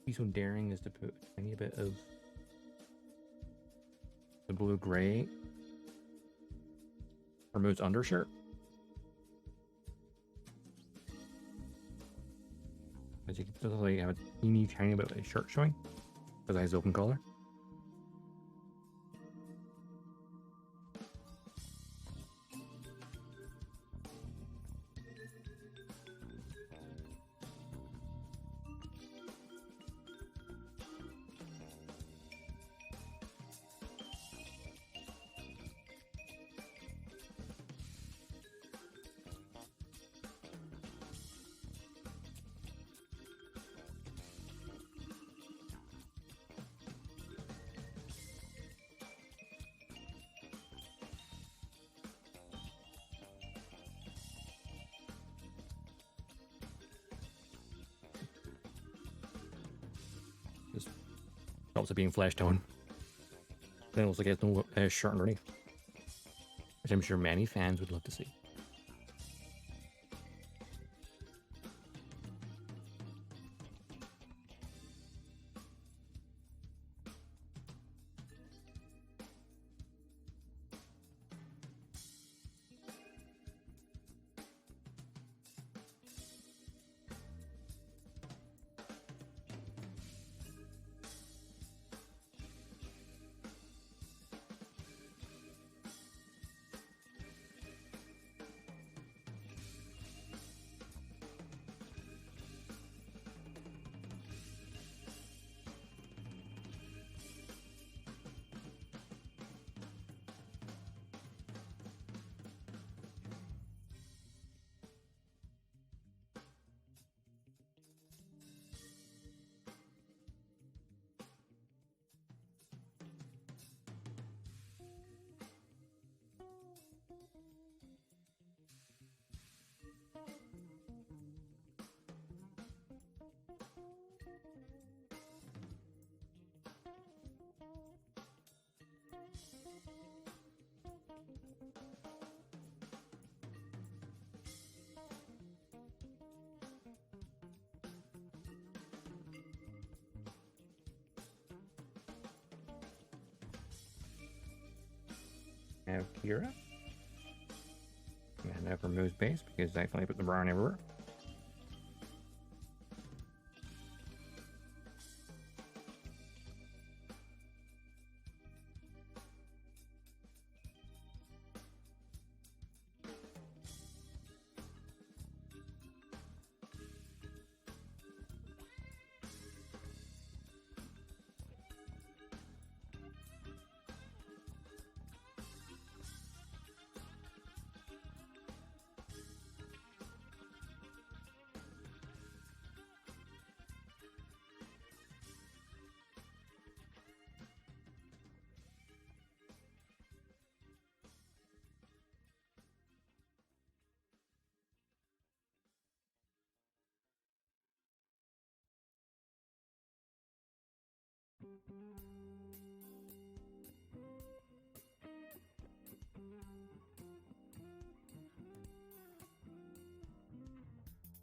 be so daring as to put a tiny bit of the blue-gray removes undershirt. As you can totally have a teeny tiny bit of a shirt showing because it has open collar. Just helps it being flesh tone. Then it looks like it has no shirt underneath, which I'm sure many fans would love to see. I have Kira. And that removes base because I accidentally put the brown everywhere.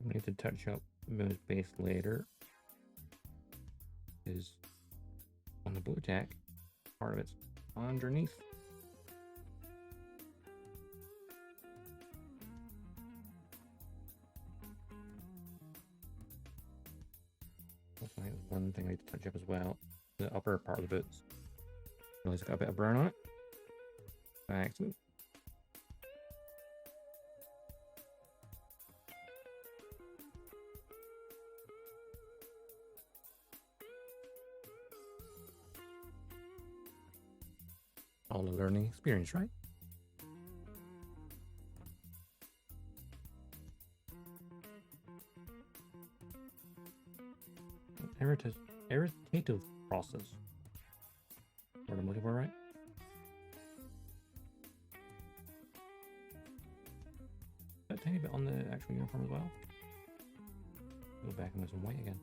I need to touch up Moon's base later. Is on the blue tack, part of it's underneath. That's one thing I need to touch up as well. The upper part of the boots. Realize I got a bit of brown on it. By accident. All a learning experience, right? Irritative process. What I'm looking for, right? A tiny bit on the actual uniform as well. Go back and with some white again.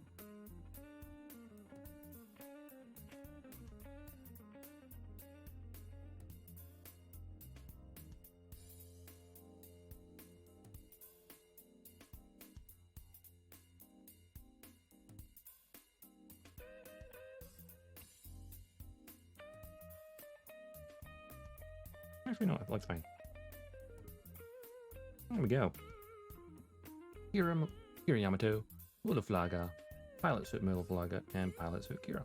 Actually, no, it looks fine. There we go. Kira Yamato, Ofuji, pilot suit Ofuji, and pilot suit Kira.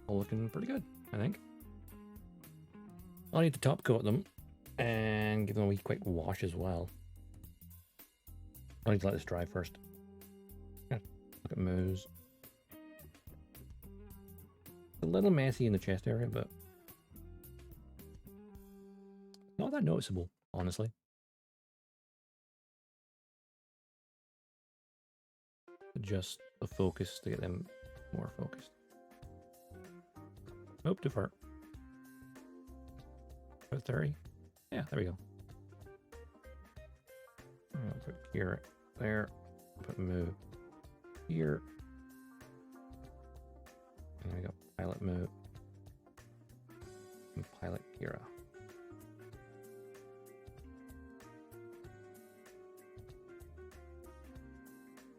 All looking pretty good, I think. I'll need to top coat them and give them a wee quick wash as well. I need to let this dry first. Yeah, look at Moose. A little messy in the chest area, but not that noticeable, honestly. Adjust the focus to get them more focused. Nope, too far. About 30. Yeah, there we go. I'll put Kira there. Put Moo here. There we go. Pilot Moo. And pilot Kira.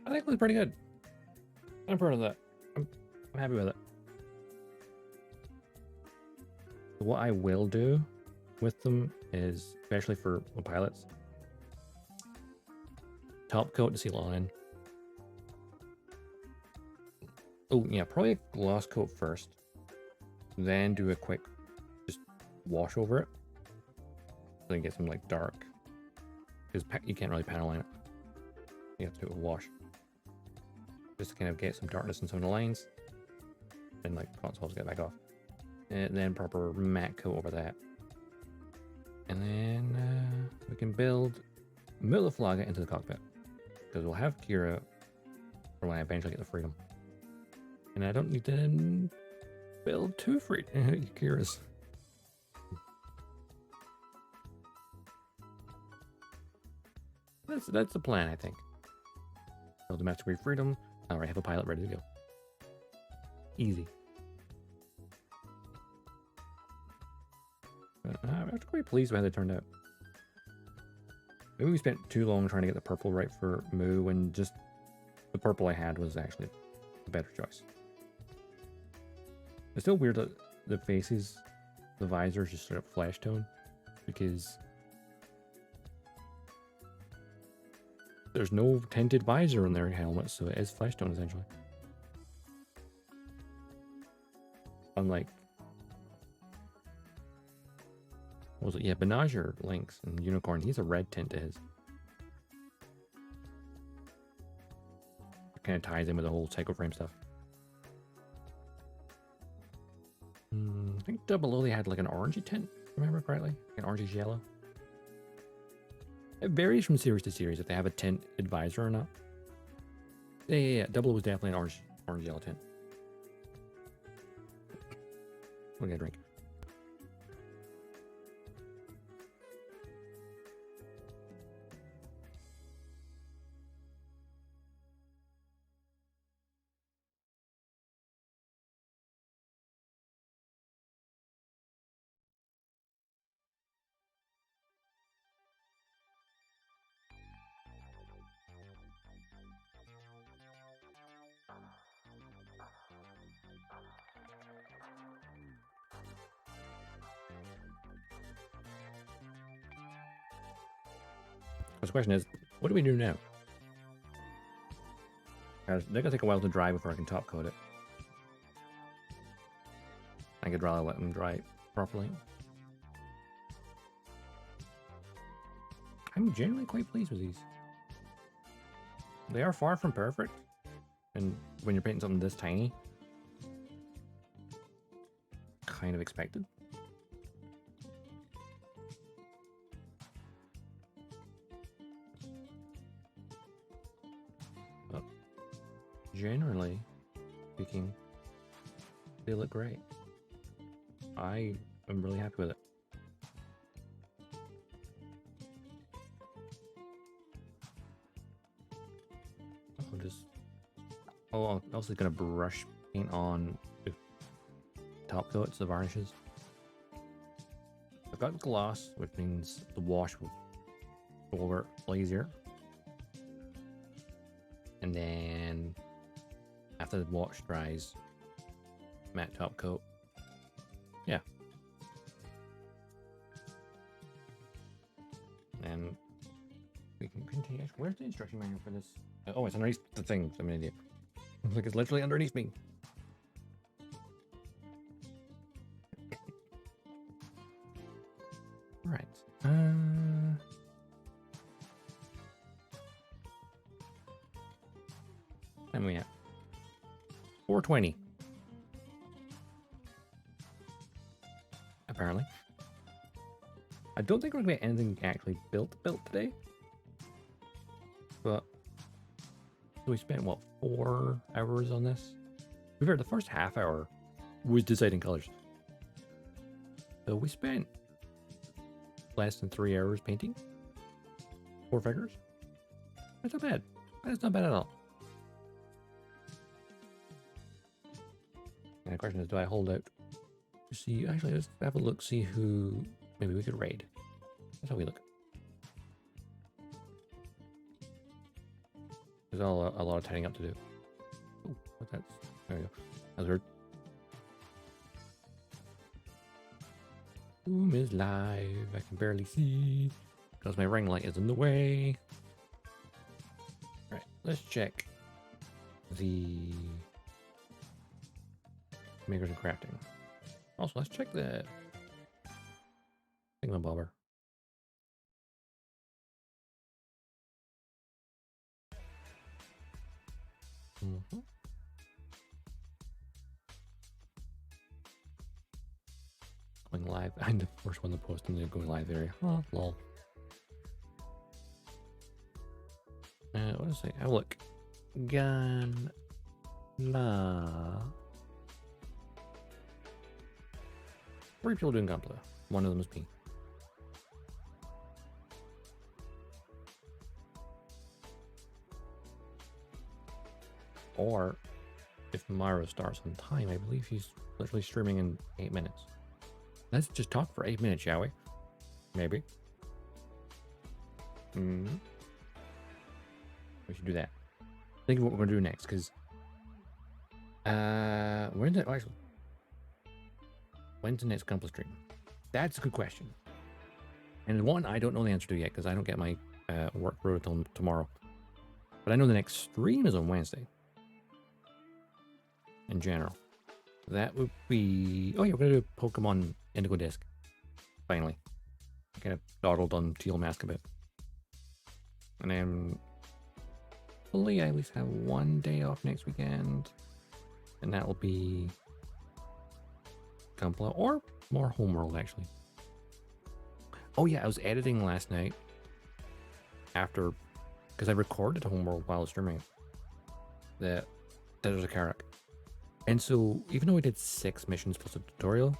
I think it looks pretty good. I'm proud of that. I'm happy with it. What I will do with them is, especially for the pilots, top coat the seal line. Oh yeah, probably a gloss coat first, then do a quick just wash over it, so you get some like dark, because you can't really panel line it. You have to do a wash, just to kind of get some darkness in some of the lines, and like consoles get back off, and then proper matte coat over that, and then we can build Ofuji into the cockpit, because we'll have Kira for when I eventually get the freedom. And I don't need to build two free Kiras. That's the plan, I think. Build the Master Freedom. Alright, have a pilot ready to go. Easy. I'm quite pleased with how they turned out. Maybe we spent too long trying to get the purple right for Moo, when just the purple I had was actually a better choice. It's still weird that the faces, the visor is just sort of flesh tone, because there's no tinted visor on their helmets, so it is flesh tone essentially. Unlike, what was it? Yeah, Benager Lynx and Unicorn, he's a red tint to his. It kind of ties in with the whole cycle frame stuff. I think Double O, they had like an orangey tint, if I remember correctly, an orangish yellow. It varies from series to series if they have a tint advisor or not. Yeah. Double O was definitely an orange yellow tint. We'll get a drink. The question is, what do we do now? Because they're gonna take a while to dry before I can top coat it. I could rather let them dry properly. I'm generally quite pleased with these. They are far from perfect, and when you're painting something this tiny, kind of expected. But generally speaking, they look great. I am really happy with it. I'm also gonna brush paint on the top coats, the varnishes. I've got gloss, which means the wash will go over it easier. And then after the wash dries, matte top coat. Yeah. And we can continue. Where's the instruction manual for this? Oh, it's underneath the thing. I'm an idiot. Like it's literally underneath me. Right. And we have 4:20. Apparently. I don't think we're gonna get anything actually built today. But we spent what, 4 hours on this? To be fair, the first half hour was deciding colors. So we spent less than 3 hours painting 4 figures. That's not bad. That's not bad at all. And the question is, do I hold out? See, actually, let's have a look, see who maybe we could raid. That's how we look. There's a lot of tidying up to do. Oh, what's that? There we go. That's weird. Boom is live. I can barely see because my ring light is in the way. Right, let's check the makers and crafting. Also, let's check the thingamabobber. Going live. I'm the first one to post in the going live area. Oh, lol. What does it say? Oh, look. Gun. La. 3 people doing gunplay. One of them is me. Or if Myro starts on time, I believe he's literally streaming in 8 minutes. Let's just talk for 8 minutes, shall we? Maybe. We should do that. Think of what we're going to do next, because when's the next gunplay stream? That's a good question. And one I don't know the answer to yet, because I don't get my work through until tomorrow. But I know the next stream is on Wednesday. In general. That would be... Oh yeah, we're going to do Pokemon Indigo Disc. Finally. I kind of dawdled on Teal Mask a bit. And then... hopefully I at least have 1 day off next weekend. And that will be... Gunpla, or more Homeworld, actually. Oh yeah, I was editing last night. After... because I recorded Homeworld while streaming. That there's a Karak. And so, even though we did 6 missions plus a tutorial,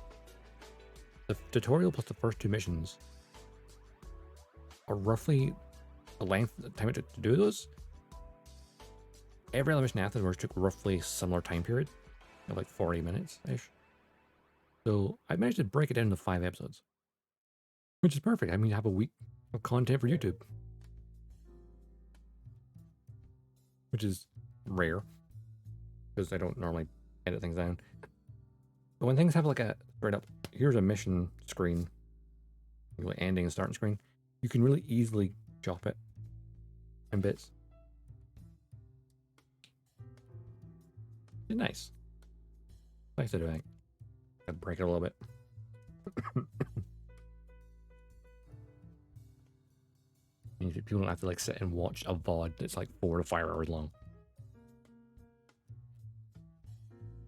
the tutorial plus the first 2 missions are roughly the length of the time it took to do those. Every other mission afterwards took roughly a similar time period of like 40 minutes-ish. So, I managed to break it down into 5 episodes. Which is perfect. I mean, have a week of content for YouTube. Which is rare. Because I don't normally edit things down. But when things have like a straight up, here's a mission screen, like ending and starting screen, you can really easily chop it in bits. It's nice. Nice to do, I think. Gotta break it a little bit. Means that people don't have to like sit and watch a VOD that's like 4 to 5 hours long.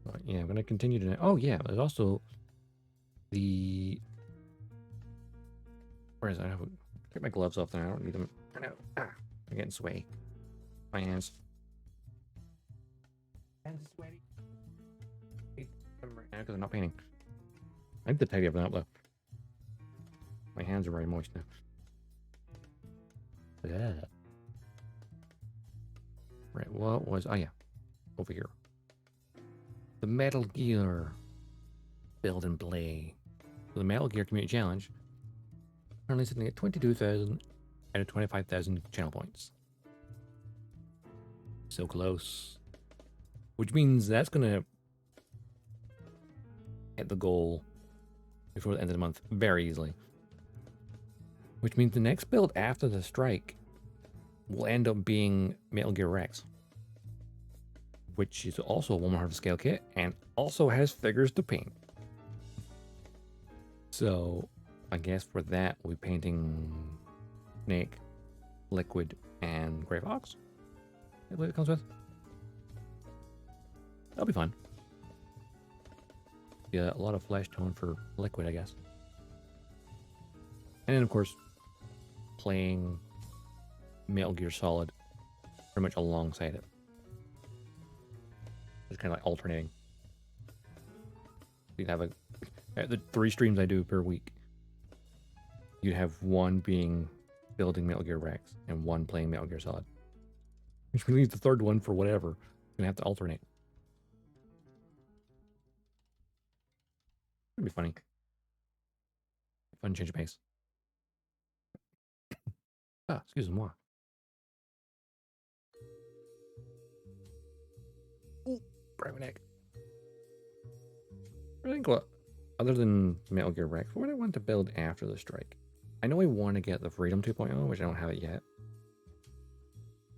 But yeah, I'm gonna continue to. Oh yeah, there's also the. Where is it? Take my gloves off there. I don't need them. I know. I'm getting sweaty. My hands. Hands sweaty. Right now because I'm not painting. I need to tidy everything up though. My hands are very moist now. Yeah. Right. What was? Oh yeah, over here. The Metal Gear Build and Play. So the Metal Gear Community Challenge. Currently sitting at 22,000 out of 25,000 channel points. So close. Which means that's going to hit the goal before the end of the month very easily. Which means the next build after the strike will end up being Metal Gear Rex, which is also a 1/100 scale kit and also has figures to paint. So I guess for that we'll be painting Snake, Liquid, and Grey Fox. That's what it comes with. That'll be fun. Yeah, a lot of flesh tone for Liquid, I guess. And then of course, playing Metal Gear Solid pretty much alongside it. Just kind of like alternating. You'd have the 3 streams I do per week. You'd have one being building Metal Gear Rex and one playing Metal Gear Solid. Which means the third one for whatever. You're gonna have to alternate. It'd be funny. Fun change of pace. Excuse-moi. Ooh, break my neck. I think what, other than Metal Gear Rex, what would I want to build after the strike? I know I want to get the Freedom 2.0, which I don't have it yet.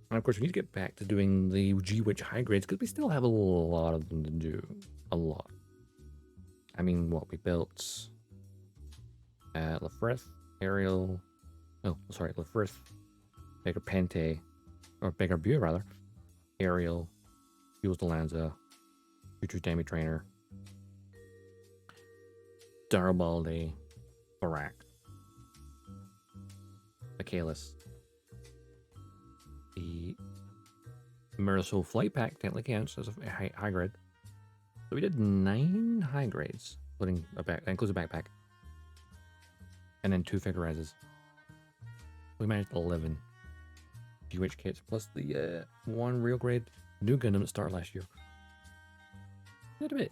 And of course, we need to get back to doing the G-Witch high grades, because we still have a lot of them to do. A lot. I mean, what we built... Lafrith, Ariel... Oh, sorry, Lafrith, Baker Pente, or Baker Bua, rather. Ariel, Fuels Delanza, Future Demi Trainer, Darabaldi, Barak, Michaelis, the Marisol Flight Pack technically counts as a high grade. So we did 9 high grades, including that includes a backpack, and then 2 figurizes. We managed 11 G-Witch kits plus the 1 real grade new Gundam that started last year. Did a bit.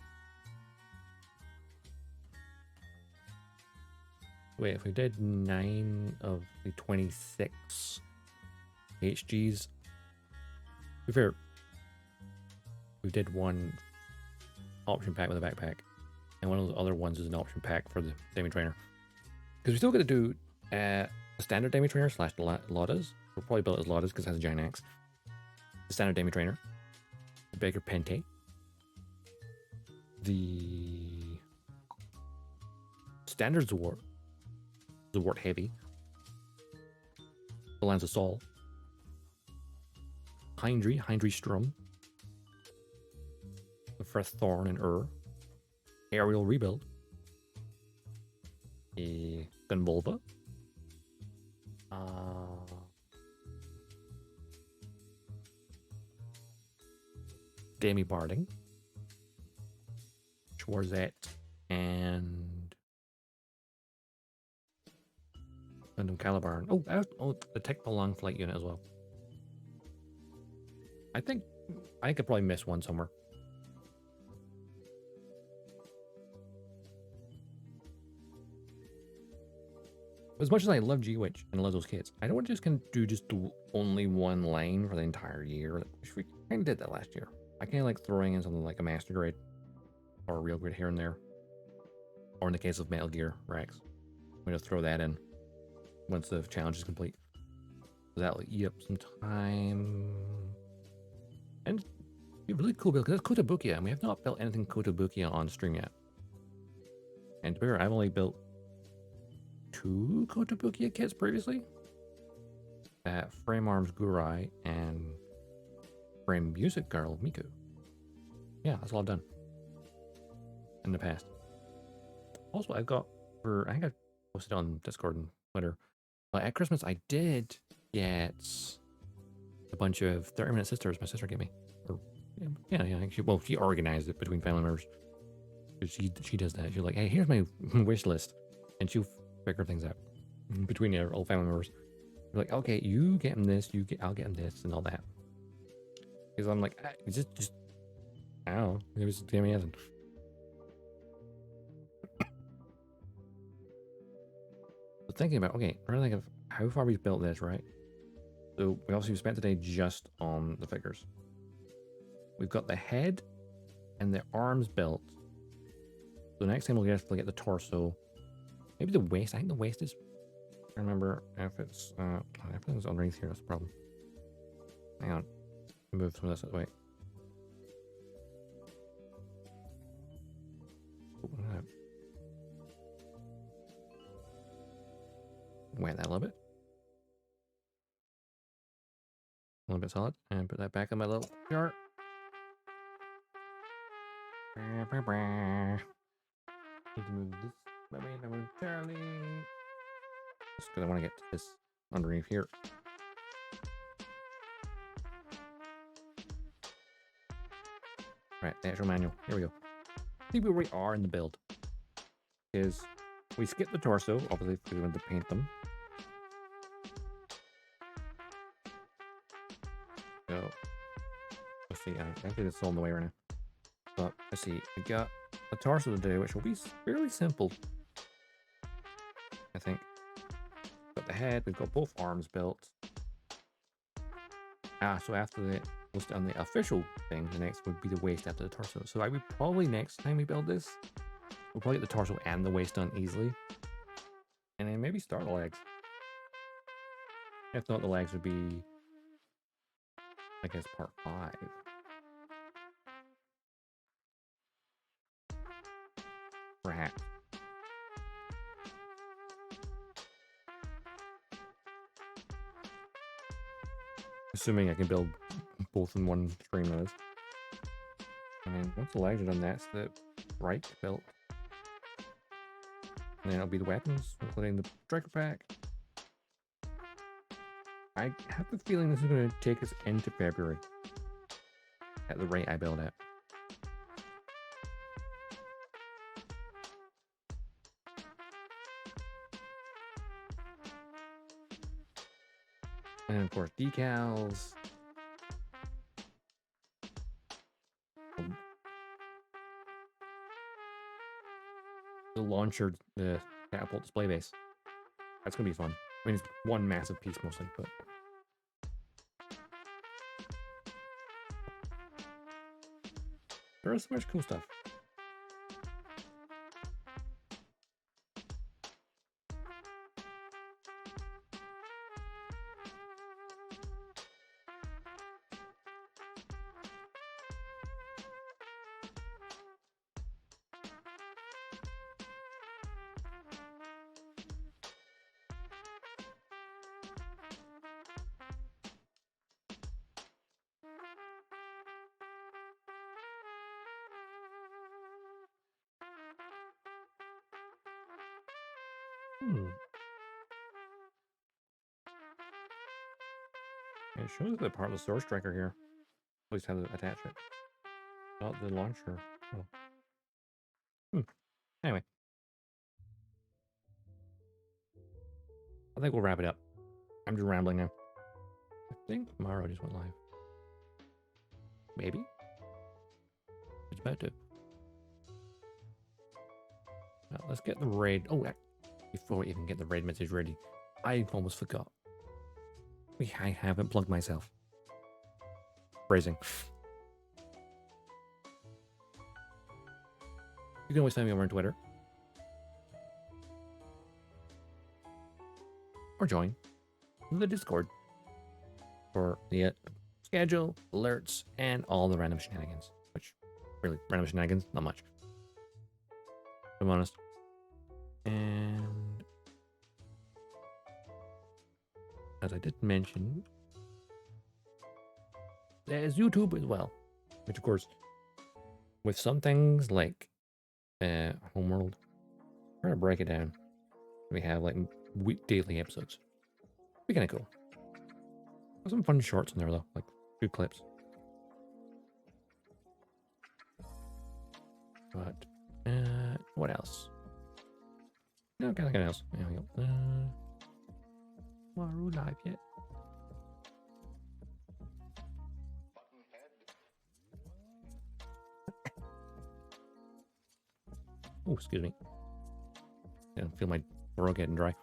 Wait, if we did 9 of the 26 HGs, to be fair, we did 1 option pack with a backpack, and one of the other ones is an option pack for the Demi Trainer. Because we still got to do a standard Demi Trainer / Lotas. We'll probably build it as Lotas because it has a giant axe. The standard Demi Trainer, the Baker Pente, the standard Zwart Heavy, the Lanza Sol, Hindry Strum, the Freth Thorn and Aerial Rebuild, a Gunvolva, Demi Barding, Schwarzette, and Gundam Caliburn. Oh, the Technical Long Flight unit as well. I think I could probably miss one somewhere. As much as I love G-Witch and love those kits, I don't want to just do only one lane for the entire year. We kind of did that last year. I kind of like throwing in something like a master grade or a real grade here and there. Or in the case of Metal Gear Rex, I'm going to throw that in once the challenge is complete. That'll eat up some time. And it'd be a really cool build because it's Kotobukiya, and we have not built anything Kotobukiya on stream yet. And to be fair, I've only built 2 Kotobukiya kits previously. Frame Arms Gurai and Frame Music Girl Miku. Yeah, that's all I've done in the past. Also, I think I posted on Discord and Twitter. But at Christmas, I did get a bunch of 30-minute sisters my sister gave me. She organized it between family members. She does that. She's like, hey, here's my wish list, and she'll figure things out between all family members. You're like, okay, you get him this, I'll get him this, and all that. Because I'm like, just I don't know, maybe it's Tammy Evan. But thinking about, okay, I'm trying to think of how far we've built this, right? So we obviously spent today just on the figures. We've got the head and the arms built. So next time we'll get the torso. Maybe the waist. I think the waist is Remember if it's underneath here, that's the problem. Hang on. Move some of this way. Wet that a little bit. A little bit solid. And put that back in my little jar. Need to move this momentarily. Just because I want to get this underneath here. Right, the actual manual. Here we go. See where we are in the build. Is we skip the torso, obviously, because we want to paint them. So, let's see. Actually, it's all in the way right now. But let's see. We got a torso to do, which will be fairly simple. I think. Got the head. We've got both arms built. So after on the official thing, the next would be the waist after the torso. So I would probably next time we build this, we'll probably get the torso and the waist done easily, and then maybe start the legs. If not, the legs would be, I guess, part 5. Perhaps. Assuming I can build both in one stream, that is. And then once the legs are done, that's the right built. And then it'll be the weapons, including the striker pack. I have the feeling this is going to take us into February. At the rate I build at. And of course, decals. The launcher, the catapult display base. That's gonna be fun. I mean, it's one massive piece mostly, but there is so much cool stuff. It shows that part of the Sword Striker here. At least how to attach it. Not the launcher. Oh. Anyway. I think we'll wrap it up. I'm just rambling now. I think Maro just went live. Maybe? It's about to. Now, let's get the raid. Oh, before we even get the raid message ready, I almost forgot. I haven't plugged myself. Phrasing. You can always find me over on Twitter. Or join the Discord for the schedule, alerts, and all the random shenanigans. Which, really, random shenanigans, not much. If I'm honest. And as I did mention, there's YouTube as well. Which, of course, with some things like Homeworld, try to break it down. We have like daily episodes. Be kind of cool. There's some fun shorts in there though, like good clips. But what else? No, nothing else. There we go. Maru live yet? Oh, excuse me. I feel my throat getting dry.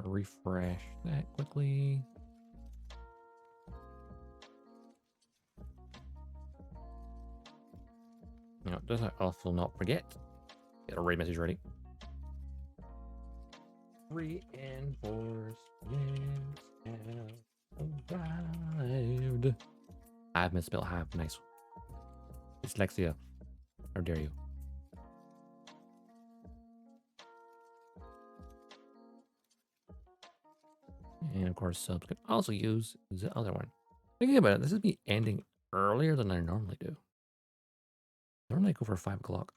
refresh that quickly. You know, does I also not forget? Get a raid message ready. Reinforcements have arrived. I've misspelled have. Nice. Dyslexia. How dare you? And of course, subs can also use the other one. Thinking about it, this is me ending earlier than I normally do. Normally I go for 5 o'clock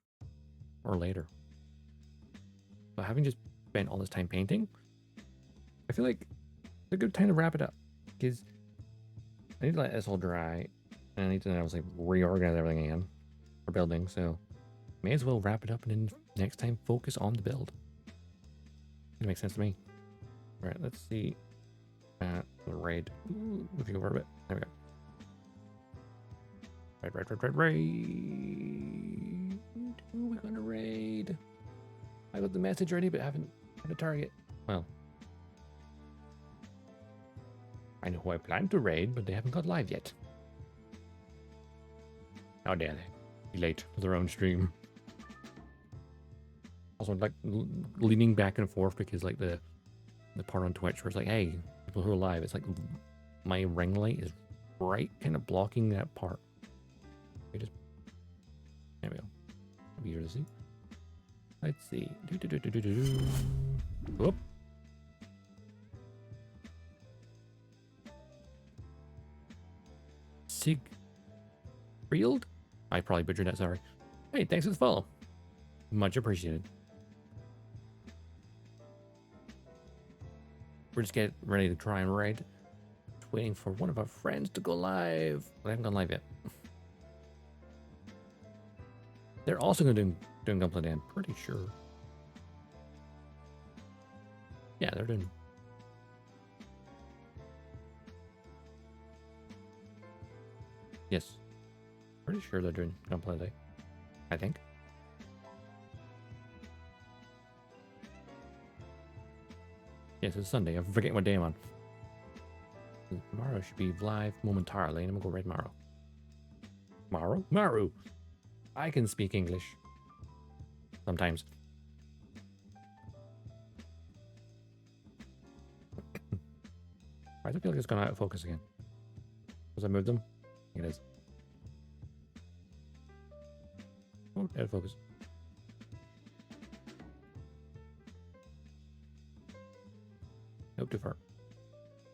or later. But having just spent all this time painting, I feel like it's a good time to wrap it up. Because I need to let this all dry. And I need to now like reorganize everything again for building. So may as well wrap it up and then next time focus on the build. It makes sense to me. All right, let's see. The raid. Ooh, moving over a bit. There we go. Raid. Who are we gonna raid? I got the message ready, but haven't had a target. Well, I know who I plan to raid, but they haven't got live yet. How dare they? Be late to their own stream. Also, like leaning back and forth because like the part on Twitch where it's like, hey, people who are live, it's like my ring light is right kind of blocking that part. There we go. It'll be easier to see. Let's see. Whoop. Sigfield? I probably butchered that, sorry. Hey, thanks for the follow. Much appreciated. We're just getting ready to try and raid. Just waiting for one of our friends to go live. They haven't gone live yet. They're also going to doing Gunplay Day, I'm pretty sure. Yeah, they're doing. Yes. Pretty sure they're doing Gunplay Day. I think. Yes, it's Sunday. I'm forgetting what day I'm on. Tomorrow should be live momentarily, and I'm gonna go raid Morrow. Maru! I can speak English. Sometimes. Why does it feel like it's gone out of focus again? Because I moved them? I think it is. Oh, out of focus. Nope, too far.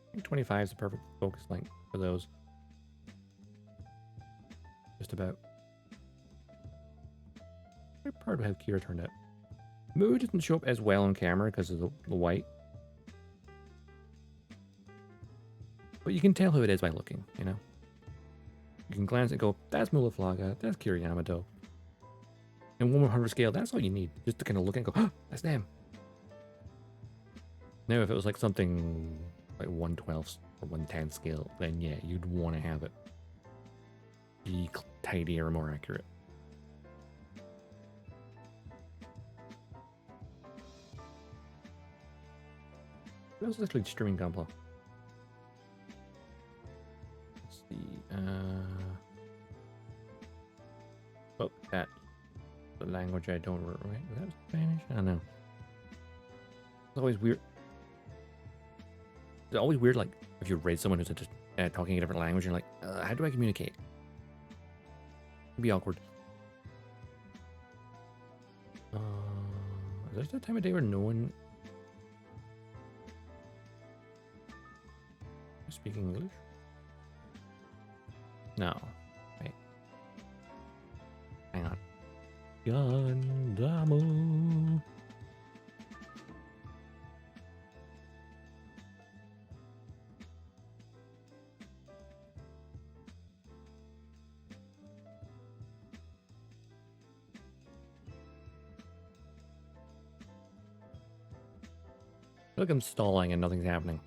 I think 25 is the perfect focus length for those. Just about. Very proud to have Kira turned out. Mood doesn't show up as well on camera because of the white. But you can tell who it is by looking, you know? You can glance and go, that's Mulaflaga, that's Kira Yamato. And 1/100 scale, that's all you need. Just to kind of look and go, oh, that's them. Now, if it was like something like 1/12 or 1/10 scale, then yeah, you'd want to have it be tidier or more accurate. That was literally streaming Gunpla. Let's see. Oh, that. The language I don't right. Is that Spanish? I don't know. It's always weird. It's always weird, like, if you raid someone who's just talking a different language, you're like, how do I communicate? It'd be awkward. Is there that time of day where no one is speaking English? No. Wait. Hang on. Gundam. I feel like I'm stalling and nothing's happening.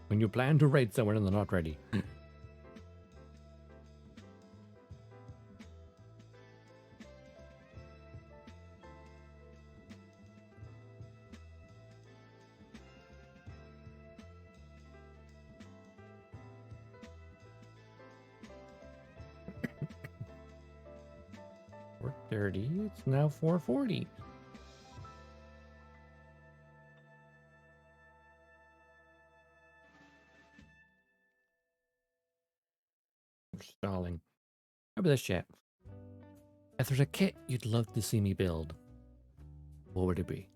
When you plan to raid somewhere and they're not ready. 4:30. It's now 4:40. Stalling. How about this, chat? If there's a kit you'd love to see me build, what would it be?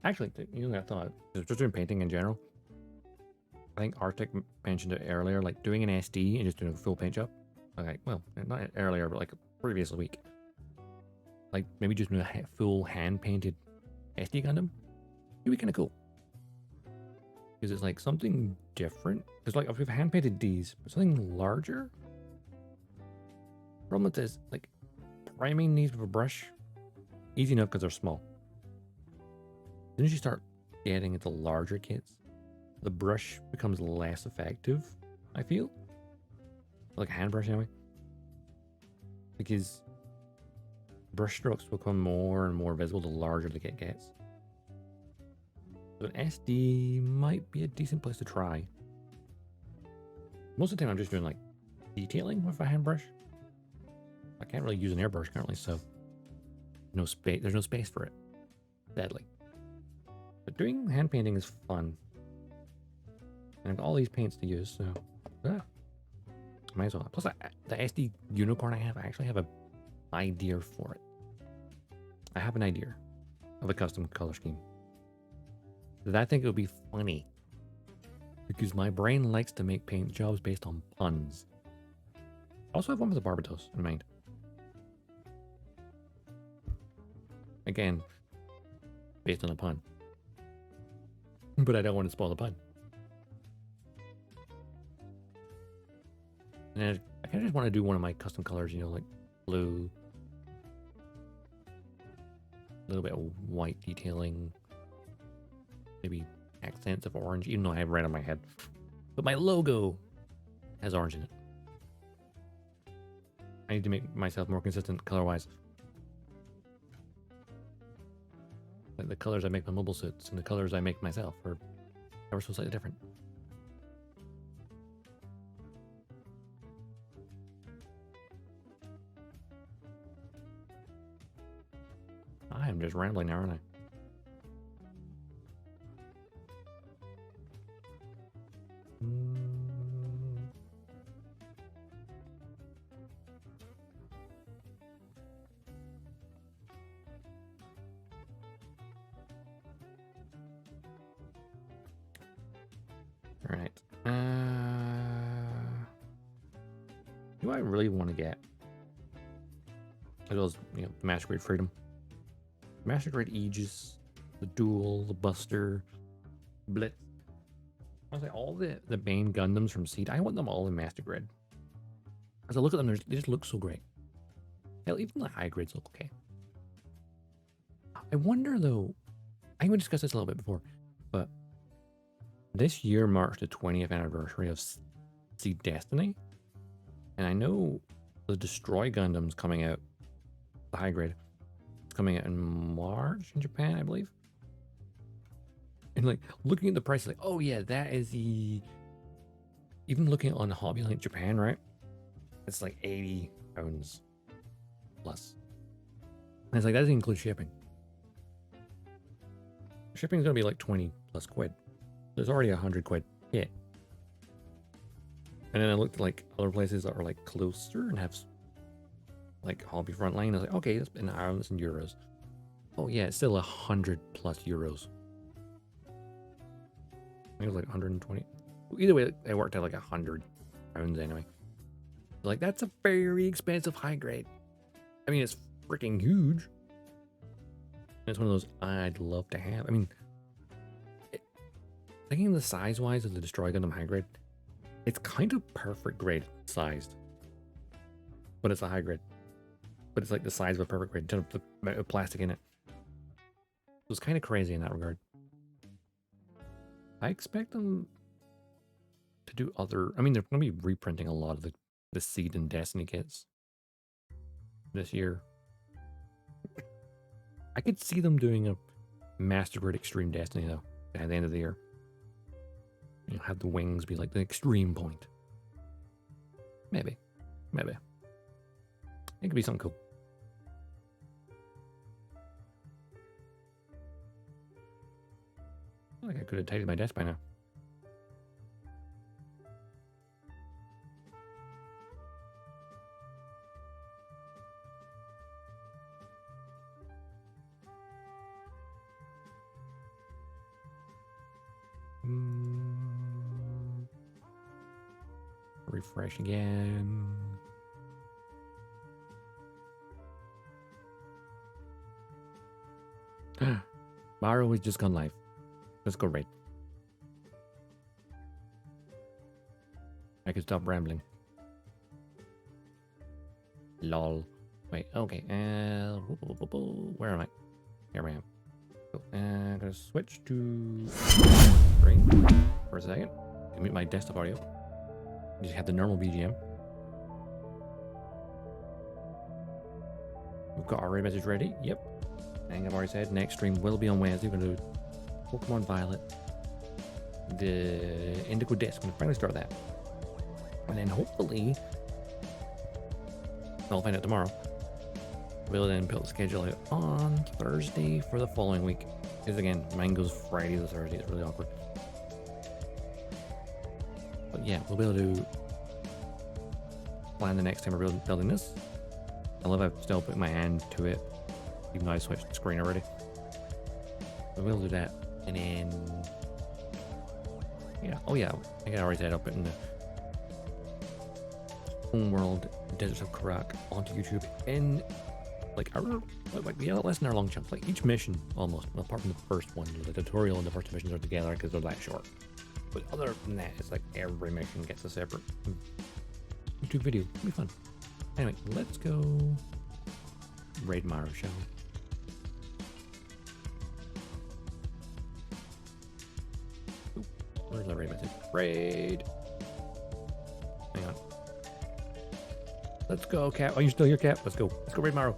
Actually, you know, I thought just doing painting in general. I think Arctic mentioned it earlier, like doing an SD and just doing a full paint job. Okay, well, not earlier, but like previous week. Like maybe just doing a full hand painted SD Gundam. It'd be kind of cool. Because it's like something different. Because like if we've hand painted these, but something larger. Problem with this, like priming these with a brush, easy enough because they're small. Then as you start getting into larger kits, the brush becomes less effective, I feel. Like a hand brush anyway. Because brush strokes become more and more visible the larger the kit gets. So an SD might be a decent place to try. Most of the time I'm just doing like detailing with a hand brush. I can't really use an airbrush currently, so no space. There's no space for it, sadly. But doing hand painting is fun. And I've got all these paints to use, so yeah, might as well. Plus, the SD unicorn I actually have an idea for it. I have an idea of a custom color scheme that I think it would be funny because my brain likes to make paint jobs based on puns. I also have one with a Barbados in mind. Again, based on a pun. But I don't want to spoil the pun. And I kind of just want to do one of my custom colors, you know, like blue, a little bit of white detailing, maybe accents of orange, even though I have red on my head. But my logo has orange in it. I need to make myself more consistent color-wise. Like the colors I make my mobile suits and the colors I make myself are ever so slightly different. I am just rambling now, aren't I? All right. Do I really want to get? As well as, you know, the Master Grade Freedom, Master Grade Aegis, the Duel, the Buster, Blitz. Honestly, all the main Gundams from Seed, I want them all in Master Grade. As I look at them, they just look so great. Hell, even the high grades look okay. I wonder though, I think we discussed this a little bit before, but this year marks the 20th anniversary of Seed Destiny. And I know the Destroy Gundam's coming out, the high grade, it's coming out in March in Japan, I believe. And like looking at the price, like, oh yeah, that is the, even looking on Hobby Link Japan, right? It's like 80 pounds plus. And it's like, that doesn't include shipping. Shipping's gonna be like 20 plus quid. There's already 100 quid kit. And then I looked at like other places that are like closer and have like Hobby Frontline. I was like, okay, that's in Ireland, it's in euros. Oh yeah, it's still 100 plus euros. I think it was like 120. Either way, it worked out like 100 pounds anyway. Like, that's a very expensive high grade. I mean, it's freaking huge. It's one of those I'd love to have. I mean, thinking the size-wise of the Destroy Gundam high grade, it's kind of perfect grade sized. But it's a high grade. But it's like the size of a perfect grade in terms of the amount of plastic in it. So it's kind of crazy in that regard. I expect them to do other... I mean, they're going to be reprinting a lot of the Seed and Destiny kits this year. I could see them doing a Master Grade Extreme Destiny, though, at the end of the year. You know, have the wings be like the extreme point. Maybe. Maybe. It could be something cool. I think I could have tidied my desk by now. Refresh again. Mario has just gone live. Let's go raid. I can stop rambling. Lol. Wait, okay. Where am I? Here I am. Cool. I'm gonna switch to screen for a second. I mute my desktop audio. Just have the normal BGM. We've got our raid message ready. Yep. I think I've already said next stream will be on Wednesday. We're going to do Pokemon Violet, the Indigo Disc. I'm going to finally start that. And then hopefully, I'll find out tomorrow. We'll then build the schedule out on Thursday for the following week. Because again, mine goes Friday to Thursday. It's really awkward. But yeah, we'll be able to plan the next time we're building this. I love I've still put my hand to it, even though I switched the screen already. So we'll do that. And then, yeah, oh yeah, I think I already said I'll put in the Homeworld Deserts of Karak onto YouTube in like less than an hour long chunks. Like each mission almost, well, apart from the first one, the tutorial and the first missions are together because they're that short. But other than that, it's like every mission gets a separate YouTube video. It'll be fun. Anyway, let's go raid Mario, shall we? Ooh, where's the raid message? Raid! Hang on. Let's go, Cap. Oh, you're still here, Cap? Let's go. Let's go raid Mario.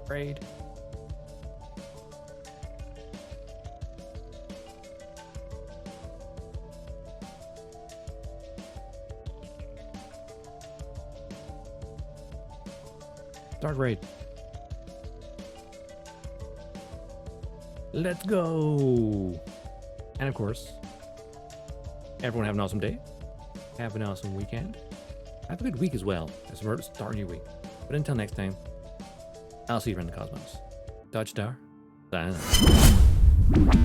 Raid. Start raid. Let's go. And of course, everyone have an awesome day. Have an awesome weekend. Have a good week as well. As we're starting your week. But until next time, I'll see you around the cosmos. Dodgestar. Sign out.